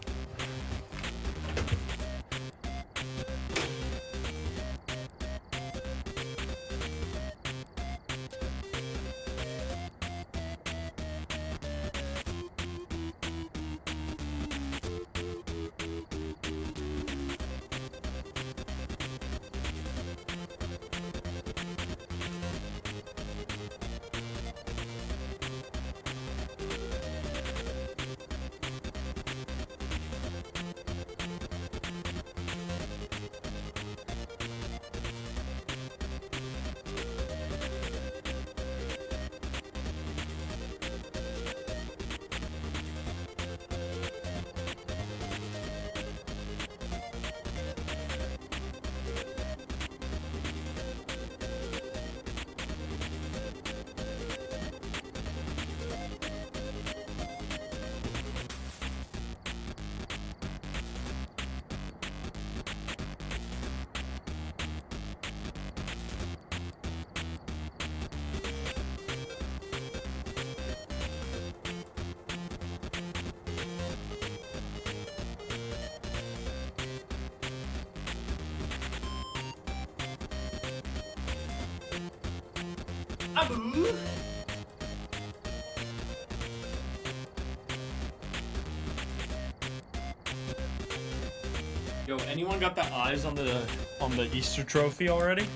A: Yo, anyone got the eyes on the Easter trophy already?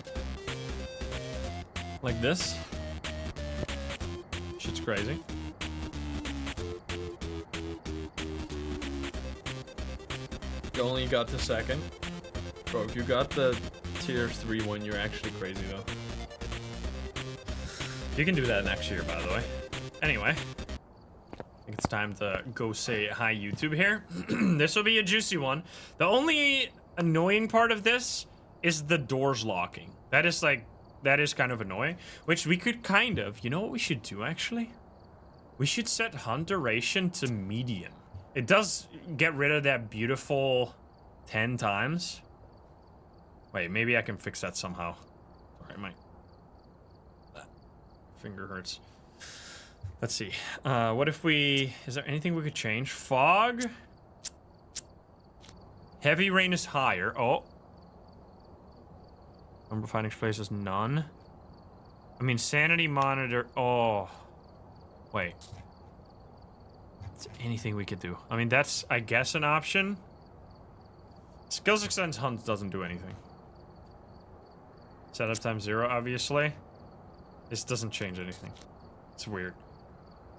A: Like this? Shit's crazy. You only got the second. Bro, if you got the tier 3 one, you're actually crazy though. You can do that next year, by the way. Anyway, I think it's time to go say hi YouTube here. This will be a juicy one. The only annoying part of this is the doors locking. That is kind of annoying, which we could kind of, you know what we should do actually? We should set hunt duration to medium. It does get rid of that beautiful 10 times. Wait, maybe I can fix that somehow. Sorry, my finger hurts. Let's see. What if we... Is there anything we could change? Fog? Heavy rain is higher. Oh. Number of finding places, none. I mean, sanity monitor... Oh. Wait. Is there anything we could do? I mean, that's, I guess, an option. Skills extends hunt doesn't do anything. Setup time 0, obviously. This doesn't change anything. It's weird.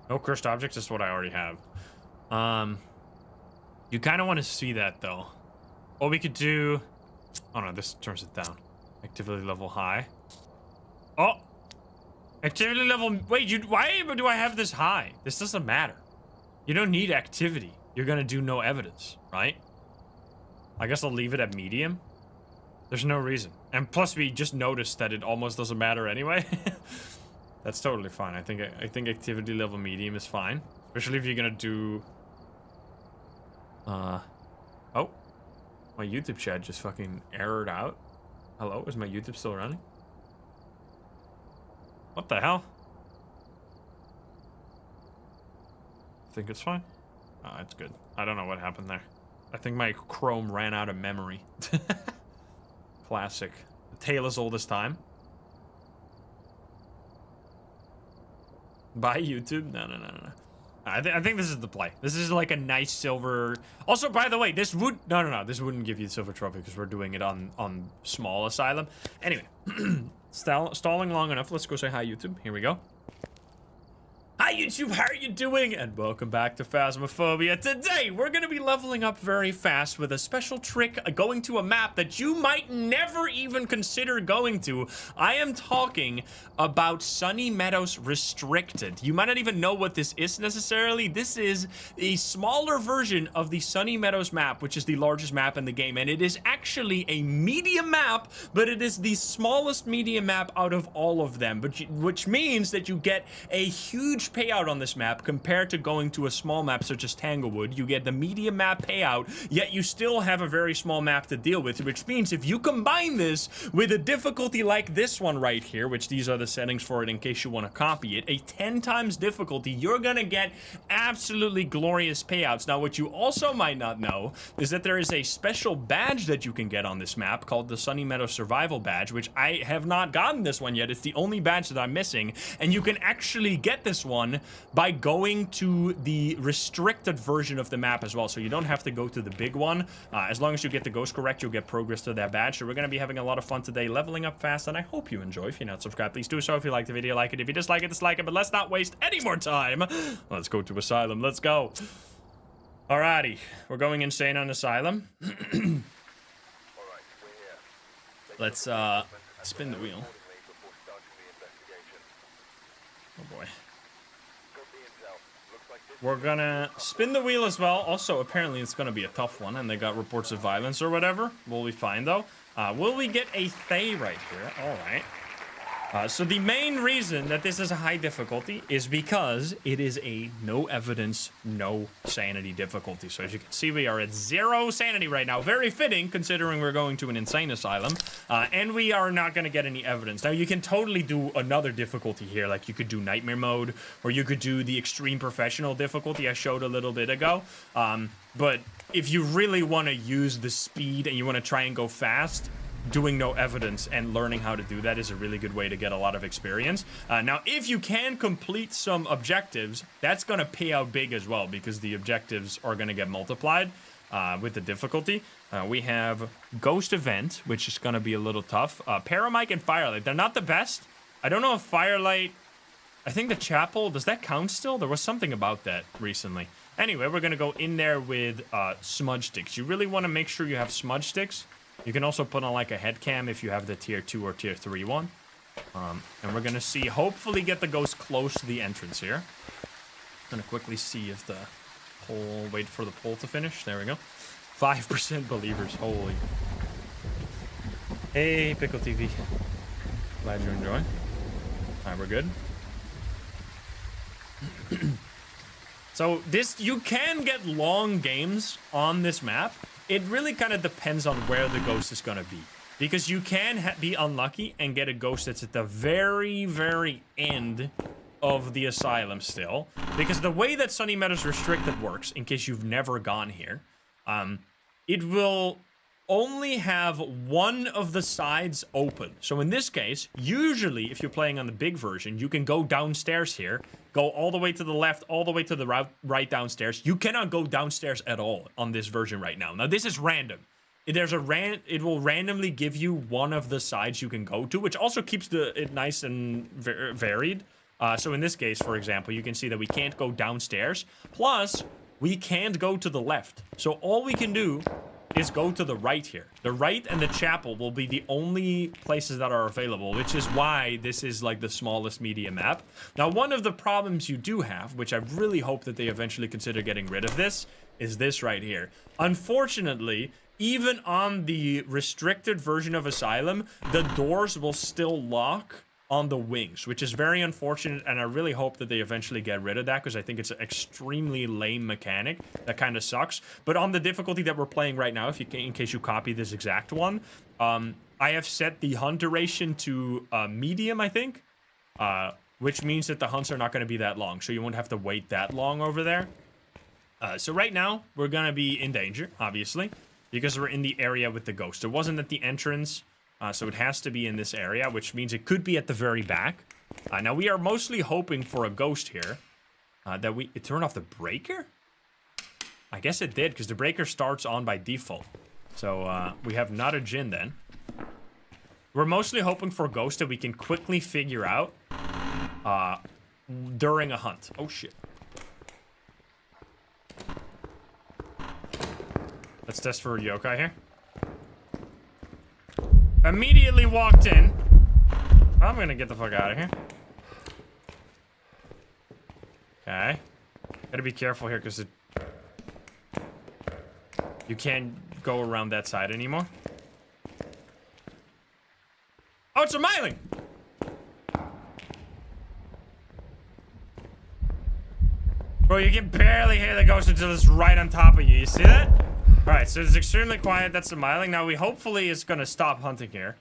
A: No cursed objects is what I already have. You kind of want to see that, though. What we could do... Oh, no, this turns it down. Activity level high. Oh! Activity level... Wait, why do I have this high? This doesn't matter. You don't need activity. You're gonna do no evidence, right? I guess I'll leave it at medium. There's no reason. And plus, we just noticed that it almost doesn't matter anyway. That's totally fine. I think activity level medium is fine. Especially if you're gonna do... Oh. My YouTube chat just fucking errored out. Hello? Is my YouTube still running? What the hell? I think it's fine. Oh, it's good. I don't know what happened there. I think my Chrome ran out of memory. Classic. The tale as old as time. Bye, YouTube. No. I think this is the play. This is like a nice silver. Also, by the way, this would no. This wouldn't give you the silver trophy because we're doing it on small asylum. Anyway, stalling long enough. Let's go say hi, YouTube. Here we go. Hi YouTube, how are you doing? And welcome back to Phasmophobia. Today, we're gonna be leveling up very fast with a special trick, going to a map that you might never even consider going to. I am talking about Sunny Meadows Restricted. You might not even know what this is necessarily. This is a smaller version of the Sunny Meadows map, which is the largest map in the game. And it is actually a medium map, but it is the smallest medium map out of all of them, which means that you get a huge payout on this map compared to going to a small map such as Tanglewood. You get the medium map payout, yet you still have a very small map to deal with, which means if you combine this with a difficulty like this one right here, which these are the settings for it in case you want to copy it, a 10 times difficulty, you're gonna get absolutely glorious payouts. Now, what you also might not know is that there is a special badge that you can get on this map called the Sunny Meadow Survival Badge, which I have not gotten this one yet. It's the only badge that I'm missing, and you can actually get this one by going to the restricted version of the map as well. So you don't have to go to the big one. As long as you get the ghost correct, you'll get progress to that badge. So we're going to be having a lot of fun today, leveling up fast, and I hope you enjoy. If you're not subscribed, please do so. If you like the video, like it. If you dislike it, dislike it. But let's not waste any more time. Let's go to Asylum. Let's go. Alrighty. We're going insane on Asylum. Let's spin the wheel. Oh boy. We're gonna spin the wheel as well. Also, apparently it's gonna be a tough one, and they got reports of violence or whatever. We'll be fine though. Will we get a Thay right here? All right. So the main reason that this is a high difficulty is because it is a no evidence, no sanity difficulty. So as you can see, we are at 0 sanity right now. Very fitting considering we're going to an insane asylum. And we are not going to get any evidence. Now, you can totally do another difficulty here. Like you could do nightmare mode, or you could do the extreme professional difficulty I showed a little bit ago. But if you really want to use the speed and you want to try and go fast, doing no evidence and learning how to do that is a really good way to get a lot of experience. Now, if you can complete some objectives, that's going to pay out big as well, because the objectives are going to get multiplied with the difficulty. We have Ghost Event, which is going to be a little tough. Paramike and Firelight, they're not the best. I don't know if Firelight... I think the Chapel, does that count still? There was something about that recently. Anyway, we're going to go in there with Smudge Sticks. You really want to make sure you have Smudge Sticks. You can also put on like a head cam if you have the tier 2 or tier 3 one. And we're gonna see, hopefully get the ghost close to the entrance here. Gonna quickly see if the poll, wait for the poll to finish. There we go. 5% believers, holy. Hey, Pickle TV. Glad you enjoy. All right, we're good. So this, you can get long games on this map. It really kind of depends on where the ghost is going to be. Because you can be unlucky and get a ghost that's at the very, very end of the asylum still. Because the way that Sunny Meadows Restricted works, in case you've never gone here, it will only have one of the sides open. So in this case, usually if you're playing on the big version, you can go downstairs here, go all the way to the left, all the way to the right downstairs. You cannot go downstairs at all on this version right now. Now this is random. It will randomly give you one of the sides you can go to, which also keeps it nice and varied. So in this case, for example, you can see that we can't go downstairs. Plus, we can't go to the left. So all we can do is go to the right here. The right and the chapel will be the only places that are available, which is why this is like the smallest media map. Now, one of the problems you do have, which I really hope that they eventually consider getting rid of this, is this right here. Unfortunately, even on the restricted version of Asylum, the doors will still lock on the wings, which is very unfortunate, and I really hope that they eventually get rid of that, because I think it's an extremely lame mechanic that kind of sucks. But on the difficulty that we're playing right now, if you can, in case you copy this exact one, I have set the hunt duration to medium, I think, which means that the hunts are not going to be that long, so you won't have to wait that long over there. So right now, we're going to be in danger, obviously, because we're in the area with the ghost. It wasn't at the entrance. So it has to be in this area, which means it could be at the very back. Now, we are mostly hoping for a ghost here. it turned off the breaker? I guess it did, because the breaker starts on by default. So, we have not a Jinn then. We're mostly hoping for ghosts that we can quickly figure out during a hunt. Oh, shit. Let's test for yokai here. Immediately walked in. I'm gonna get the fuck out of here. Okay. Gotta be careful here, because you can't go around that side anymore. Oh, it's a myling! Bro, you can barely hear the ghost until it's right on top of you. You see that? Alright, so it's extremely quiet. That's the myling. Now, we hopefully is gonna stop hunting here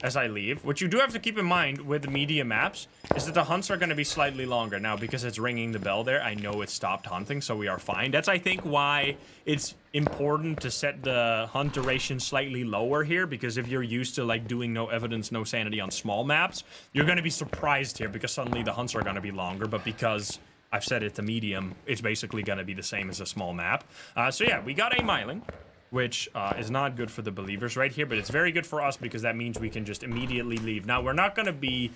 A: as I leave. What you do have to keep in mind with the media maps is that the hunts are gonna be slightly longer. Now, because it's ringing the bell there, I know it stopped hunting, so we are fine. That's, I think, why it's important to set the hunt duration slightly lower here, because if you're used to, like, doing no evidence, no sanity on small maps, you're gonna be surprised here because suddenly the hunts are gonna be longer, but because I've set it to medium, it's basically going to be the same as a small map. So yeah, we got a myling, which is not good for the believers right here, but it's very good for us because that means we can just immediately leave. Now, we're not going to be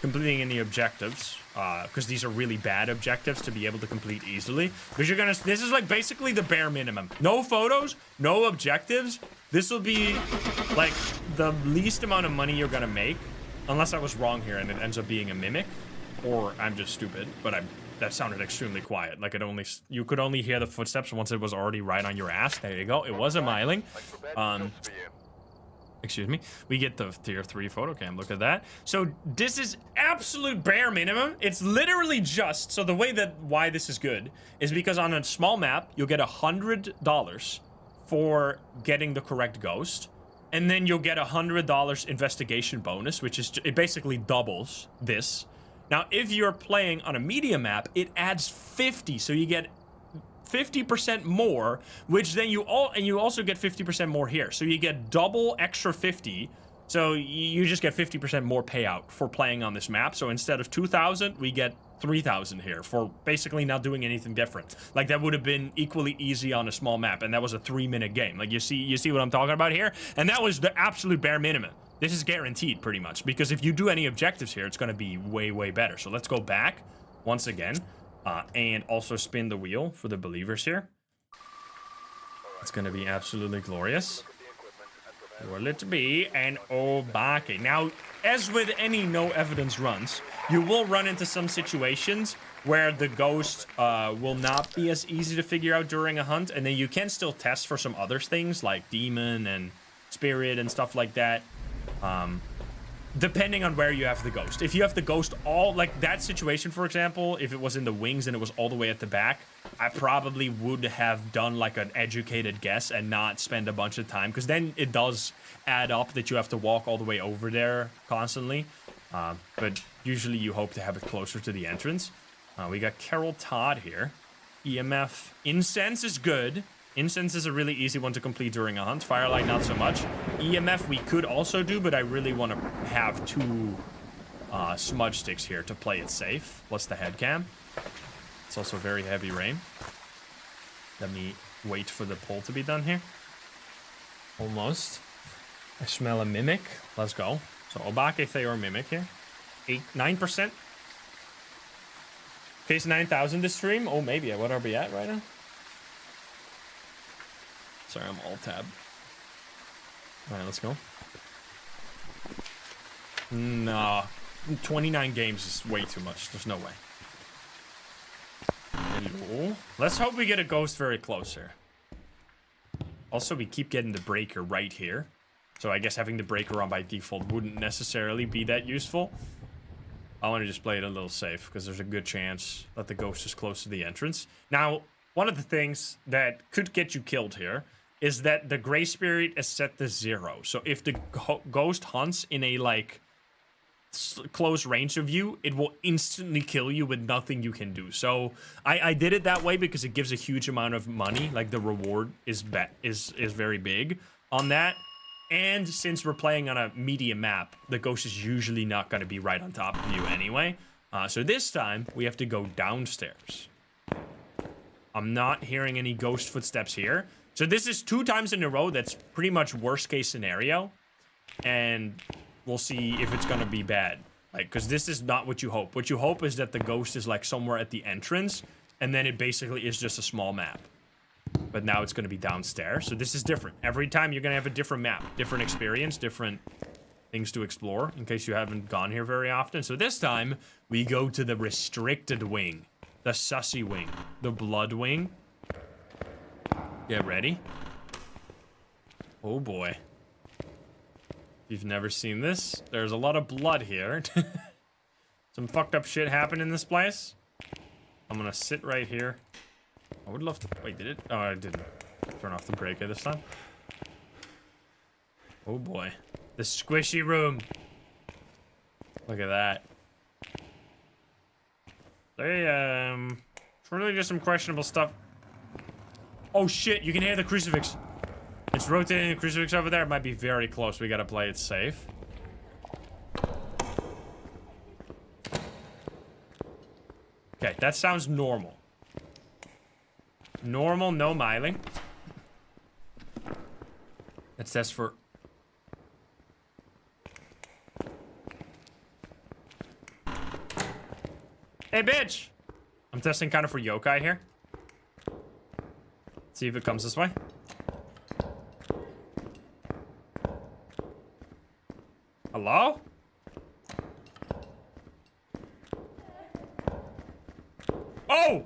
A: completing any objectives, because these are really bad objectives to be able to complete easily. Because you're going to, this is like basically the bare minimum. No photos, no objectives. This will be like the least amount of money you're going to make, unless I was wrong here and it ends up being a mimic, or I'm just stupid, but that sounded extremely quiet. Like, you could only hear the footsteps once it was already right on your ass. There you go. It was a myling. Excuse me. We get the tier 3 photo cam. Look at that. So this is absolute bare minimum. It's literally just, so the way that, why this is good is because on a small map, you'll get $100 for getting the correct ghost. And then you'll get $100 investigation bonus, which is, it basically doubles this. Now, if you're playing on a media map, it adds 50, so you get 50% more, which then you also get 50% more here. So you get double extra 50, so you just get 50% more payout for playing on this map. So instead of 2,000, we get 3,000 here for basically not doing anything different. Like, that would have been equally easy on a small map, and that was a 3-minute game. Like, you see what I'm talking about here? And that was the absolute bare minimum. This is guaranteed, pretty much, because if you do any objectives here, it's going to be way, way better. So let's go back once again, and also spin the wheel for the believers here. It's going to be absolutely glorious. Will it be an obake? Now, as with any no evidence runs, you will run into some situations where the ghost will not be as easy to figure out during a hunt, and then you can still test for some other things like demon and spirit and stuff like that. Depending on where you have the ghost. If you have the ghost like that situation, for example, if it was in the wings and it was all the way at the back, I probably would have done like an educated guess and not spend a bunch of time, because then it does add up that you have to walk all the way over there constantly. But usually you hope to have it closer to the entrance. We got Carol Todd here. EMF. Incense is good. Incense is a really easy one to complete during a hunt. Firelight, not so much. EMF we could also do, but I really want to have 2 smudge sticks here to play it safe. Plus the head cam. It's also very heavy rain. Let me wait for the pull to be done here. Almost. I smell a mimic. Let's go. So Obake, Theor, Mimic here. 9%. Case 9,000 this stream. Oh, maybe. What are we at right now? Sorry, I'm alt-tab. Alright, let's go. No. 29 games is way too much. There's no way. Hello. Let's hope we get a ghost very close here. Also, we keep getting the breaker right here. So I guess having the breaker on by default wouldn't necessarily be that useful. I want to just play it a little safe, because there's a good chance that the ghost is close to the entrance. Now, one of the things that could get you killed here is that the gray spirit is set to 0. So if the ghost hunts in a, like, close range of you, it will instantly kill you with nothing you can do. So I did it that way because it gives a huge amount of money. Like, the reward is very big on that. And since we're playing on a medium map, the ghost is usually not going to be right on top of you anyway. So this time, we have to go downstairs. I'm not hearing any ghost footsteps here. So this is 2 times in a row. That's pretty much worst case scenario. And we'll see if it's gonna be bad. Like, because this is not what you hope. What you hope is that the ghost is like somewhere at the entrance. And then it basically is just a small map. But now it's gonna be downstairs. So this is different. Every time you're gonna have a different map. Different experience, different things to explore. In case you haven't gone here very often. So this time, we go to the restricted wing. The sussy wing. The blood wing. Get ready. Oh boy. If you've never seen this, there's a lot of blood here. Some fucked up shit happened in this place. I'm gonna sit right here. I would love to... Wait, did it? Oh, I didn't turn off the breaker this time. Oh boy. The squishy room. Look at that. It's really just some questionable stuff. Oh shit, you can hear the crucifix. It's rotating the crucifix over there. It might be very close. We gotta play it safe. Okay, that sounds normal. Normal, no miling. Let's test for... Hey, bitch! I'm testing kind of for yokai here. See if it comes this way. Hello? Oh!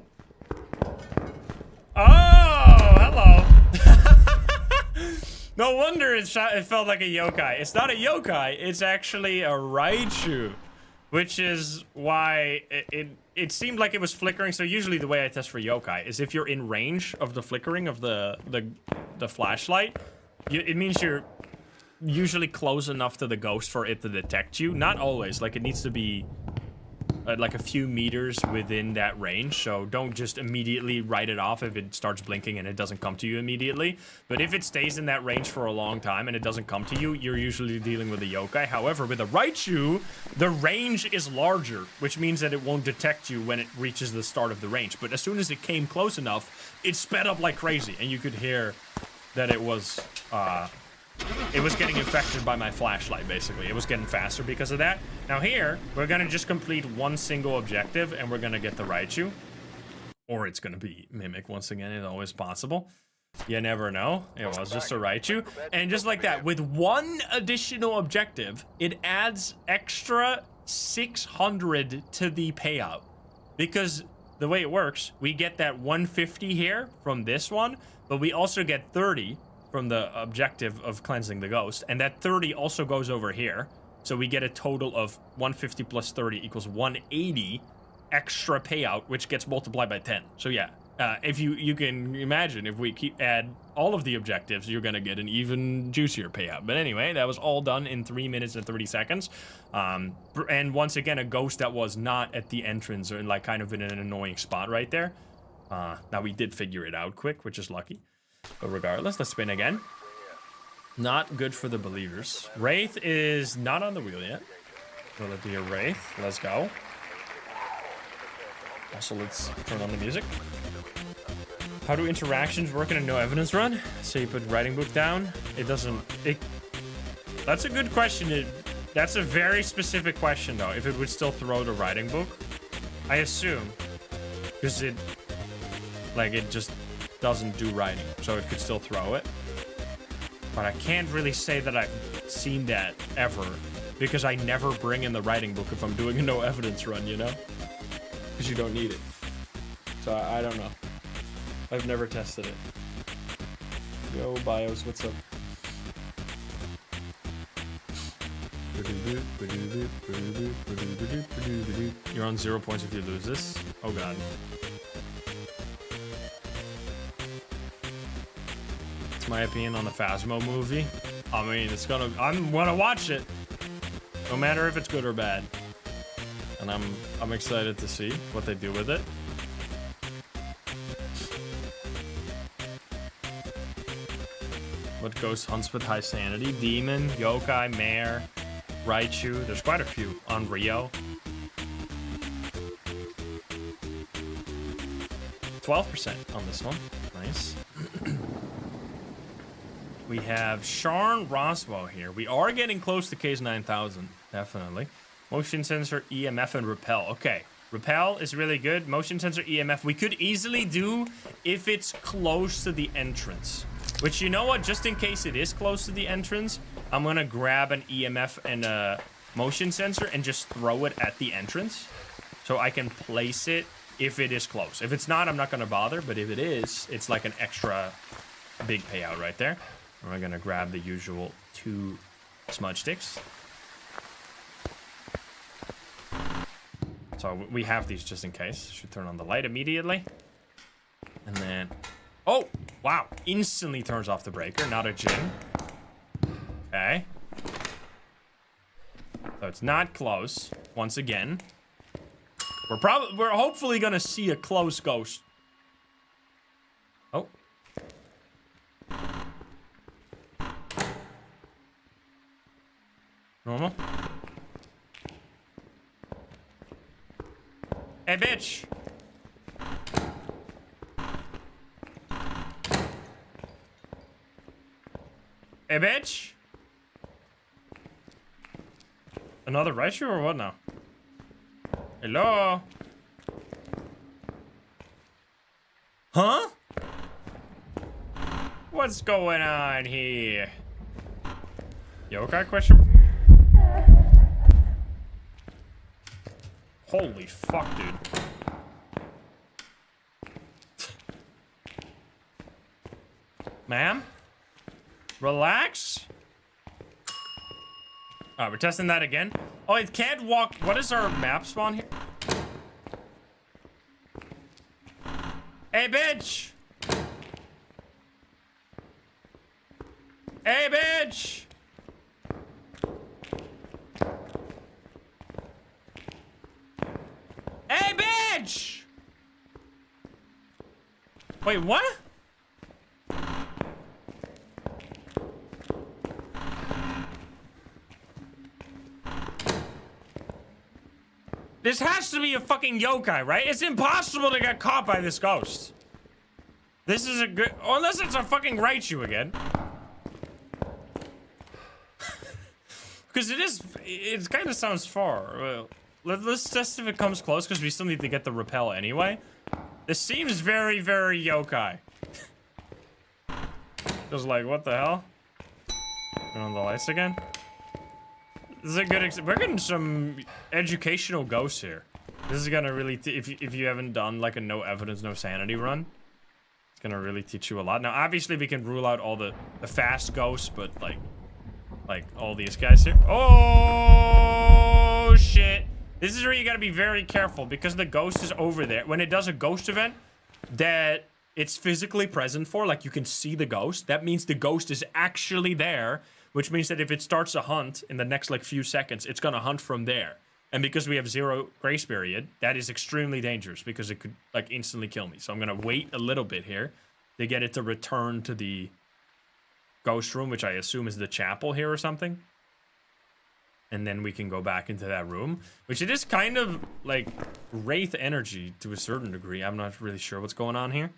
A: Oh, hello. No wonder it felt like a yokai. It's not a yokai, it's actually a Raichu. Which is why it seemed like it was flickering. So usually the way I test for yokai is if you're in range of the flickering of the flashlight, it means you're usually close enough to the ghost for it to detect you. Not always. Like, it needs to be like a few meters within that range. So don't just immediately write it off if it starts blinking and it doesn't come to you immediately. But if it stays in that range for a long time and it doesn't come to you, you're usually dealing with a yokai. However, with a Raichu, the range is larger, which means that it won't detect you when it reaches the start of the range. But as soon as it came close enough, it sped up like crazy, and you could hear that it was getting infected by my flashlight, basically. It was getting faster because of that. Now here, we're gonna just complete one single objective, and we're gonna get the Raichu. Or it's gonna be Mimic once again, it's always possible. You never know. It was just a Raichu. And just like that, with one additional objective, it adds extra 600 to the payout. Because the way it works, we get that 150 here from this one, but we also get 30 from the objective of cleansing the ghost, and that 30 also goes over here, so we get a total of 150 plus 30 equals 180 extra payout, which gets multiplied by 10. So yeah, if you can imagine, if we add all of the objectives, you're gonna get an even juicier payout. But anyway, that was all done in 3 minutes and 30 seconds. And once again, a ghost that was not at the entrance or like kind of in an annoying spot right there. Now we did figure it out quick, which is lucky. But regardless, let's spin again. Not good for the believers. Wraith is not on the wheel yet. Will it be a Wraith? Let's go. Also, let's turn on the music. How do interactions work in a no evidence run? So you put writing book down. It doesn't... That's a good question. That's a very specific question, though. If it would still throw the writing book. I assume. Because it just doesn't do writing, so it could still throw it. But I can't really say that I've seen that ever, because I never bring in the writing book if I'm doing a no evidence run, you know? Because you don't need it. So I don't know. I've never tested it. Yo, BIOS, what's up? You're on 0 points if you lose this. Oh god. My opinion on the Phasmo movie. I mean, I'm gonna watch it, no matter if it's good or bad, and I'm excited to see what they do with it. What ghost hunts with high sanity? Demon, yokai, mare, Raichu. There's quite a few on Rio. 12% on this one. Nice. We have Sharn Roswell here. We are getting close to Case 9000, definitely. Motion sensor, EMF, and repel. Okay, repel is really good. Motion sensor, EMF, we could easily do if it's close to the entrance. Which, you know what? Just in case it is close to the entrance, I'm gonna grab an EMF and a motion sensor and just throw it at the entrance. So I can place it if it is close. If it's not, I'm not gonna bother. But if it is, it's like an extra big payout right there. We're gonna grab the usual 2 smudge sticks. So we have these just in case. Should turn on the light immediately. And then, oh, wow. Instantly turns off the breaker, not a jing. Okay. So it's not close, once again. We're hopefully gonna see a close ghost. Oh. Normal. Hey, bitch. Hey, bitch. Another Raichu or what now? Hello? Huh? What's going on here? Yokai question? Holy fuck, dude. Ma'am? Relax? Alright, we're testing that again. Oh, it can't walk. What is our map spawn here? Hey, bitch! Hey, bitch! Hey, bitch! Wait, what? This has to be a fucking yokai, right? It's impossible to get caught by this ghost. This is a good... Unless it's a fucking Raichu again. Because it is... It kind of sounds far. Well, let's test if it comes close, because we still need to get the repel anyway. This seems very, very yokai. Just like, what the hell? Turn on the lights again. This is a good we're getting some educational ghosts here. This is gonna really, if you haven't done like a no evidence, no sanity run, it's gonna really teach you a lot. Now, obviously, we can rule out all the fast ghosts, but like all these guys here. Oh shit! This is where you gotta be very careful because the ghost is over there. When it does a ghost event that it's physically present for, like you can see the ghost, that means the ghost is actually there. Which means that if it starts a hunt in the next like few seconds, it's gonna hunt from there. And because we have 0 grace period, that is extremely dangerous because it could like instantly kill me. So I'm gonna wait a little bit here to get it to return to the ghost room, which I assume is the chapel here or something. And then we can go back into that room, which it is kind of like wraith energy to a certain degree. I'm not really sure what's going on here.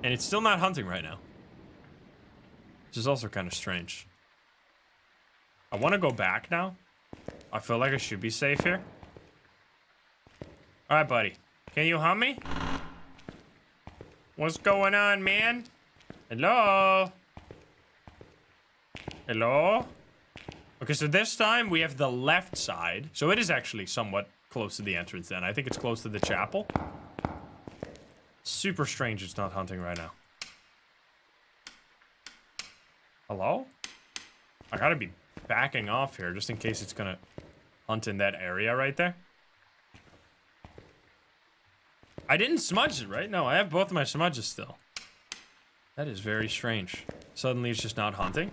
A: And it's still not hunting right now. Which is also kind of strange. I want to go back now. I feel like I should be safe here. Alright, buddy. Can you hunt me? What's going on, man? Hello? Hello? Okay, so this time we have the left side. So it is actually somewhat close to the entrance then. I think it's close to the chapel. Super strange it's not hunting right now. Hello? I gotta be backing off here just in case it's gonna hunt in that area right there. I didn't smudge it, right? No, I have both of my smudges still. That is very strange. Suddenly it's just not hunting.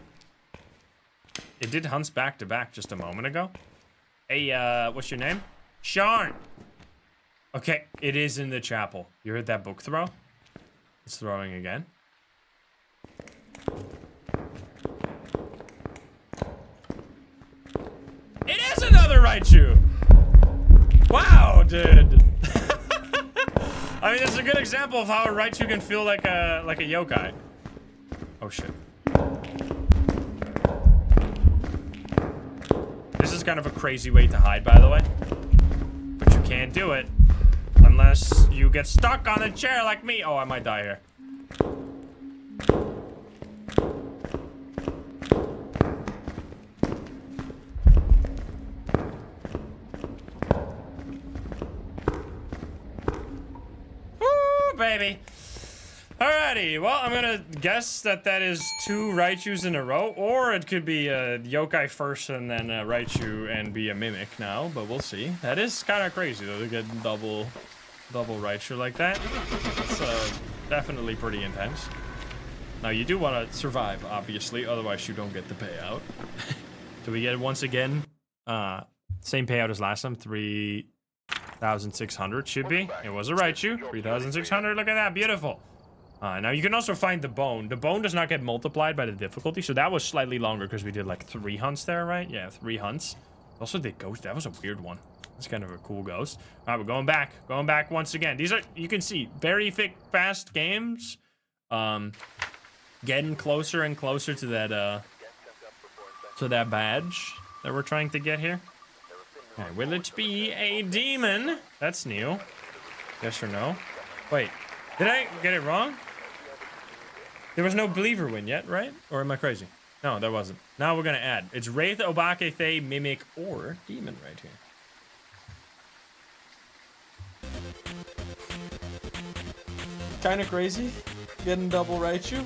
A: It did hunts back to back just a moment ago. Hey, what's your name? Sharn! Okay, it is in the chapel. You heard that book throw? It's throwing again. It is another Raichu! Wow, dude! I mean, it's a good example of how a Raichu can feel like a yokai. Oh shit. This is kind of a crazy way to hide, by the way. But you can't do it unless you get stuck on a chair like me. Oh, I might die here. Baby. Alrighty, well, I'm gonna guess that is 2 Raichus in a row, or it could be a yokai first and then a Raichu and be a mimic now, but we'll see. That is kind of crazy though, to get double Raichu like that. It's definitely pretty intense. Now you do want to survive, obviously, otherwise you don't get the payout. Do we get it once again? Same payout as last time, 3,600 should be. It was a Raichu. 3,600. Look at that. Beautiful. Now you can also find the bone. The bone does not get multiplied by the difficulty, so that was slightly longer because we did like 3 hunts there, right? Yeah, 3 hunts. Also did ghost. That was a weird one. It's kind of a cool ghost. All right, we're going back. Going back once again. These are, you can see, very thick, fast games. Getting closer and closer to that badge that we're trying to get here. Okay, will it be a demon? That's new. Yes or no? Wait, did I get it wrong? There was no believer win yet, right? Or am I crazy? No, there wasn't. Now we're gonna add. It's Wraith, Obake, Fae, Mimic, or Demon right here. Kinda crazy. Getting double Raichu.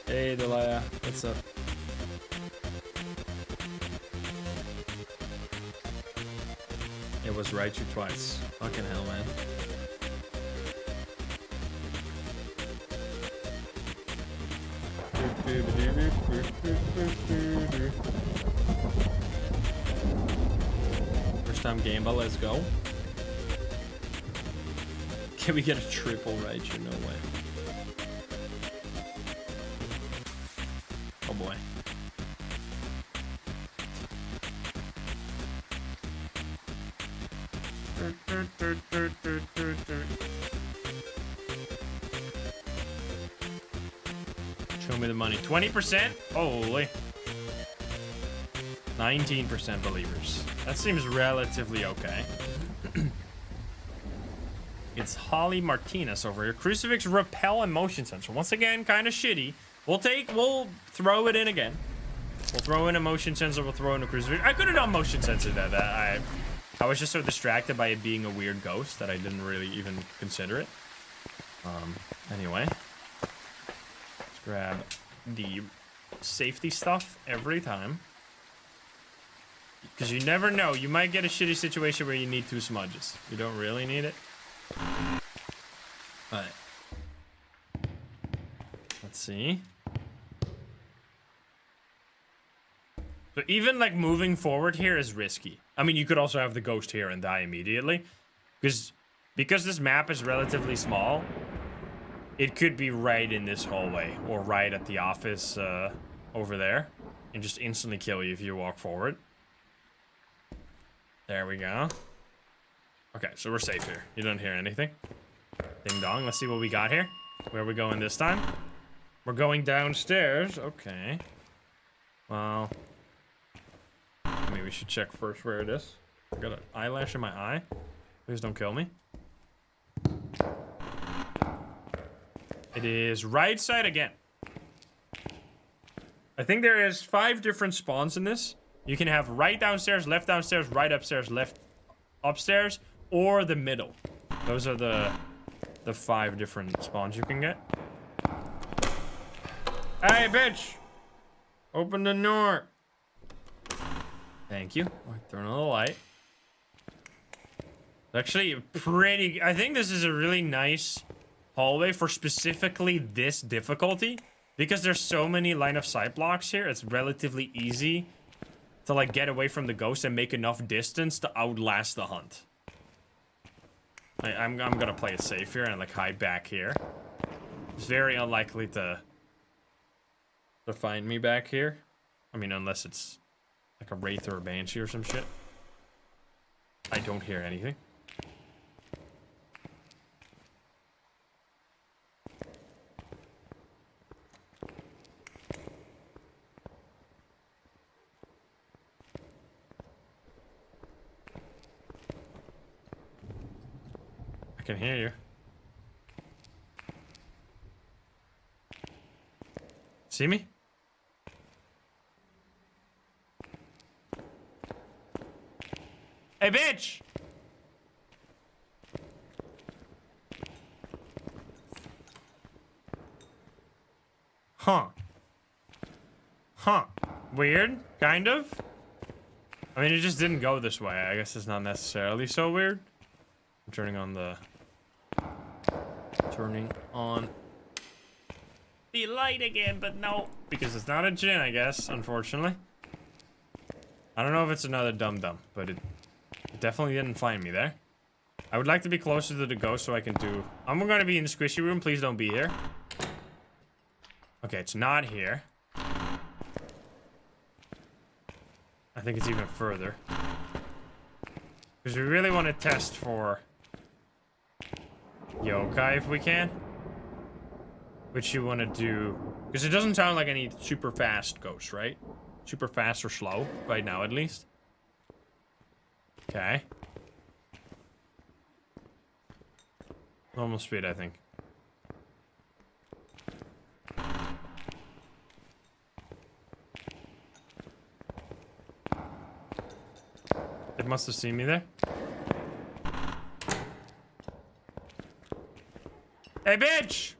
A: Hey, Delia. What's up? It was Raichu twice. Fucking hell, man. First time game, but let's go. Can we get a triple Raichu? No way. Oh boy. Show me the money. 20%? Holy. 19% believers. That seems relatively okay. It's Holly Martinez over here. Crucifix repel and motion sensor. Once again, kind of shitty. We'll throw it in again. We'll throw in a motion sensor. We'll throw in a crucifix. I could have done motion sensor that I was just so distracted by it being a weird ghost that I didn't really even consider it. Anyway. Let's grab the safety stuff every time. Because you never know. You might get a shitty situation where you need 2 smudges. You don't really need it. Alright. Let's see. So even like moving forward here is risky. I mean, you could also have the ghost here and die immediately. Because this map is relatively small, it could be right in this hallway or right at the office over there and just instantly kill you if you walk forward. There we go. Okay, so we're safe here. You don't hear anything. Ding dong. Let's see what we got here. Where are we going this time? We're going downstairs. Okay. Well, maybe we should check first where it is. I got an eyelash in my eye. Please don't kill me. It is right side again. I think there is 5 different spawns in this. You can have right downstairs, left downstairs, right upstairs, left upstairs, or the middle. Those are the 5 different spawns you can get. Hey, bitch! Open the door. Thank you. Turn on the light. Actually, pretty... I think this is a really nice hallway for specifically this difficulty. Because there's so many line of sight blocks here, it's relatively easy to like get away from the ghost and make enough distance to outlast the hunt. I'm gonna play it safe here and like hide back here. It's very unlikely to find me back here. I mean, unless it's like a wraith or a banshee or some shit. I don't hear anything. can hear you. See me? Hey, bitch! Huh. Huh. Weird, kind of. I mean, it just didn't go this way. I guess it's not necessarily so weird. I'm turning on the light again, but no, because it's not a djinn, I guess, unfortunately. I don't know if it's another dum-dum, but it definitely didn't find me there. I would like to be closer to the ghost so I can do... I'm gonna be in the squishy room, please don't be here. Okay, it's not here. I think it's even further. Because we really want to test for yokai if we can. Which you want to do... Because it doesn't sound like any super fast ghost, right? Super fast or slow, right now at least. Okay. Normal speed, I think. It must have seen me there. Hey, bitch!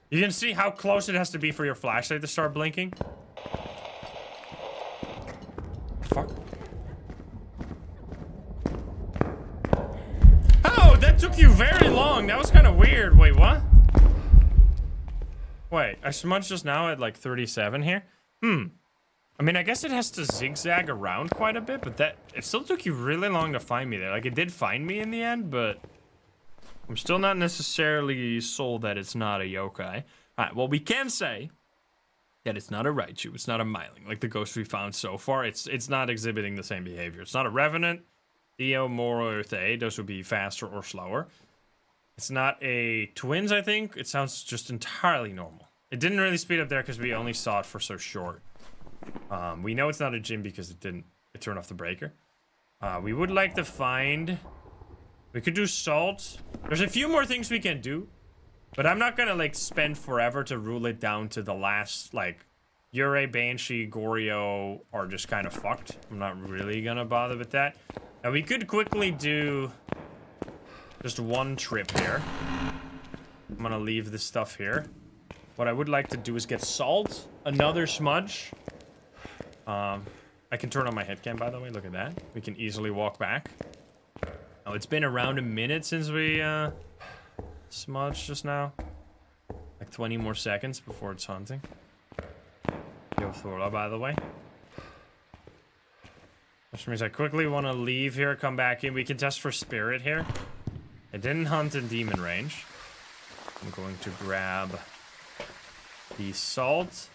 A: You can see how close it has to be for your flashlight to start blinking. Fuck. Oh, that took you very long. That was kind of weird. Wait, what? Wait, I smudged just now at like 37 here. I mean, I guess it has to zigzag around quite a bit, but it still took you really long to find me there. Like, it did find me in the end, but I'm still not necessarily sold that it's not a yokai. Alright, well, we can say that it's not a Raichu, it's not a Myling, like the ghost we found so far. It's not exhibiting the same behavior. It's not a Revenant, Theo, Moro, or Thay. Those would be faster or slower. It's not a Twins, I think. It sounds just entirely normal. It didn't really speed up there because we only saw it for so short. We know it's not a Djinn because it turned off the breaker. We would like to find... We could do salt. There's a few more things we can do. But I'm not gonna, like, spend forever to rule it down to the last, like... Yurei, Banshee, Goryo are just kind of fucked. I'm not really gonna bother with that. Now, we could quickly do... just one trip here. I'm gonna leave this stuff here. What I would like to do is get salt. Another smudge. I can turn on my headcam, by the way. Look at that. We can easily walk back. Oh, it's been around a minute since we, smudged just now. Like 20 more seconds before it's hunting. Yo, Thorla, by the way. Which means I quickly want to leave here, come back in. We can test for spirit here. I didn't hunt in demon range. I'm going to grab the salt,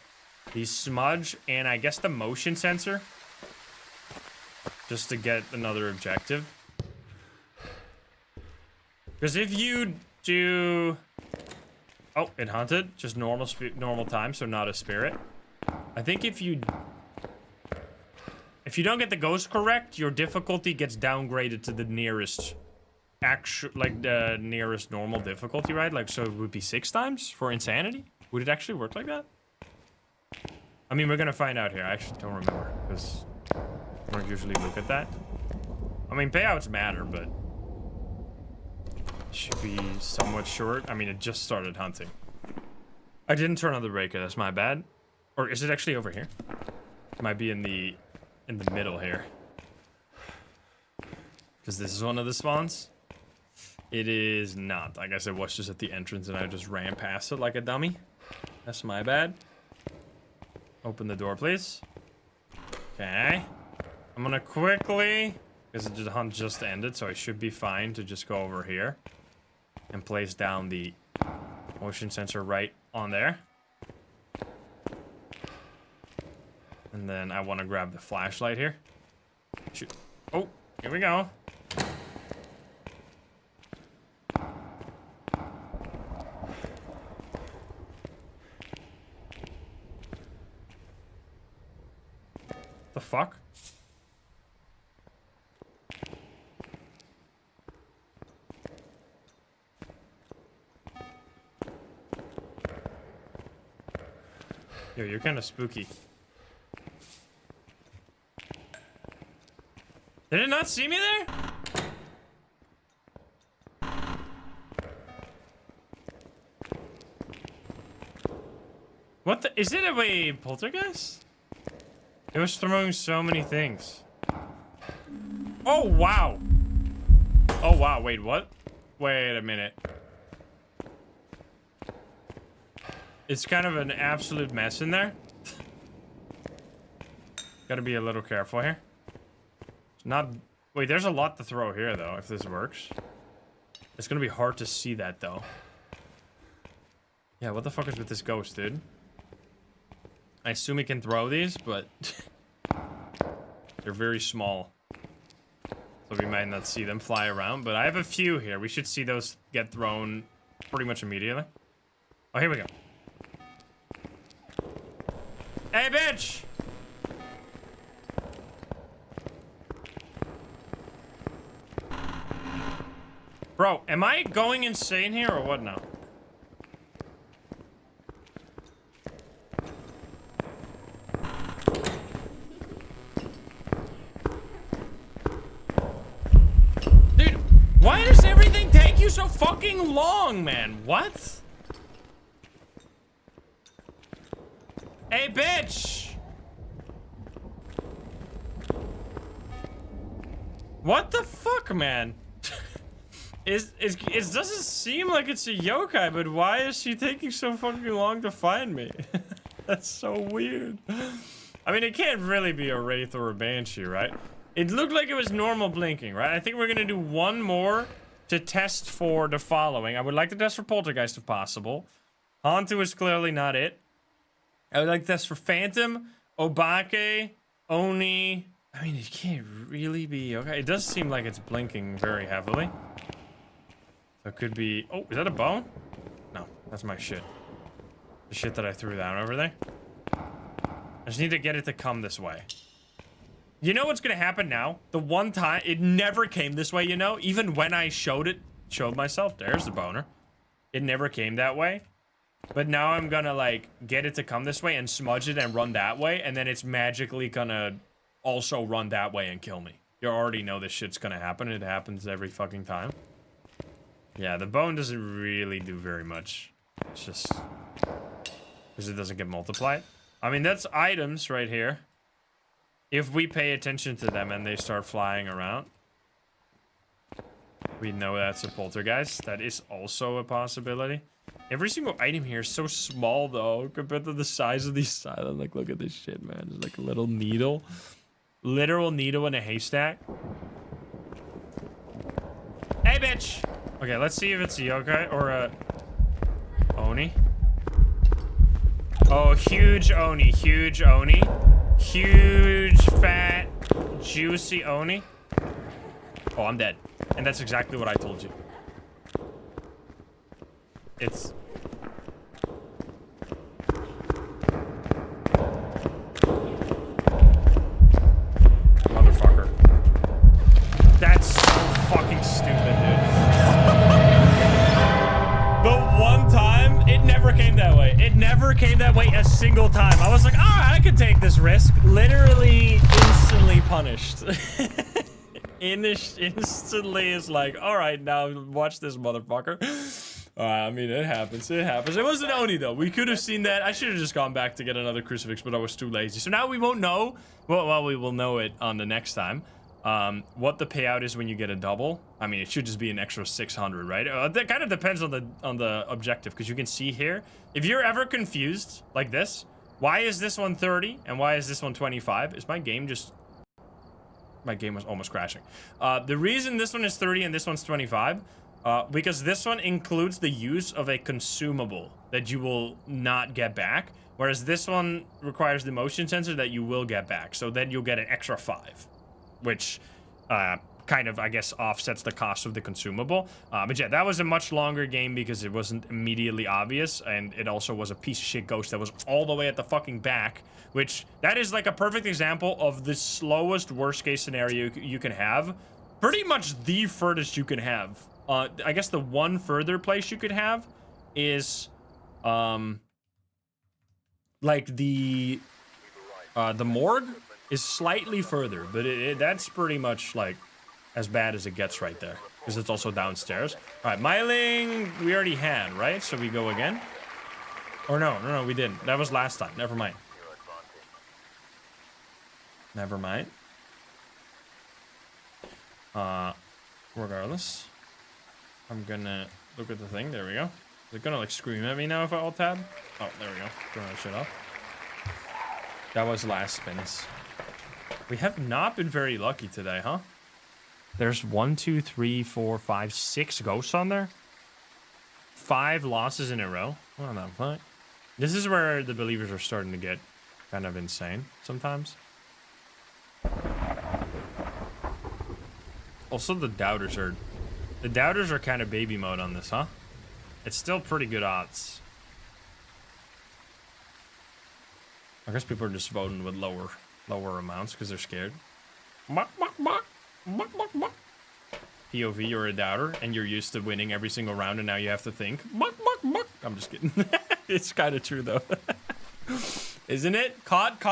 A: the smudge, and I guess the motion sensor. Just to get another objective. Because if you do... Oh, it hunted. Just normal time, so not a spirit. I think if you don't get the ghost correct, your difficulty gets downgraded to the nearest... the nearest normal difficulty, right? Like, so it would be 6 times for insanity? Would it actually work like that? I mean, we're gonna find out here. I actually don't remember, because I don't usually look at that. I mean, payouts matter, but it should be somewhat short. I mean, it just started hunting. I didn't turn on the breaker, that's my bad. Or is it actually over here? It might be in the middle here. Because this is one of the spawns. It is not. I guess it was just at the entrance and I just ran past it like a dummy. That's my bad. Open the door, please. Okay. I'm gonna quickly... Because the hunt just ended, so I should be fine to just go over here. And place down the motion sensor right on there. And then I want to grab the flashlight here. Shoot. Oh, here we go. The fuck? Yo, you're kind of spooky. Did it not see me there? What the? Is it a poltergeist? It was throwing so many things. Oh, wow. Oh, wow. Wait, what? Wait a minute. It's kind of an absolute mess in there. Gotta be a little careful here. It's not... Wait, there's a lot to throw here, though, if this works. It's gonna be hard to see that, though. Yeah, what the fuck is with this ghost, dude? I assume he can throw these, but... they're very small. So we might not see them fly around, but I have a few here. We should see those get thrown pretty much immediately. Oh, here we go. Hey, bitch! Bro, am I going insane here or what now? Dude, why does everything take you so fucking long, man? What? Hey, bitch! What the fuck, man? It doesn't seem like it's a yokai, but why is she taking so fucking long to find me? That's so weird. I mean, it can't really be a wraith or a banshee, right? It looked like it was normal blinking, right? I think we're gonna do one more to test for the following. I would like to test for poltergeist if possible. Hantu is clearly not it. I would like to test for phantom, obake, oni. I mean, it can't really be okay. It does seem like it's blinking very heavily. So it could be... Oh, is that a bone? No, that's my shit. The shit that I threw down over there. I just need to get it to come this way. You know what's gonna happen now? The one time... It never came this way, you know? Even when I showed myself. There's the boner. It never came that way. But now I'm gonna, like, get it to come this way and smudge it and run that way. And then it's magically gonna also run that way and kill me. You already know this shit's gonna happen. It happens every fucking time. Yeah, the bone doesn't really do very much. It's just... because it doesn't get multiplied. I mean, that's items right here. If we pay attention to them and they start flying around, we know that's a poltergeist. That is also a possibility. Every single item here is so small, though, compared to the size of the asylum. Like, look at this shit, man. It's like a little needle. Literal needle in a haystack. Hey, bitch! Okay, let's see if it's a yokai or a... oni. Oh, huge oni. Huge oni. Huge, fat, juicy oni. Oh, I'm dead. And that's exactly what I told you. It's... motherfucker. That's so fucking stupid, dude. The one time, it never came that way. It never came that way a single time. I was like, alright, I could take this risk. Literally instantly punished. Instantly is like, alright, now watch this motherfucker. I mean, it happens. It happens. It wasn't Oni, though. We could have seen that. I should have just gone back to get another crucifix, but I was too lazy. So now we won't know. Well, we will know it on the next time. What the payout is when you get a double. I mean, it should just be an extra 600, right? That kind of depends on the objective, because you can see here. If you're ever confused like this, why is this one 30 and why is this one 25? Is my game just... my game was almost crashing. The reason this one is 30 and this one's 25... because this one includes the use of a consumable that you will not get back, whereas this one requires the motion sensor that you will get back. So then you'll get an extra 5, which kind of, I guess, offsets the cost of the consumable. But yeah, that was a much longer game because it wasn't immediately obvious, and it also was a piece of shit ghost that was all the way at the fucking back, which that is like a perfect example of the slowest worst case scenario you can have. Pretty much the furthest you can have. I guess the one further place you could have is, like the morgue is slightly further, but that's pretty much like as bad as it gets right there, because it's also downstairs. All right, miling we already had, right? So we go again. Or no, we didn't. That was last time. Never mind. Never mind. Regardless, I'm gonna look at the thing. There we go. Is it gonna like scream at me now if I alt tab? Oh, there we go. Turn that shit off. That was last spins. We have not been very lucky today, huh? There's 1, 2, 3, 4, 5, 6 ghosts on there. 5 losses in a row. Well, not fine. This is where the believers are starting to get kind of insane sometimes. Also, the doubters are kind of baby mode on this, huh? It's still pretty good odds. I guess people are just voting with lower amounts because they're scared. POV, you're a doubter, and you're used to winning every single round, and now you have to think. I'm just kidding. It's kind of true, though. Isn't it? Caught?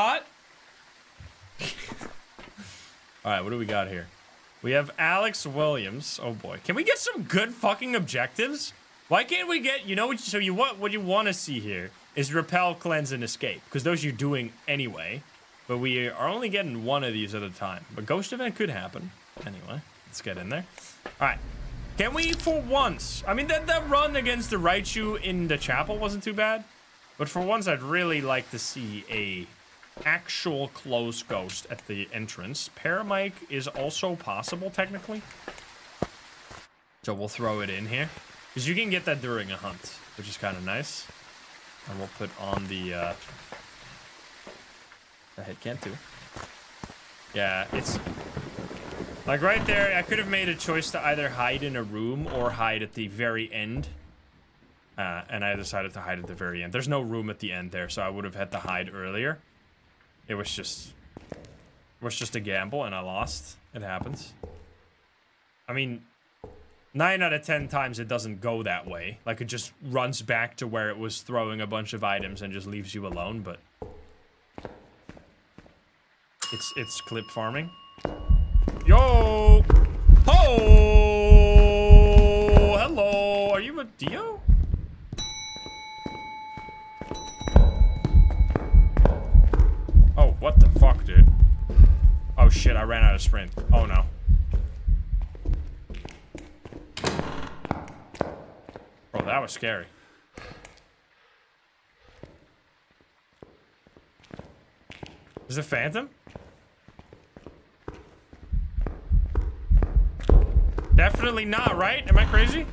A: All right, what do we got here? We have Alex Williams. Oh, boy. Can we get some good fucking objectives? Why can't we get, what you want to see here is repel, cleanse, and escape, because those you're doing anyway, but we are only getting one of these at a time. But ghost event could happen. Anyway, let's get in there. All right. Can we, for once, I mean, that run against the Raichu in the chapel wasn't too bad, but for once, I'd really like to see a actual close ghost at the entrance. Paramic is also possible, technically. So we'll throw it in here, because you can get that during a hunt, which is kind of nice. And we'll put on the head can't too. Yeah, it's like right there. I could have made a choice to either hide in a room or hide at the very end. And I decided to hide at the very end. There's no room at the end there, so I would have had to hide earlier. It was just a gamble, and I lost. It happens. I mean, 9 out of 10 times it doesn't go that way. Like, it just runs back to where it was throwing a bunch of items and just leaves you alone, but it's clip farming. Yo! Oh! Hello! Are you a Dio? Oh, what the fuck, dude? Oh shit, I ran out of sprint. Oh no. Bro, that was scary. Is it Phantom? Definitely not, right? Am I crazy?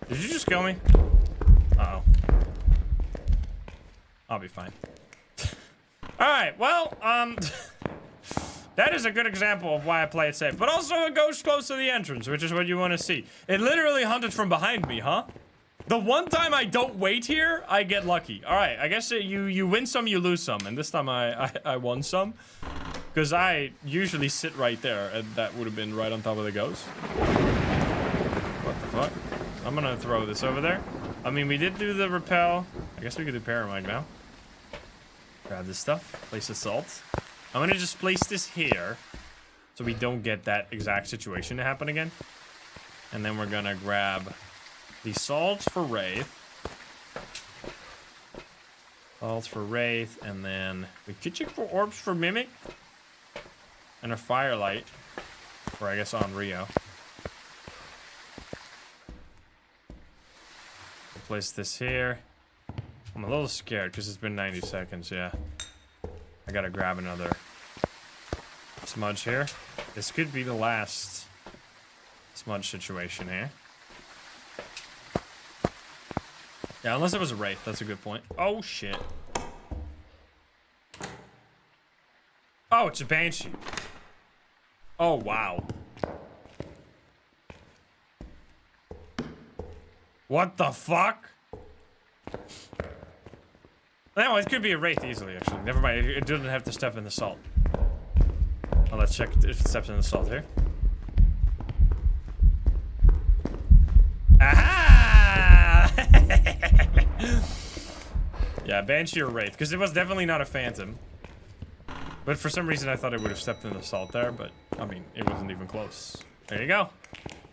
A: Did you just kill me? Uh-oh. I'll be fine. Alright, well, that is a good example of why I play it safe. But also a ghost close to the entrance, which is what you want to see. It literally hunted from behind me, huh? The one time I don't wait here, I get lucky. Alright, I guess you win some, you lose some. And this time I won some. Because I usually sit right there, and that would have been right on top of the ghost. What the fuck? I'm gonna throw this over there. I mean, we did do the repel. I guess we could do Paramic now. Grab this stuff. Place the salt. I'm gonna just place this here, so we don't get that exact situation to happen again. And then we're gonna grab the salt for wraith. Salt for wraith, and then we could check for orbs for mimic. And a firelight, or I guess on Rio. We'll place this here. I'm a little scared because it's been 90 seconds, yeah. I gotta grab another smudge here. This could be the last smudge situation here. Yeah, unless it was a wraith, that's a good point. Oh, shit. Oh, it's a banshee. Oh, wow. What the fuck? No, it could be a wraith easily, actually. Never mind, it didn't have to step in the salt. Well, let's check if it steps in the salt here. Aha! Yeah, Banshee or Wraith, because it was definitely not a Phantom. But for some reason, I thought it would have stepped in the salt there, but, I mean, it wasn't even close. There you go.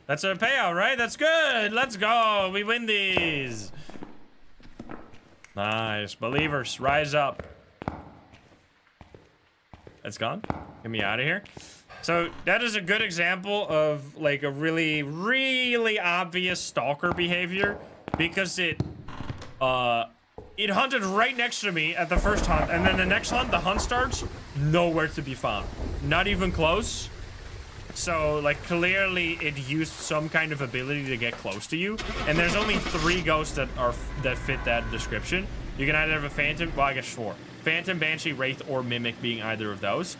A: That's our payout, right? That's good. Let's go. We win these. Nice. Believers, rise up. It's gone. Get me out of here. So that is a good example of like a really, really obvious stalker behavior, because it hunted right next to me at the first hunt, and then the next hunt, the hunt starts, nowhere to be found. Not even close. So like clearly it used some kind of ability to get close to you, and there's only 3 ghosts that fit that description. You can either have a Phantom, well I guess 4. Phantom, Banshee, Wraith, or Mimic being either of those.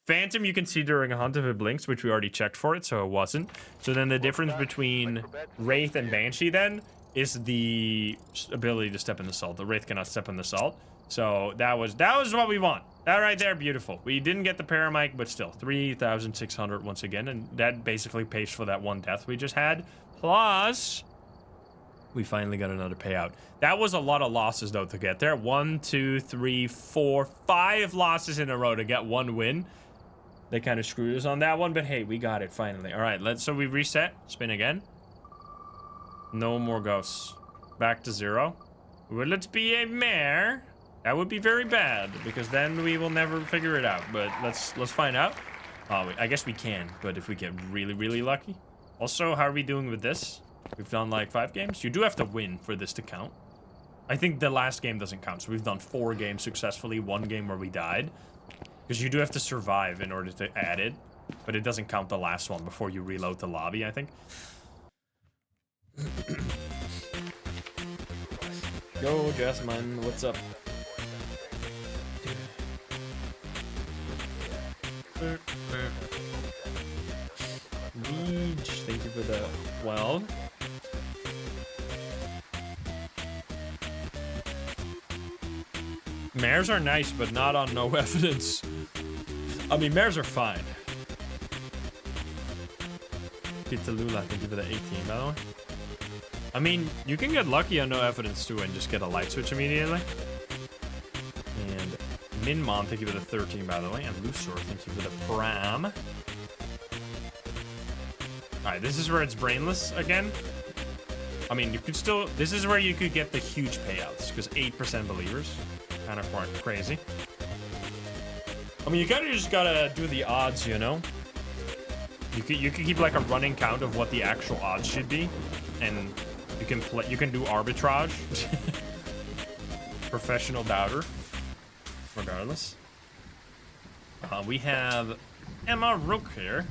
A: Phantom you can see during a hunt if it blinks, which we already checked for it, so it wasn't. So then the difference between Wraith and Banshee then is the ability to step in the salt. The Wraith cannot step in the salt. So that was what we want. That right there, beautiful. We didn't get the paramic, but still, 3,600 once again, and that basically pays for that 1 death we just had. Plus, we finally got another payout. That was a lot of losses though to get there. 1, 2, 3, 4, 5 losses in a row to get 1 win. They kind of screwed us on that one, but hey, we got it finally. All right, so we reset, spin again. No more ghosts. Back to 0. Will it be a mare? That would be very bad, because then we will never figure it out. But let's find out. Oh, I guess we can, but if we get really, really lucky. Also, how are we doing with this? We've done like 5 games. You do have to win for this to count. I think the last game doesn't count, so we've done 4 games successfully, 1 game where we died. Because you do have to survive in order to add it, but it doesn't count the last one before you reload the lobby, I think. Go, Jasmine. What's up? Reach, thank you for the 12. Mares are nice, but not on no evidence. I mean, mares are fine. Pizza Lula, thank you for the 18, by the way. I mean, you can get lucky on no evidence too and just get a light switch immediately. And Minmon, thank you for the 13, by the way. And Lusor, thank you for the Pram. Alright, this is where it's brainless again. I mean, you could still... This is where you could get the huge payouts, because 8% believers. Kind of quite crazy. I mean, you kind of just gotta do the odds, you know? You could keep like a running count of what the actual odds should be, and you can do arbitrage. Professional doubter. Regardless. We have Emma Rook here.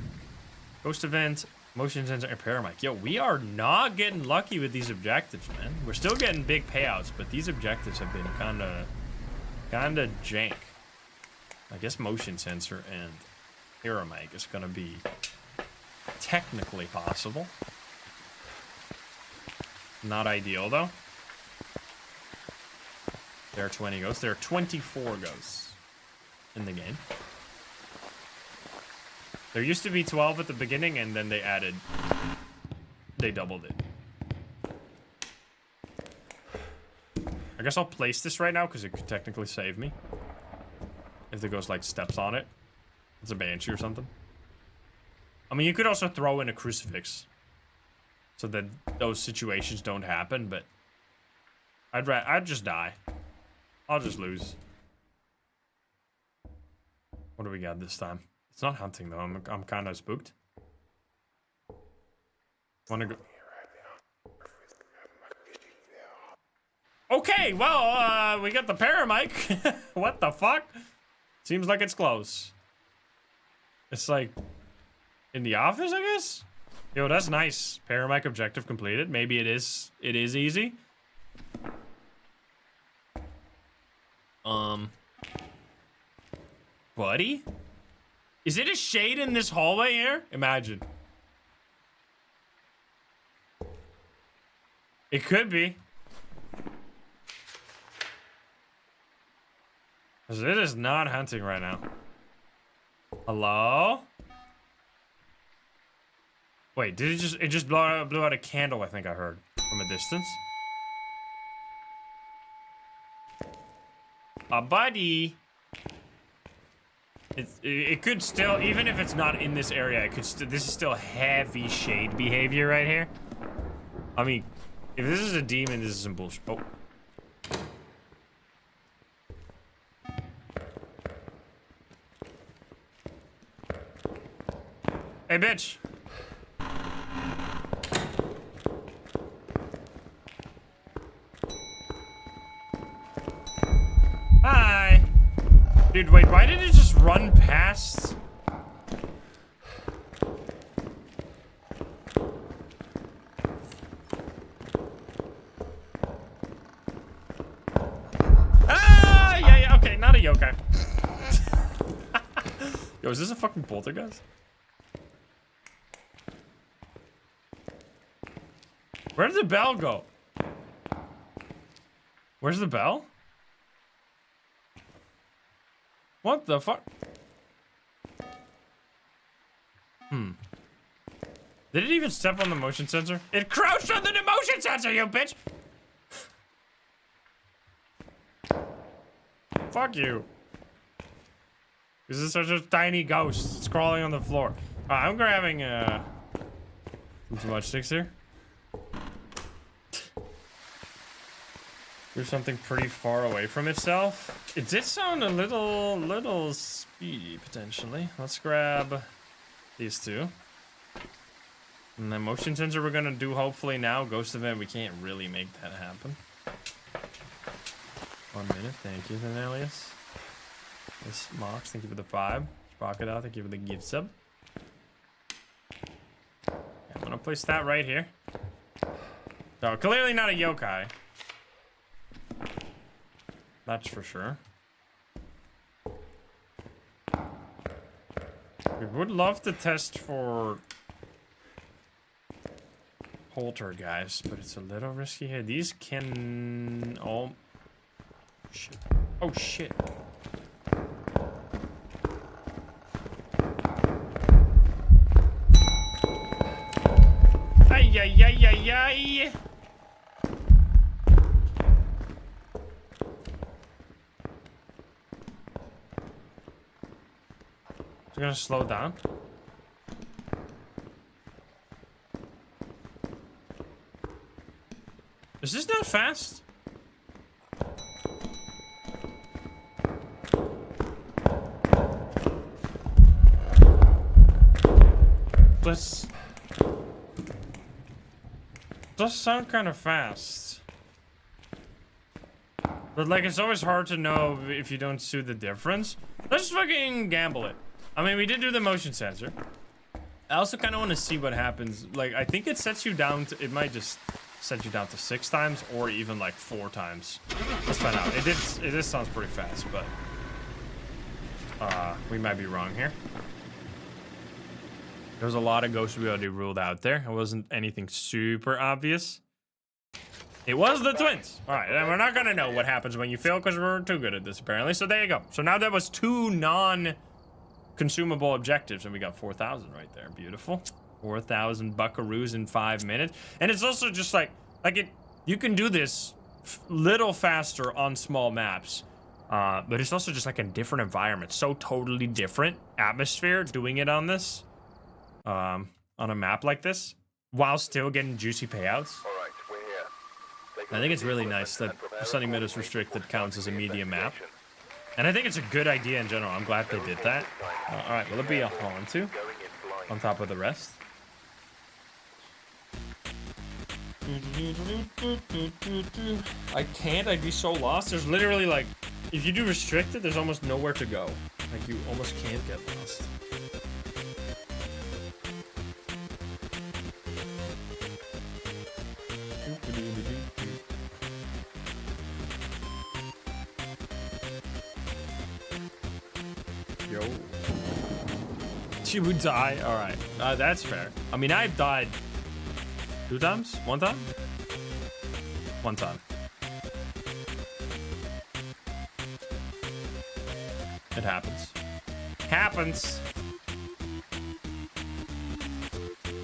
A: Ghost event, motion sensor, and paramic. Yo, we are not getting lucky with these objectives, man. We're still getting big payouts, but these objectives have been kinda jank. I guess motion sensor and paramic is gonna be technically possible. Not ideal though. There are 20 ghosts. There are 24 ghosts in the game. There used to be 12 at the beginning, and then they doubled it. I guess I'll place this right now because it could technically save me. If the ghost like steps on it. It's a banshee or something. I mean, you could also throw in a crucifix so that those situations don't happen, but I'd just die. I'll just lose. What do we got this time? It's not hunting though. I'm kind of spooked. Wanna go? Okay, well, we got the paramic. What the fuck? Seems like it's close. It's like in the office, I guess. Yo, that's nice. Paramic objective completed. Maybe it is easy. Buddy? Is it a shade in this hallway here? Imagine. It could be. Because it is not hunting right now. Hello? Wait, did it just blew out a candle, I think I heard, from a distance? buddy. It could still, even if it's not in this area, it could this is still heavy shade behavior right here. I mean, if this is a demon, this is some bullshit. Oh. Hey, bitch. Hi. Dude, wait, why did it just run past? Ah, yeah, okay, not a yokai. Yo, is this a fucking poltergeist? Where did the bell go? Where's the bell? What the fuck? Did it even step on the motion sensor? It crouched on the motion sensor, you bitch! Fuck you. This is such a tiny ghost crawling on the floor. I'm grabbing some much sticks here. There's something pretty far away from itself. It did sound a little speedy, potentially. Let's grab these two. And the motion sensor we're gonna do hopefully now. Ghost event, we can't really make that happen. 1 minute, thank you, Alias. This Mox, thank you for the 5. Crocodile, thank you for the gift sub. Yeah, I'm gonna place that right here. So clearly not a yokai. That's for sure. We would love to test for poltergeist, but it's a little risky here. These can... Oh, shit. Oh, shit. Ay, ay, ay, ay, ay. We're gonna slow down. Is this not fast? This does sound kind of fast. But like, it's always hard to know if you don't see the difference. Let's fucking gamble it. I mean, we did do the motion sensor. I also kind of want to see what happens. Like, I think it sets you down to, it might just set you down to 6 times or even like 4 times. Let's find out. It did sounds pretty fast, but we might be wrong here. There's a lot of ghosts we already ruled out there. It wasn't anything super obvious. It was the twins. All right, and we're not gonna know what happens when you fail because we're too good at this apparently. So there you go. So now that was 2 non-consumable objectives, and we got 4,000 right there. Beautiful. 4,000 buckaroos in 5 minutes, and it's also just like it. You can do this little faster on small maps, but it's also just like a different environment. So totally different atmosphere doing it on this, on a map like this, while still getting juicy payouts.
B: All right, we're here.
A: I think it's really nice that Sunny Meadows Restricted counts as a media map. And I think it's a good idea in general. I'm glad they did that. Alright, will it be a Hauntu on top of the rest? I can't, I'd be so lost. There's literally like, if you do Restricted, there's almost nowhere to go. Like, you almost can't get lost. Yo. She would die. Alright. That's fair. I mean, I've died 2 times? 1 time? 1 time. It happens. Happens.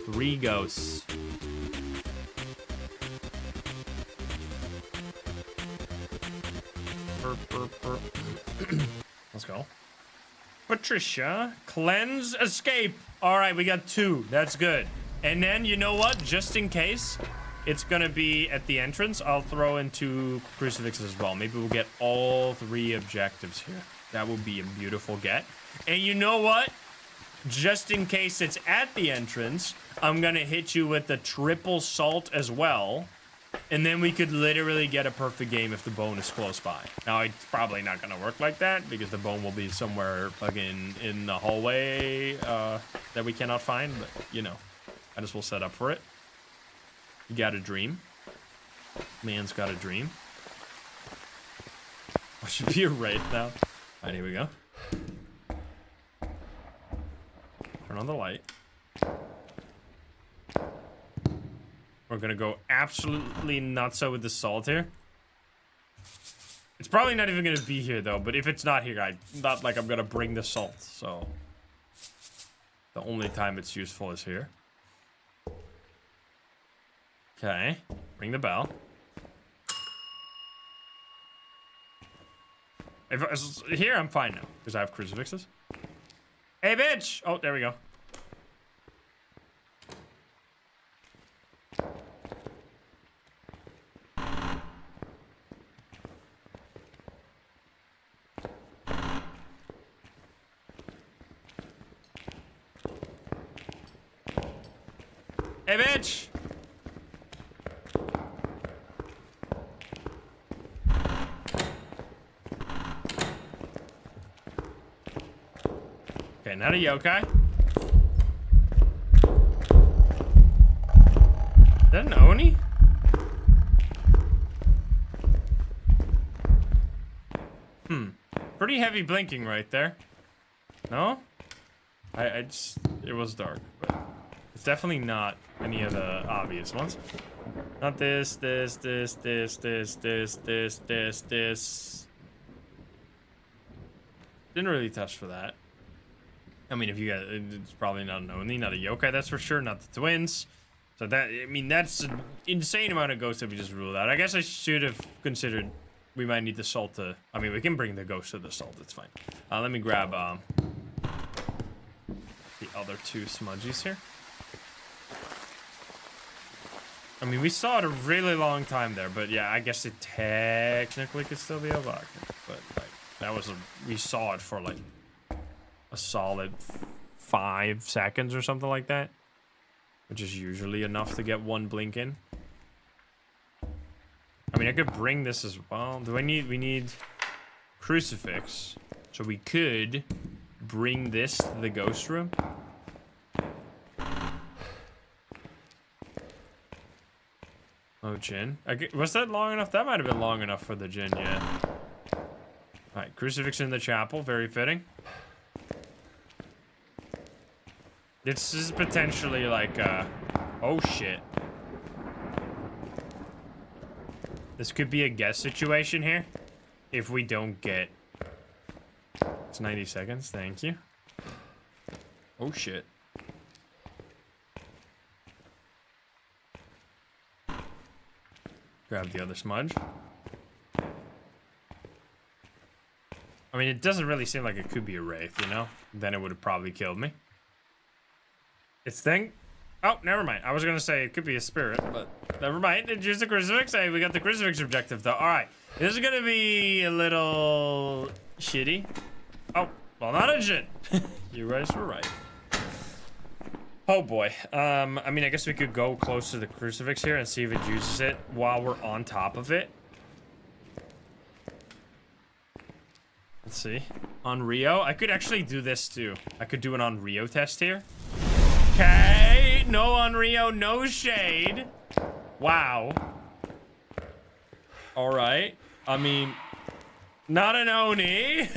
A: 3 ghosts. Let's go. Patricia, cleanse, escape. All right, we got 2. That's good. And then, you know what? Just in case it's gonna be at the entrance, I'll throw in 2 crucifixes as well. Maybe we'll get all 3 objectives here. That would be a beautiful get. And you know what? Just in case it's at the entrance, I'm gonna hit you with the triple salt as well. And then we could literally get a perfect game if the bone is close by. Now, it's probably not gonna work like that because the bone will be somewhere fucking in the hallway that we cannot find. But, you know, I just will set up for it. You got a dream. Man's got a dream. I should be a wraith now. All right, here we go. Turn on the light. We're gonna go absolutely nutso with the salt here. It's probably not even gonna be here though, but if it's not here, not like I'm gonna bring the salt, so the only time it's useful is here. Okay, ring the bell. Here I'm fine now, because I have crucifixes. Hey bitch! Oh, there we go. Hey, bitch! Okay, not a yokai. Is that an Oni? Pretty heavy blinking right there. No? I just... It was dark, but... It's definitely not any of the obvious ones. Not this. Didn't really touch for that. I mean, if you guys, it's probably not an Oni, not a yokai, that's for sure. Not the twins. So that, I mean, that's an insane amount of ghosts that we just ruled out. I guess I should have considered we might need the salt to, I mean, we can bring the ghost to the salt, it's fine. Let me grab the other 2 smudgies here. I mean, we saw it a really long time there, but yeah, I guess it technically could still be a Wagner. But, like, that was we saw it for, like, a solid 5 seconds or something like that. Which is usually enough to get 1 blink in. I mean, I could bring this as well. We need crucifix. So we could bring this to the ghost room. Oh, Jinn. Was that long enough? That might have been long enough for the Jinn, yeah. Alright, crucifix in the chapel. Very fitting. This is potentially like, oh, shit. This could be a guess situation here. If we don't get... It's 90 seconds. Thank you. Oh, shit. Grab the other smudge. I mean, it doesn't really seem like it could be a wraith, you know? Then it would have probably killed me. It's thing? Oh, never mind. I was gonna say it could be a spirit, but never mind. It's just a crucifix. Hey, we got the crucifix objective, though. Alright. This is gonna be a little... shitty. Oh, well, not a Jinn. You guys were right. Oh boy. I mean, I guess we could go close to the crucifix here and see if it uses it while we're on top of it. Let's see. On Rio, I could actually do this too. I could do an on Rio test here. Okay, no on Rio, no shade. Wow. All right. I mean, not an Oni.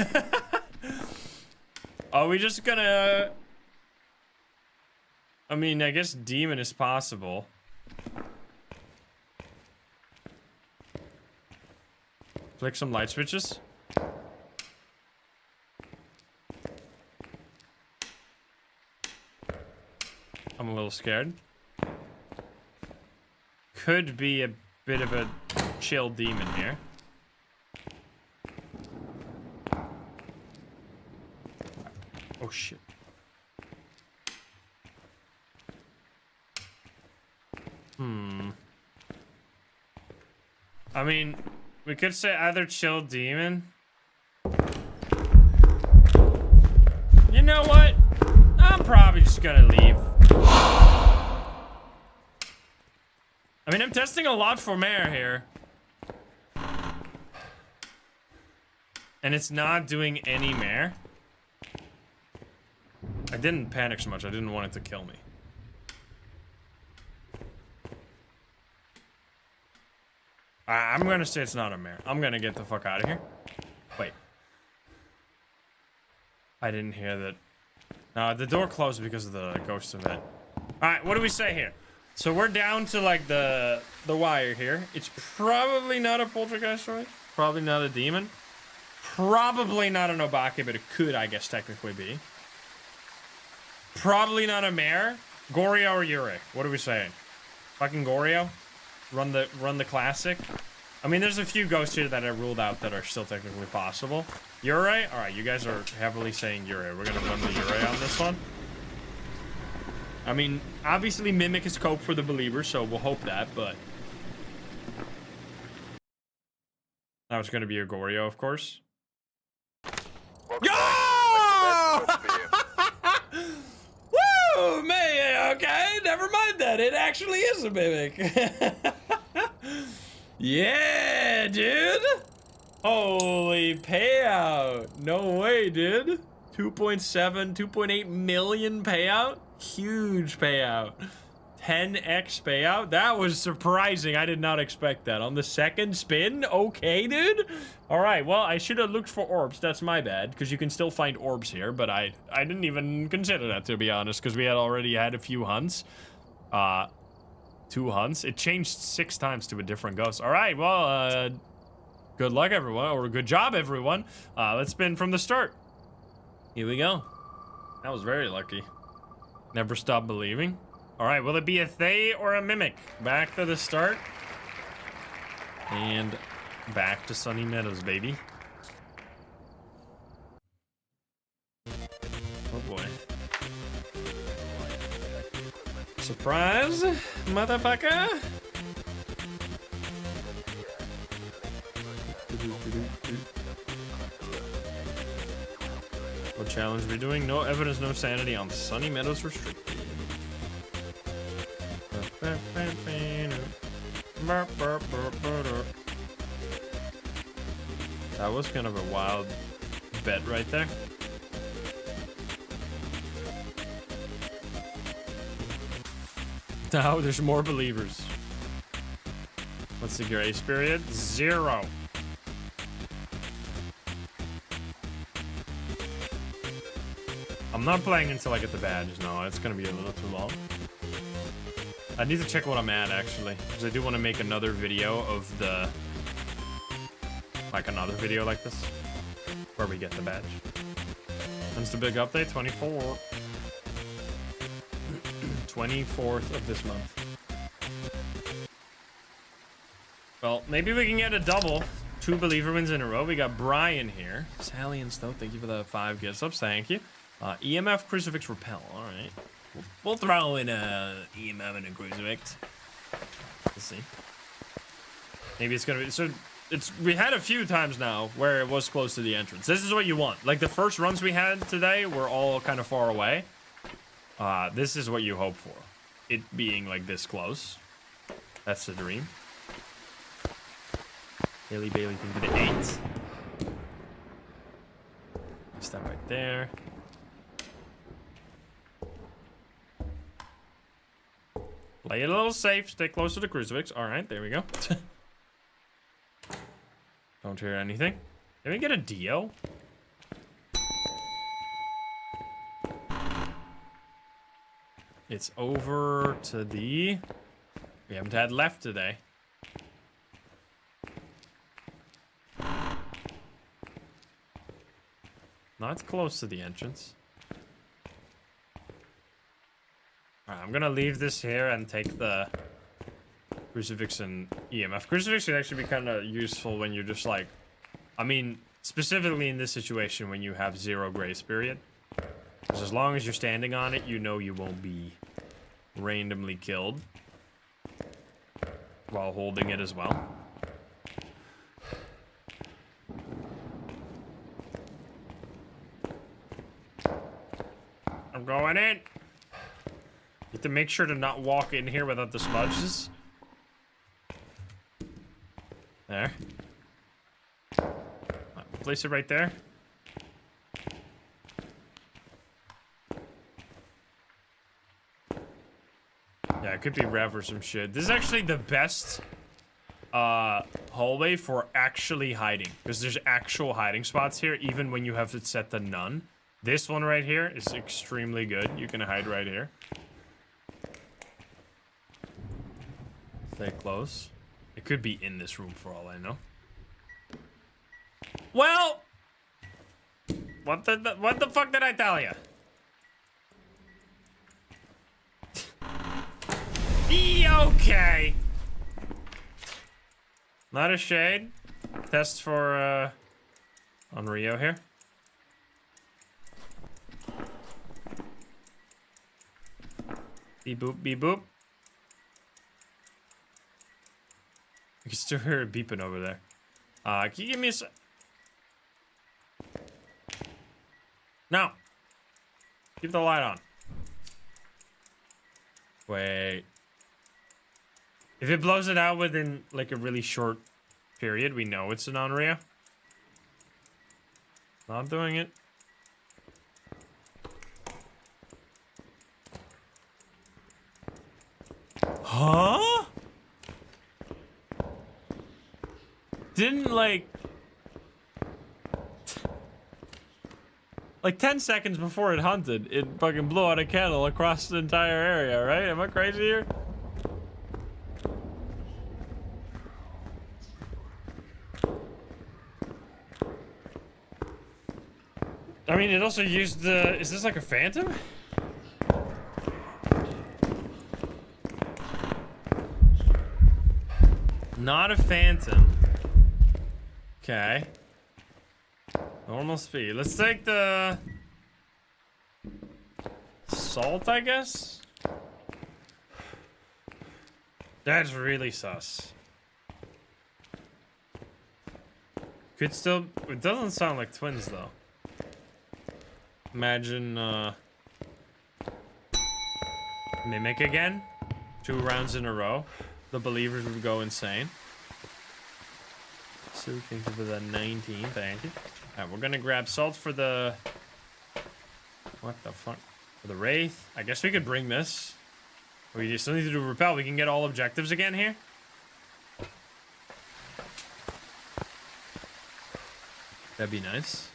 A: Are we just gonna... I mean, I guess demon is possible. Flick some light switches. I'm a little scared. Could be a bit of a chill demon here. Oh shit. I mean, we could say either chill demon. You know what? I'm probably just gonna leave. I mean, I'm testing a lot for mare here. And it's not doing any mare. I didn't panic so much. I didn't want it to kill me. I'm gonna say it's not a mare. I'm gonna get the fuck out of here. Wait. I didn't hear that. No, the door closed because of the ghost event. Alright, what do we say here? So we're down to like the wire here. It's probably not a poltergeist, right? Probably not a demon. Probably not an Obake, but it could, I guess, technically be. Probably not a mare. Goryo or Yurei? What are we saying? Fucking Goryo? Run the classic. I mean, there's a few ghosts here that I ruled out that are still technically possible. Yurei? Alright, you guys are heavily saying Yurei. We're gonna run the Yurei on this one. I mean, obviously Mimic is cope for the believers, so we'll hope that, but... Now it's gonna be a Goryo, of course. Yo! Woo! Man, okay, never mind that. It actually is a Mimic. Yeah, dude! Holy payout! No way, dude. 2.7, 2.8 million payout? Huge payout. 10x payout? That was surprising. I did not expect that. On the second spin? Okay, dude. Alright, well, I should have looked for orbs. That's my bad, because you can still find orbs here, but I didn't even consider that, to be honest, because we had already had a few hunts. 2 hunts. It changed 6 times to a different ghost. Alright, well, good luck, everyone, or good job, everyone. Let's spin from the start. Here we go. That was very lucky. Never stop believing. Alright, will it be a Thay or a Mimic? Back to the start. And back to Sunny Meadows, baby. Oh boy. Surprise, motherfucker! What challenge are we doing? No evidence, no sanity on Sunny Meadows restricted. That was kind of a wild bet right there. Now there's more believers. What's the grace period? 0. I'm not playing until I get the badge. No, it's gonna be a little too long. I need to check what I'm at, actually, because I do want to make another video of the... Like another video like this, where we get the badge. When's the big update? 24. 24th of this month. Well, maybe we can get a double. 2 believer wins in a row. We got Brian here. Sally and Stowe, thank you for the 5 gift subs. Thank you. EMF, Crucifix, Repel. All right. We'll throw in a EMF and a Crucifix. Let's see. Maybe it's gonna be... So, we had a few times now where it was close to the entrance. This is what you want. Like, the first runs we had today were all kind of far away. This is what you hope for. It being, like, this close. That's the dream. Haley Bailey can do the 8. Step right there. Play it a little safe. Stay close to the crucifix. All right, there we go. Don't hear anything. Did we get a Dio? It's over to the... We haven't had left today. Not close to the entrance. Alright, I'm gonna leave this here and take the Crucifix and EMF. Crucifix should actually be kind of useful when you're just like... I mean, specifically in this situation when you have 0 grace period. Because as long as you're standing on it, you know you won't be randomly killed while holding it as well. I'm going in. You have to make sure to not walk in here without the smudges. There. Place it right there. Yeah, it could be Rev or some shit. This is actually the best hallway for actually hiding. Because there's actual hiding spots here, even when you have it set to none. This one right here is extremely good. You can hide right here. Stay close. It could be in this room for all I know. Well, what the fuck did I tell you? Okay. Not a shade. Test for on Rio here. Beep boop, beep boop. You can still hear it beeping over there. Can you give me a No. Keep the light on. Wait. If it blows it out within, like, a really short period, we know it's an on-rio. Not doing it. Huh? Didn't, like 10 seconds before it hunted, it fucking blew out a candle across the entire area, right? Am I crazy here? I mean, it also used the... Is this like a phantom? Not a phantom. Okay. Normal speed. Let's take the... Salt, I guess? That's really sus. Could still... It doesn't sound like twins, though. Imagine, Mimic again. 2 rounds in a row. The believers would go insane. So we can give it a 19, thank you. Alright, we're gonna grab salt for the... What the fuck? For the wraith. I guess we could bring this. We just need to do repel. We can get all objectives again here. That'd be nice.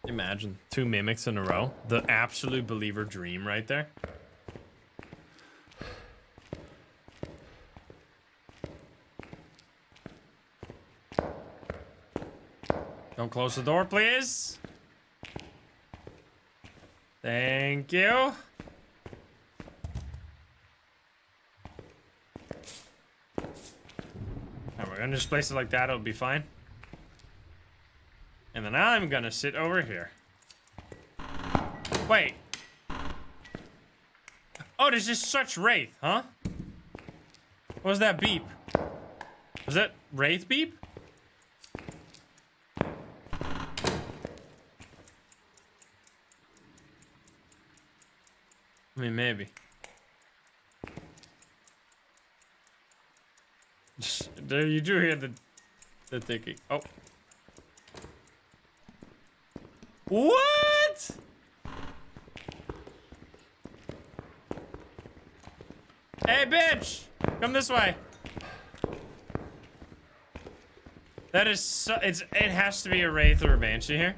A: Imagine 2 mimics in a row. The absolute believer dream right there. Don't close the door, please. Thank you. And we're gonna just place it like that. It'll be fine. And then I'm gonna sit over here. Wait. Oh, there's just such wraith, huh? What was that beep? Was that wraith beep? I mean, maybe. Just, there you do hear the ticking. Oh. What? Hey, bitch! Come this way. That is so... it has to be a wraith or a banshee here.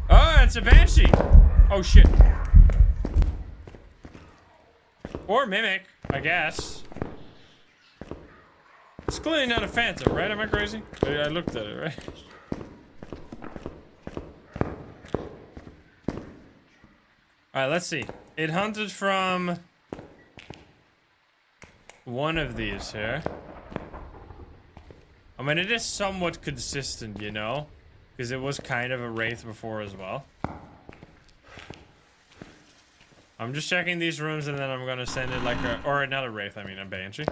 A: Oh, it's a banshee! Oh, shit. Or mimic, I guess. It's clearly not a phantom, right? Am I crazy? I looked at it, right? Alright, let's see. It hunted from one of these here. I mean, it is somewhat consistent, you know? Because it was kind of a wraith before as well. I'm just checking these rooms and then I'm gonna send it like a, or not a wraith, I mean a banshee.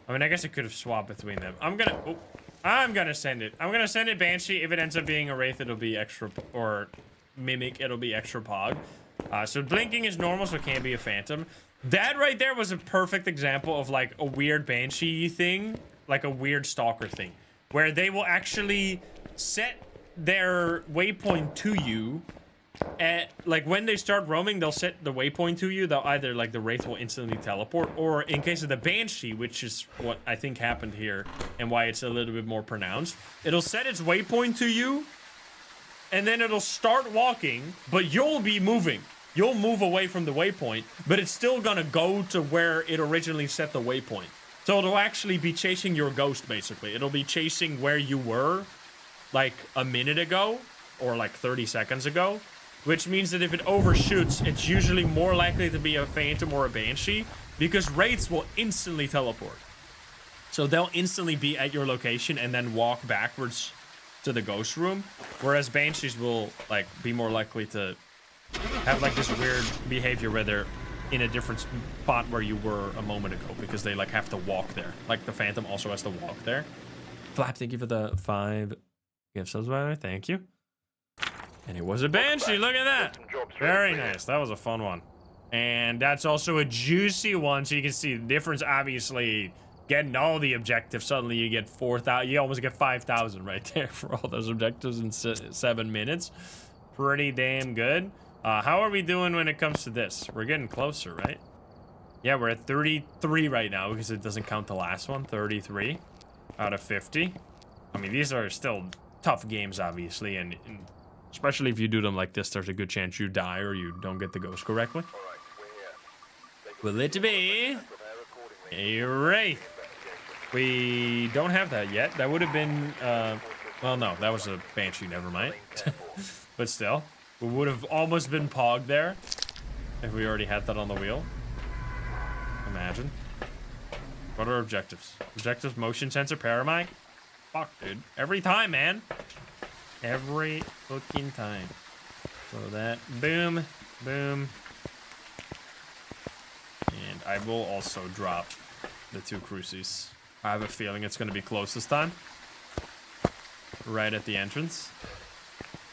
A: I mean, I guess I could have swapped between them. I'm gonna send it. I'm gonna send it banshee. If it ends up being a wraith, it'll be extra, or mimic, it'll be extra pog. So blinking is normal, so it can't be a phantom. That right there was a perfect example of like a weird banshee thing, like a weird stalker thing, where they will actually set their waypoint to you. At like when they start roaming, they'll set the waypoint to you. They'll either like the wraith will instantly teleport, or in case of the banshee, which is what I think happened here and why it's a little bit more pronounced, it'll set its waypoint to you and then it'll start walking, but you'll be moving. You'll move away from the waypoint, but it's still gonna go to where it originally set the waypoint. So it'll actually be chasing your ghost, basically. It'll be chasing where you were like a minute ago or like 30 seconds ago. Which means that if it overshoots, it's usually more likely to be a phantom or a banshee, because wraiths will instantly teleport. So they'll instantly be at your location and then walk backwards to the ghost room, whereas banshees will like be more likely to have like this weird behavior where they're in a different spot where you were a moment ago, because they like have to walk there. Like the phantom also has to walk there. Flap, thank you for the 5 gifts. Thank you. And it was a banshee, look at that. Very nice, that was a fun one. And that's also a juicy one, so you can see the difference, obviously. Getting all the objectives, suddenly you get 4,000, you almost get 5,000 right there for all those objectives in 7 minutes. Pretty damn good. How are we doing when it comes to this? We're getting closer, right? Yeah, we're at 33 right now, because it doesn't count the last one. 33 out of 50. I mean, these are still tough games, obviously, and especially if you do them like this, there's a good chance you die or you don't get the ghost correctly. Will it be a wraith? We don't have that yet. That would have been, well, no, that was a banshee, never mind. But still, we would have almost been pogged there if we already had that on the wheel. Imagine. What are objectives? Objectives, motion sensor, paramic? Fuck, dude. Every time, man. Every fucking time. So that, boom, boom. And I will also drop the 2 crucies. I have a feeling it's going to be close this time. Right at the entrance.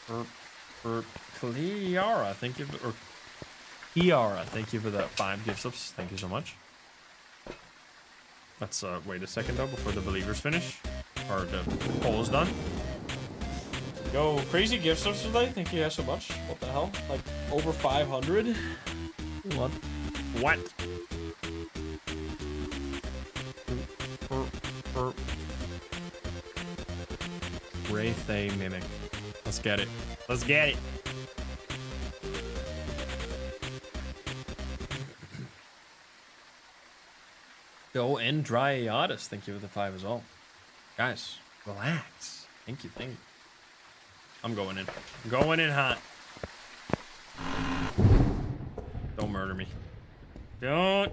A: For Cleara, thank you, or Kiara, thank you for the 5 gift subs. Thank you so much. Let's wait a second though before the believers finish. Or the poll is done. Yo, crazy gift subs today. Thank you guys so much. What the hell? Like over 500? What? What? Wraith a mimic. Let's get it. Let's get it. Go and dry Aeotis. Thank you for the 5 as well. Guys, relax. Thank you, thank you. I'm going in. Going in hot. Don't murder me. Don't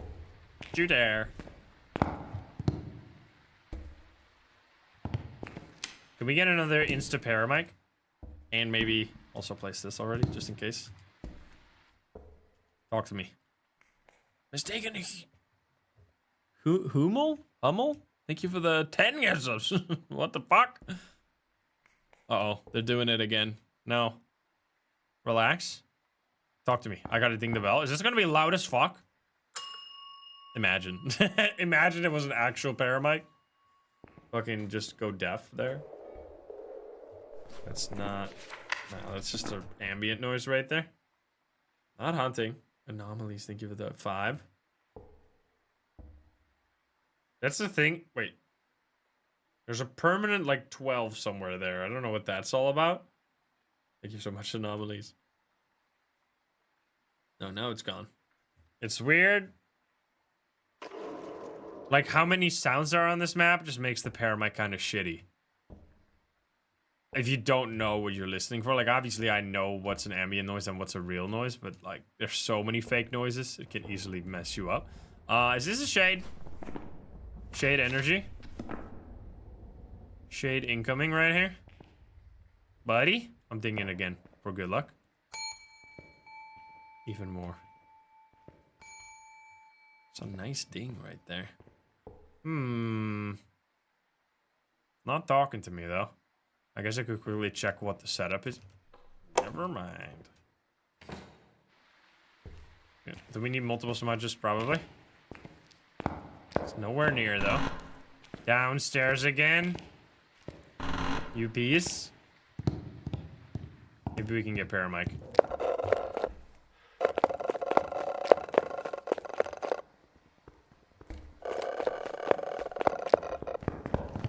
A: you dare. Can we get another insta paramic? And maybe also place this already, just in case. Talk to me. Mistaken. Hummel? Hummel? Thank you for the 10 gifts. What the fuck? Uh-oh, they're doing it again. No. Relax. Talk to me. I gotta ding the bell. Is this gonna be loud as fuck? Imagine. Imagine it was an actual paramic. Fucking just go deaf there. That's not... No, that's just an ambient noise right there. Not hunting. Anomalies, thank you for the 5. That's the thing. Wait. There's a permanent, like, 12 somewhere there. I don't know what that's all about. Thank you so much, Anomalies. No, now it's gone. It's weird. Like, how many sounds are on this map just makes the paramic kind of shitty. If you don't know what you're listening for. Like, obviously, I know what's an ambient noise and what's a real noise. But, like, there's so many fake noises. It can easily mess you up. Is this a shade? Shade energy? Shade incoming right here. buddy. I'm dinging again for good luck. Even more. It's a nice ding right there. Not talking to me, though. I guess I could quickly check what the setup is. Never mind. Yeah. Do we need multiple smudges? Probably. It's nowhere near, though. Downstairs again. You piece. Maybe we can get Paramike.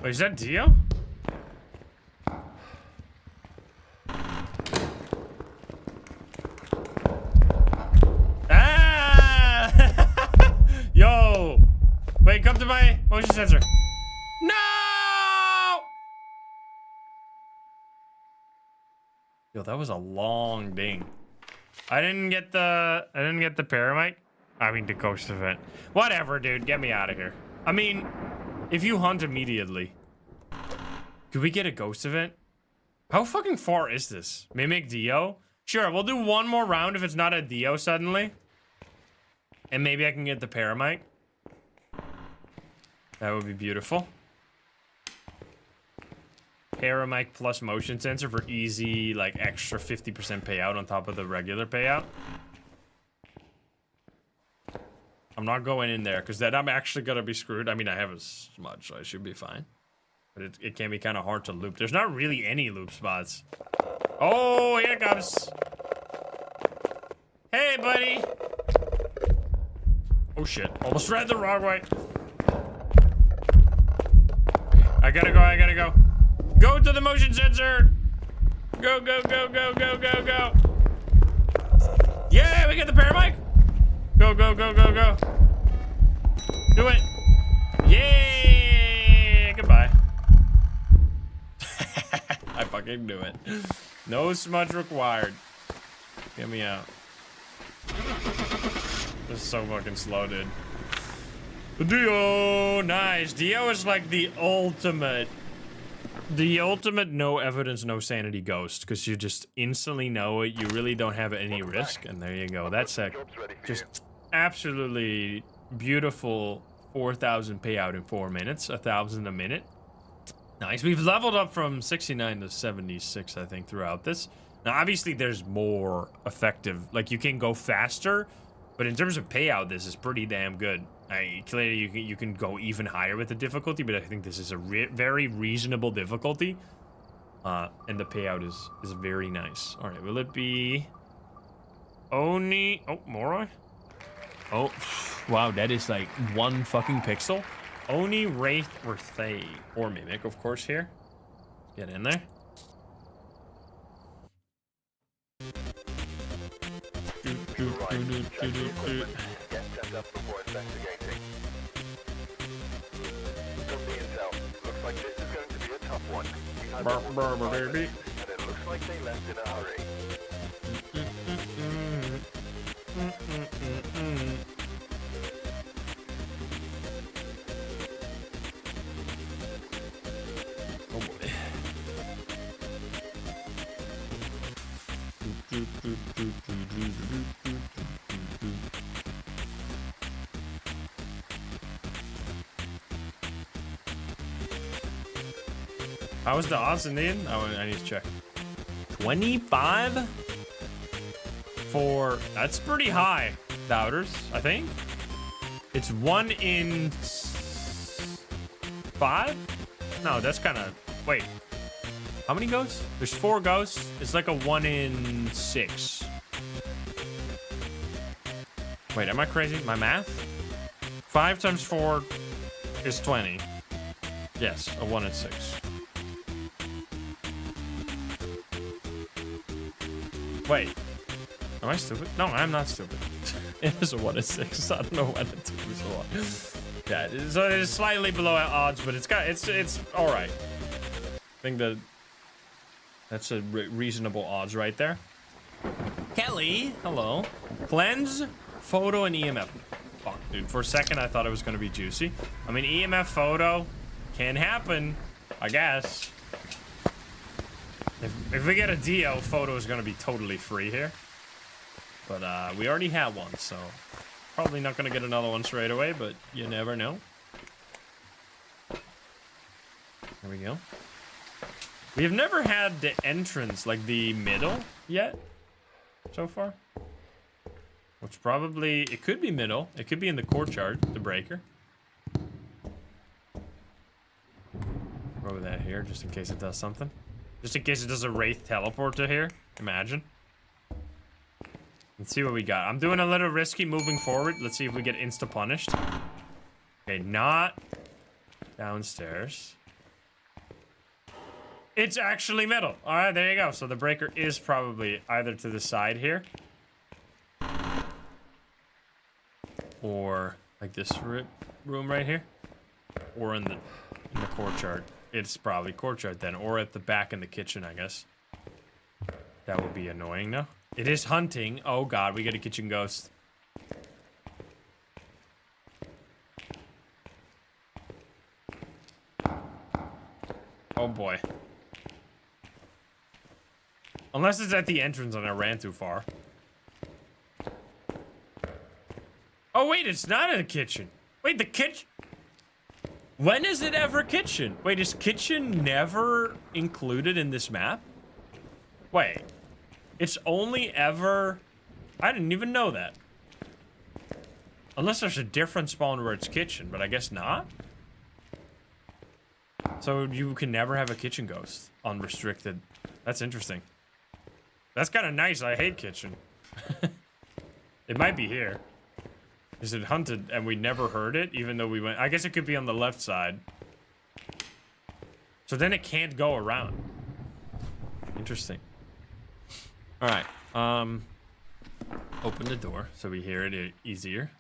A: Wait, is that Dio? Ah! Yo! Wait, come to my motion sensor. No! Yo, that was a long ding. I didn't get the Paramike. I mean the ghost event. Whatever, dude. Get me out of here. I mean, if you hunt immediately, could we get a ghost event? How fucking far is this? Mimic Dio? Sure, we'll do one more round if it's not a Dio suddenly. And maybe I can get the Paramike. That would be beautiful. Paramike plus motion sensor for easy, like, extra 50% payout on top of the regular payout. I'm not going in there, because then I'm actually going to be screwed. I mean, I have a smudge, so I should be fine. But it can be kind of hard to loop. There's not really any loop spots. Oh, here it comes. Hey, buddy. Oh, shit. Almost ran the wrong way. I gotta go, I gotta go. Go to the motion sensor. Go, go, go, go, go, go, go. Yeah, we get the Paramike. Go, go, go, go, go. Do it. Yeah. Goodbye. I fucking knew it. No smudge required. Get me out. This is so fucking slow, dude. Dio! Nice. Dio is like the ultimate no evidence, no sanity ghost, because you just instantly know it. You really don't have any risk, and there you go. That's a just absolutely beautiful 4,000 payout in 4 minutes, 1,000 a minute. Nice. We've leveled up from 69 to 76, I think, throughout this. Now, obviously, there's more effective. Like, you can go faster, but in terms of payout, this is pretty damn good. Clearly, you can go even higher with the difficulty, but I think this is a very reasonable difficulty. And the payout is very nice. All right, will it be Oni? Oh, Moroi? Oh, wow, that is like one fucking pixel. Oni, Wraith, or Thay. Or Mimic, of course, here. Get in there.
B: Get set up before investigating. From the intel, looks like this is going to be a tough one. We had
A: Baby.
B: and it looks like they left in a hurry.
A: Oh boy. How was the odds in the end? I need to check. 25 for that's pretty high, doubters. I think it's 1 in 5. No, that's kind of wait. How many ghosts? There's 4 ghosts. It's like a 1 in 6. Wait, am I crazy? My math? 5 times 4 is 20. Yes, a 1 in 6. Wait, am I stupid? No, I'm not stupid. It is a 1 in 6. I don't know why that took me so long. Yeah, so it's slightly below odds, but it's all right. I think that's a reasonable odds right there. Kelly, hello. Cleanse, photo, and EMF. Fuck, dude. For a second, I thought it was gonna be juicy. I mean, EMF photo can happen, I guess. If we get a DO, photo is gonna be totally free here. But we already have one, so probably not gonna get another one straight away, but you never know. There we go. We've never had the entrance, like the middle yet, so far. Which probably, it could be middle. It could be in the courtyard, the breaker. Throw that here, just in case it does something. Just in case it does a wraith teleport to here. Imagine. Let's see what we got. I'm doing a little risky moving forward. Let's see if we get insta-punished. Okay, not downstairs. It's actually middle. All right, there you go. So the breaker is probably either to the side here. Or like this room right here. Or in the courtyard. It's probably courtyard then. Or at the back in the kitchen, I guess. That would be annoying, no? It is hunting. Oh god, we get a kitchen ghost. Oh boy. Unless it's at the entrance and I ran too far. Oh wait, it's not in the kitchen. Wait, the kitchen? When is it ever kitchen? Wait, is kitchen never included in this map? Wait. It's only ever... I didn't even know that. Unless there's a different spawn where it's kitchen, but I guess not. So you can never have a kitchen ghost. Unrestricted. That's interesting. That's kind of nice. I hate kitchen. It might be here. Is it hunted and we never heard it, even though we went... I guess it could be on the left side. So then it can't go around. Interesting. Alright, open the door so we hear it easier.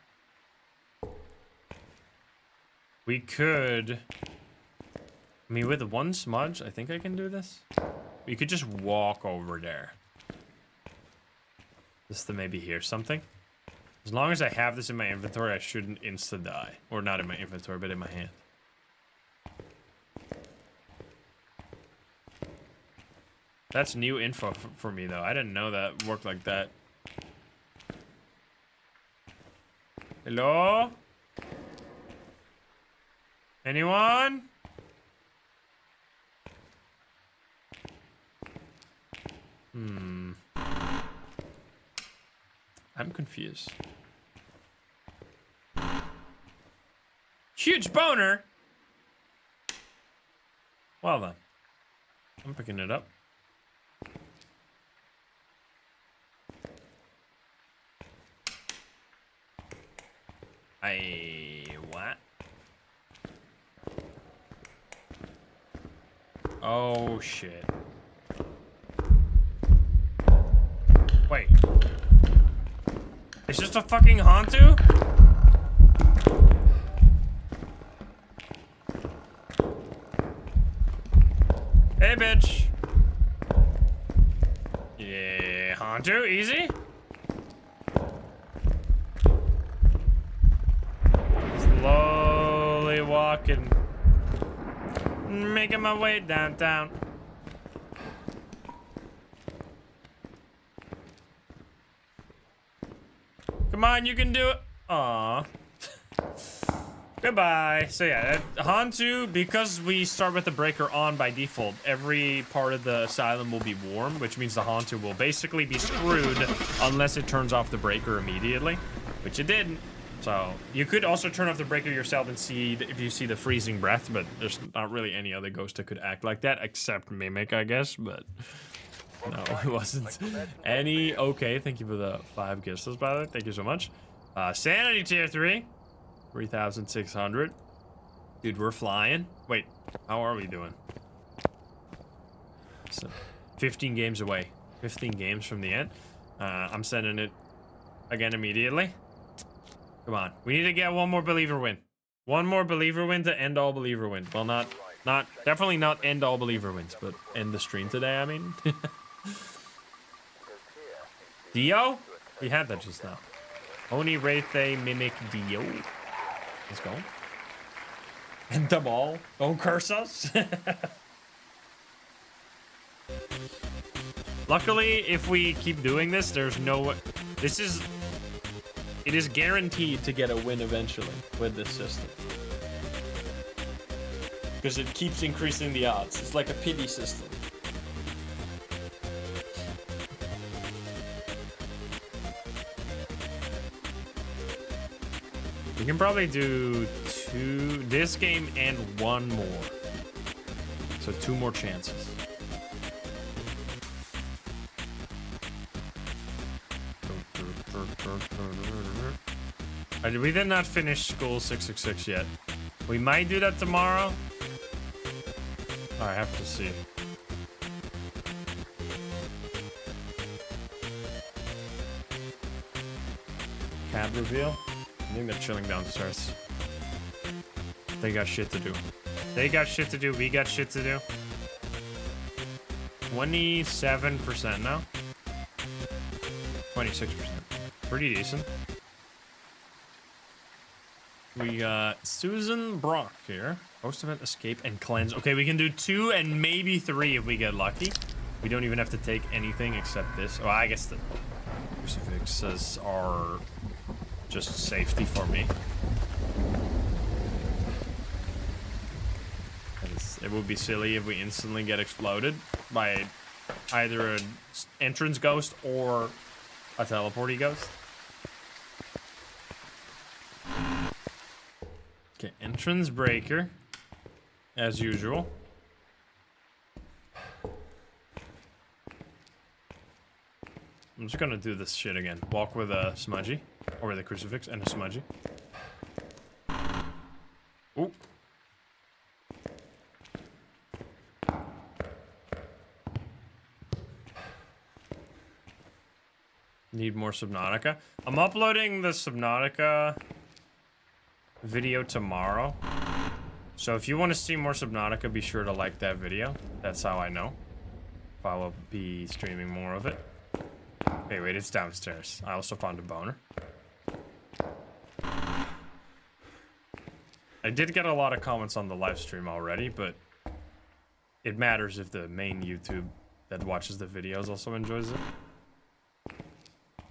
A: We could... I mean, with one smudge, I think I can do this. We could just walk over there. Just to maybe hear something. As long as I have this in my inventory, I shouldn't insta-die. Or not in my inventory, but in my hand. That's new info for me, though. I didn't know that worked like that. Hello? Anyone? I'm confused. Huge boner! Well then. I'm picking it up. What? Oh shit. Wait. It's just a fucking Hantu? Hey bitch. Yeah, Hantu, easy. Slowly walking, making my way downtown. Come on, you can do it. Aww. Goodbye. So yeah, Hantu, because we start with the breaker on by default, every part of the asylum will be warm, which means the Hantu will basically be screwed unless it turns off the breaker immediately, which it didn't. So you could also turn off the breaker yourself and see if you see the freezing breath, but there's not really any other ghost that could act like that except Mimic, I guess. But no, it wasn't any. Okay, thank you for the 5 gifts, by the way. Thank you so much. Sanity tier 3, 3,600. Dude, we're flying. Wait, how are we doing? So, 15 games away. 15 games from the end. I'm sending it again immediately. Come on, we need to get one more believer win. One more believer win to end all believer wins. Well, definitely not end all believer wins, but end the stream today, I mean. Dio? We had that just now. Oni, Wraith, Mimic, Dio. Let's go. End them all. Don't curse us. Luckily, if we keep doing this, there's no... It is guaranteed to get a win eventually with this system. Because it keeps increasing the odds. It's like a pity system. We can probably do this game and one more. So 2 more chances. We did not finish School 666 yet. We might do that tomorrow. I have to see. Cab reveal? I think they're chilling downstairs. They got shit to do. They got shit to do. We got shit to do. 27% now. 26%. Pretty decent. We got Susan Brock here. Post event, escape, and cleanse. Okay, we can do 2 and maybe 3 if we get lucky. We don't even have to take anything except this. Oh, I guess the crucifixes are just safety for me. It would be silly if we instantly get exploded by either an entrance ghost or a teleporty ghost. Okay, entrance breaker, as usual. I'm just gonna do this shit again. Walk with a smudgy, or with a crucifix and a smudgy. Ooh. Need more Subnautica. I'm uploading the Subnautica video tomorrow. So if you want to see more Subnautica, be sure to like that video. That's how I know if I will be streaming more of it. Hey, wait, it's downstairs. I also found a boner. I did get a lot of comments on the live stream already, but it matters if the main YouTube that watches the videos also enjoys it.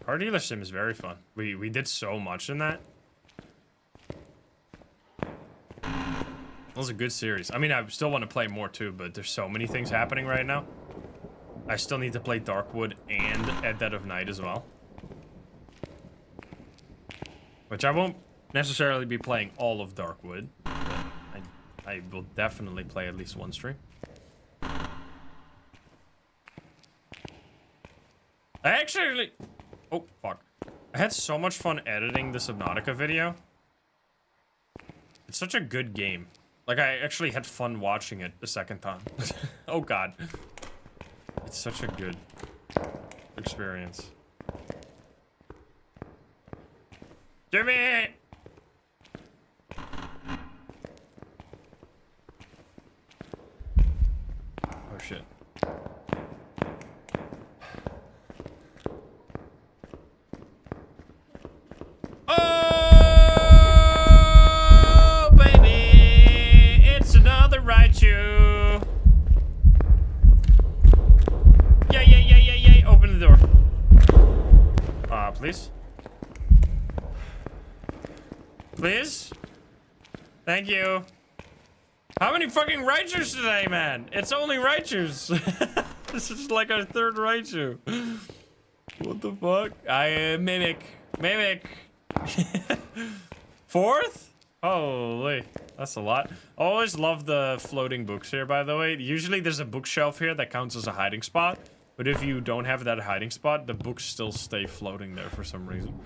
A: Car dealer sim is very fun. We did so much in that. That was a good series. I mean, I still want to play more too, but there's so many things happening right now. I still need to play Darkwood and At Dead of Night as well. Which I won't necessarily be playing all of Darkwood, but I will definitely play at least one stream. I actually... Oh, fuck. I had so much fun editing the Subnautica video. It's such a good game. Like, I actually had fun watching it the second time. Oh, God. It's such a good experience. Jimmy! Oh, shit. Oh, baby! It's another Raichu! Yay! Open the door. Please? Please? Thank you. How many fucking Raichus today, man? It's only Raichus. This is like our 3rd Raichu. What the fuck? Mimic. 4th? Holy. That's a lot. I always love the floating books here, by the way. Usually there's a bookshelf here that counts as a hiding spot. But if you don't have that hiding spot, the books still stay floating there for some reason.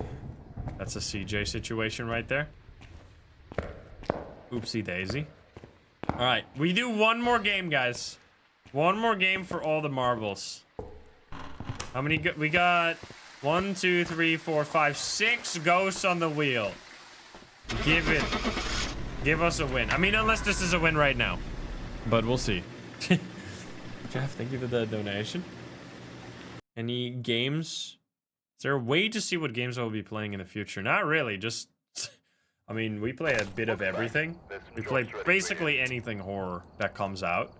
A: That's a CJ situation right there. Oopsie daisy. Alright, we do one more game, guys. One more game for all the marbles. How many we got? 1, 2, 3, 4, 5, 6 ghosts on the wheel. Give us a win. I mean, unless this is a win right now. But we'll see. Jeff, thank you for the donation. Any games? Is there a way to see what games I will be playing in the future? Not really, just... I mean, we play a bit of everything. We play basically anything horror that comes out.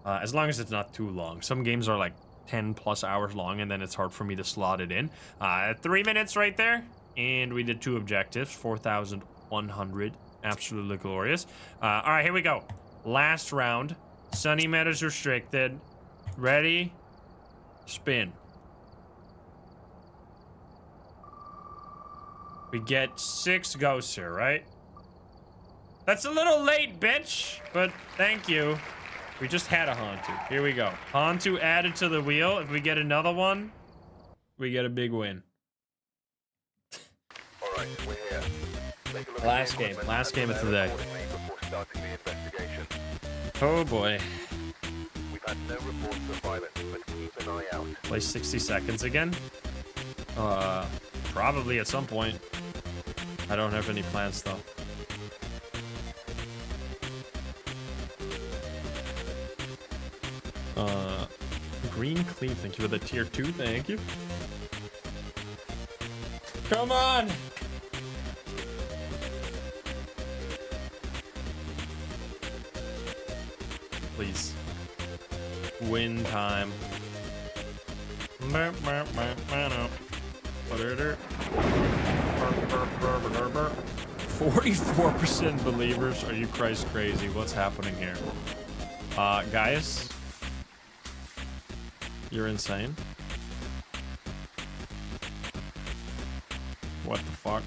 A: As long as it's not too long. Some games are like 10 plus hours long, and then it's hard for me to slot it in. 3 minutes right there, and we did 2 objectives, 4,100. Absolutely glorious. All right, here we go. Last round. Sunny Meadows restricted. Ready? Spin. We get 6 ghosts here, right? That's a little late, bitch, but thank you. We just had a Hantu. Here we go. Hantu added to the wheel. If we get another one, we get a big win.
B: All right, we're here. Take a look
A: Last
B: at the
A: game.
B: equipment
A: Last
B: and
A: game of
B: prepare
A: today.
B: accordingly before starting the investigation.
A: Oh boy.
B: We've had no reports of violence, but keep an eye out.
A: Play 60 seconds again? Probably at some point. I don't have any plans though. Green Cleave, thank you for the tier 2, thank you. Come on! Please. Win time. 44% believers? Are you Christ crazy? What's happening here? Guys? You're insane. What the fuck?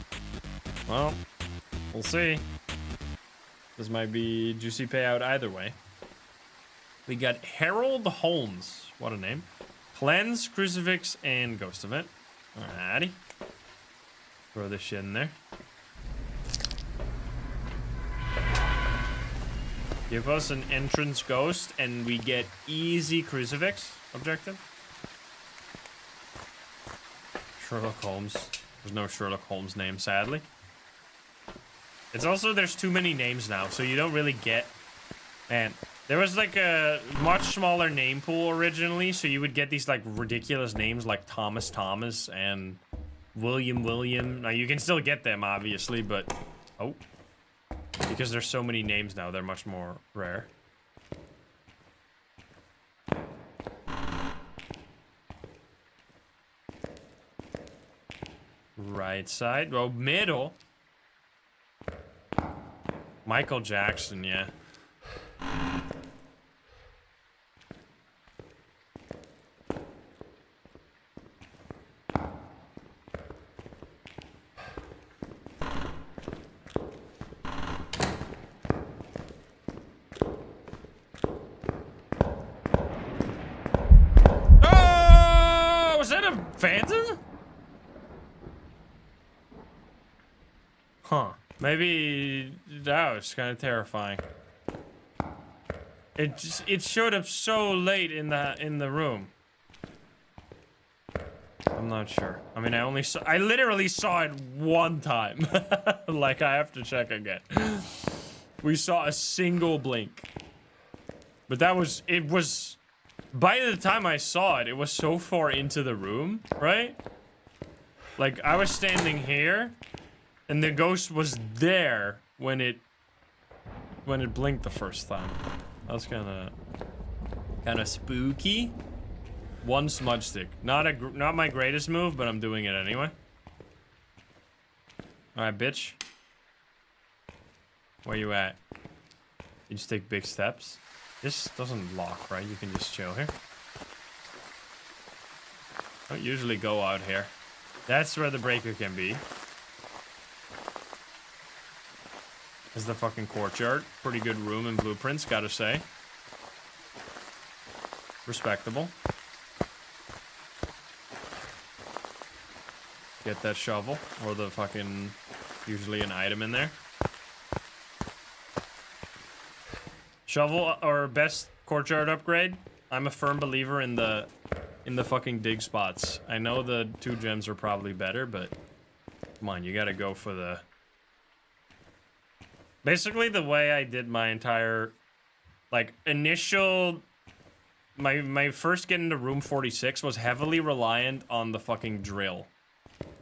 A: Well, we'll see. This might be juicy payout either way. We got Harold Holmes. What a name. Cleanse, Crucifix, and Ghost Event. Alrighty. Throw this shit in there. Give us an entrance ghost, and we get easy Crucifix objective. Sherlock Holmes. There's no Sherlock Holmes name, sadly. It's also, there's too many names now, so you don't really get... Man, there was like a much smaller name pool originally, so you would get these like ridiculous names like Thomas Thomas and William. Now you can still get them, obviously, but... Oh. Because there's so many names now, they're much more rare. Right side. Well, middle. Michael Jackson, yeah. Oh! Was that a phantom? Huh. Maybe that was kind of terrifying. It showed up so late in the room. I'm not sure. I mean, I literally saw it one time. Like I have to check again. We saw a single blink. But it was by the time I saw it, it was so far into the room, right? Like I was standing here and the ghost was there when it blinked the first time. That was kind of spooky. One smudge stick. Not my greatest move, but I'm doing it anyway. All right, bitch. Where you at? You just take big steps. This doesn't lock, right? You can just chill here. Don't usually go out here. That's where the breaker can be. Is the fucking courtyard. Pretty good room and blueprints, gotta say. Respectable. Get that shovel, or the fucking, usually an item in there. Shovel, or best courtyard upgrade. I'm a firm believer in the fucking dig spots. I know the 2 gems are probably better, but come on, you gotta go for the... Basically, the way I did my entire, like, initial... My first get into room 46 was heavily reliant on the fucking drill.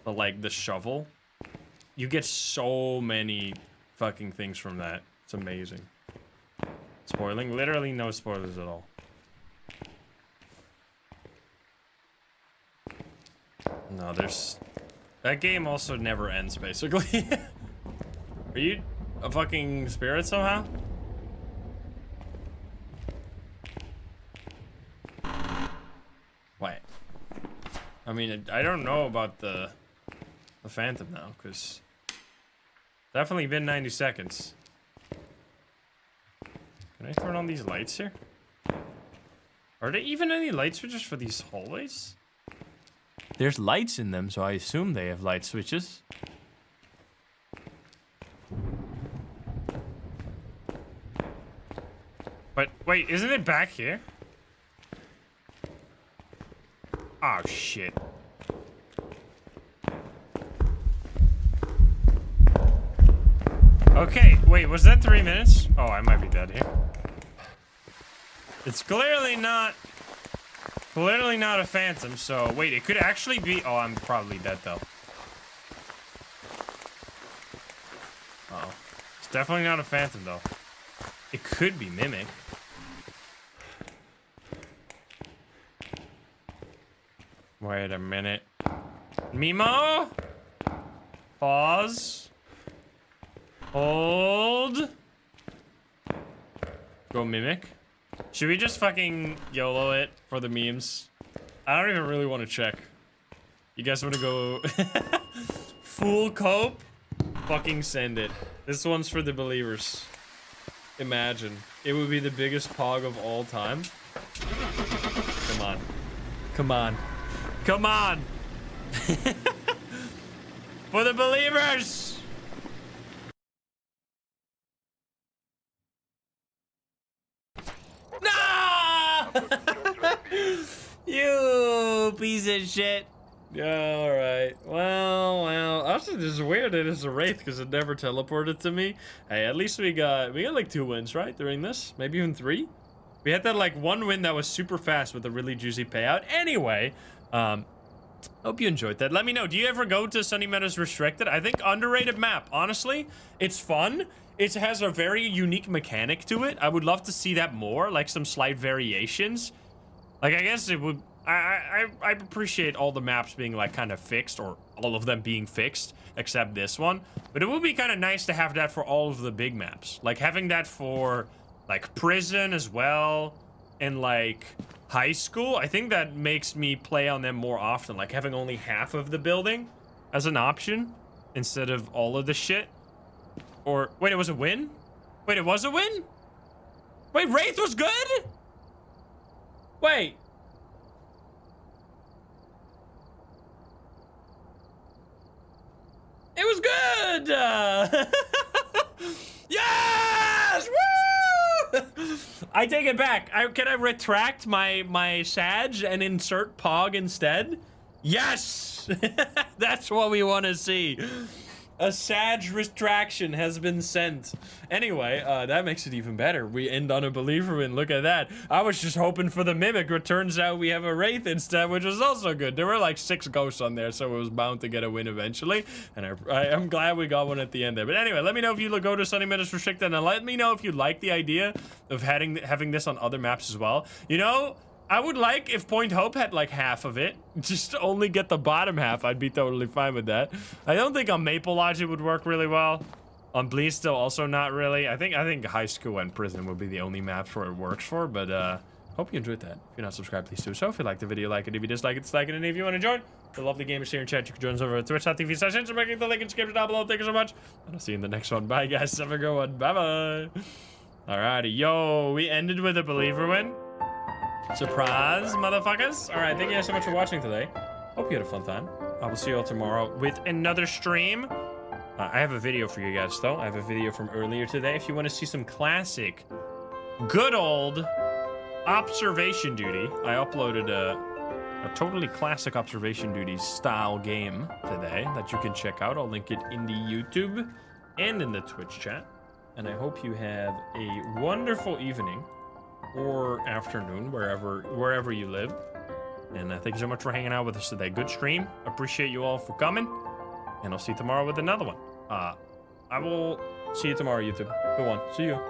A: The shovel. You get so many fucking things from that. It's amazing. Spoiling? Literally no spoilers at all. No, there's... That game also never ends, basically. Are you a fucking spirit somehow? Wait. I mean, I don't know about the Phantom now, because... Definitely been 90 seconds. Can I turn on these lights here? Are there even any light switches for these hallways? There's lights in them, so I assume they have light switches. But wait, isn't it back here? Oh shit. Okay, wait, was that 3 minutes? Oh, I might be dead here. It's clearly not a phantom, so wait, it could actually be. Oh, I'm probably dead though. Uh-oh. It's definitely not a phantom though. It could be mimic. Wait a minute. Mimo? Pause. Hold. Go mimic. Should we just fucking YOLO it for the memes? I don't even really want to check. You guys want to go full cope? Fucking send it. This one's for the believers. Imagine. It would be the biggest pog of all time. Come on. Come on. Come on! For the believers! No! You piece of shit. Yeah, alright. Well. Also, this is weird that it's a wraith because it never teleported to me. Hey, at least we got like 2 wins, right? During this? Maybe even 3? We had that like 1 win that was super fast with a really juicy payout. Anyway, hope you enjoyed that. Let me know. Do you ever go to Sunny Meadows Restricted? I think underrated map. Honestly, it's fun. It has a very unique mechanic to it. I would love to see that more, like some slight variations. Like, I guess it would... I appreciate all the maps being like kind of fixed, or all of them being fixed, except this one. But it would be kind of nice to have that for all of the big maps. Like having that for like prison as well, and like high school. I think that makes me play on them more often. Like having only half of the building as an option instead of all of the shit. Or wait, it was a win? Wait, it was a win? Wait, Wraith was good? Wait. It was good! Yes! Woo! I take it back. Can I retract my Sag and insert Pog instead? Yes! That's what we want to see. A Sag retraction has been sent. Anyway, that makes it even better. We end on a believer win. Look at that. I was just hoping for the mimic. It turns out we have a wraith instead, which is also good. There were like 6 ghosts on there, so it was bound to get a win eventually. And I'm glad we got one at the end there. But anyway, let me know if you go to Sunny Meadows Restricted, and let me know if you like the idea of having this on other maps as well. You know, I would like if Point Hope had like half of it. Just only get the bottom half. I'd be totally fine with that. I don't think on Maple Lodge it would work really well. On Bleasdale also not really. I think high school and prison would be the only maps where it works for. But hope you enjoyed that. If you're not subscribed, please do so. If you liked the video, like it. If you dislike it, dislike it. And if you want to join the lovely gamers here in chat, you can join us over at twitch.tv/Instagram. The link in the description down below. Thank you so much. And I'll see you in the next one. Bye guys. Have a good one. Bye bye. Alrighty, yo, we ended with a believer win. Surprise, motherfuckers. All right, thank you guys so much for watching today. Hope you had a fun time. I will see you all tomorrow with another stream. I have a video for you guys, though. I have a video from earlier today. If you want to see some classic, good old observation duty, I uploaded a totally classic observation duty style game today that you can check out. I'll link it in the YouTube and in the Twitch chat. And I hope you have a wonderful evening or afternoon, wherever you live. And thank you so much for hanging out with us today. Good stream. Appreciate you all for coming. And I'll see you tomorrow with another one. I will see you tomorrow, YouTube. Good one. See you.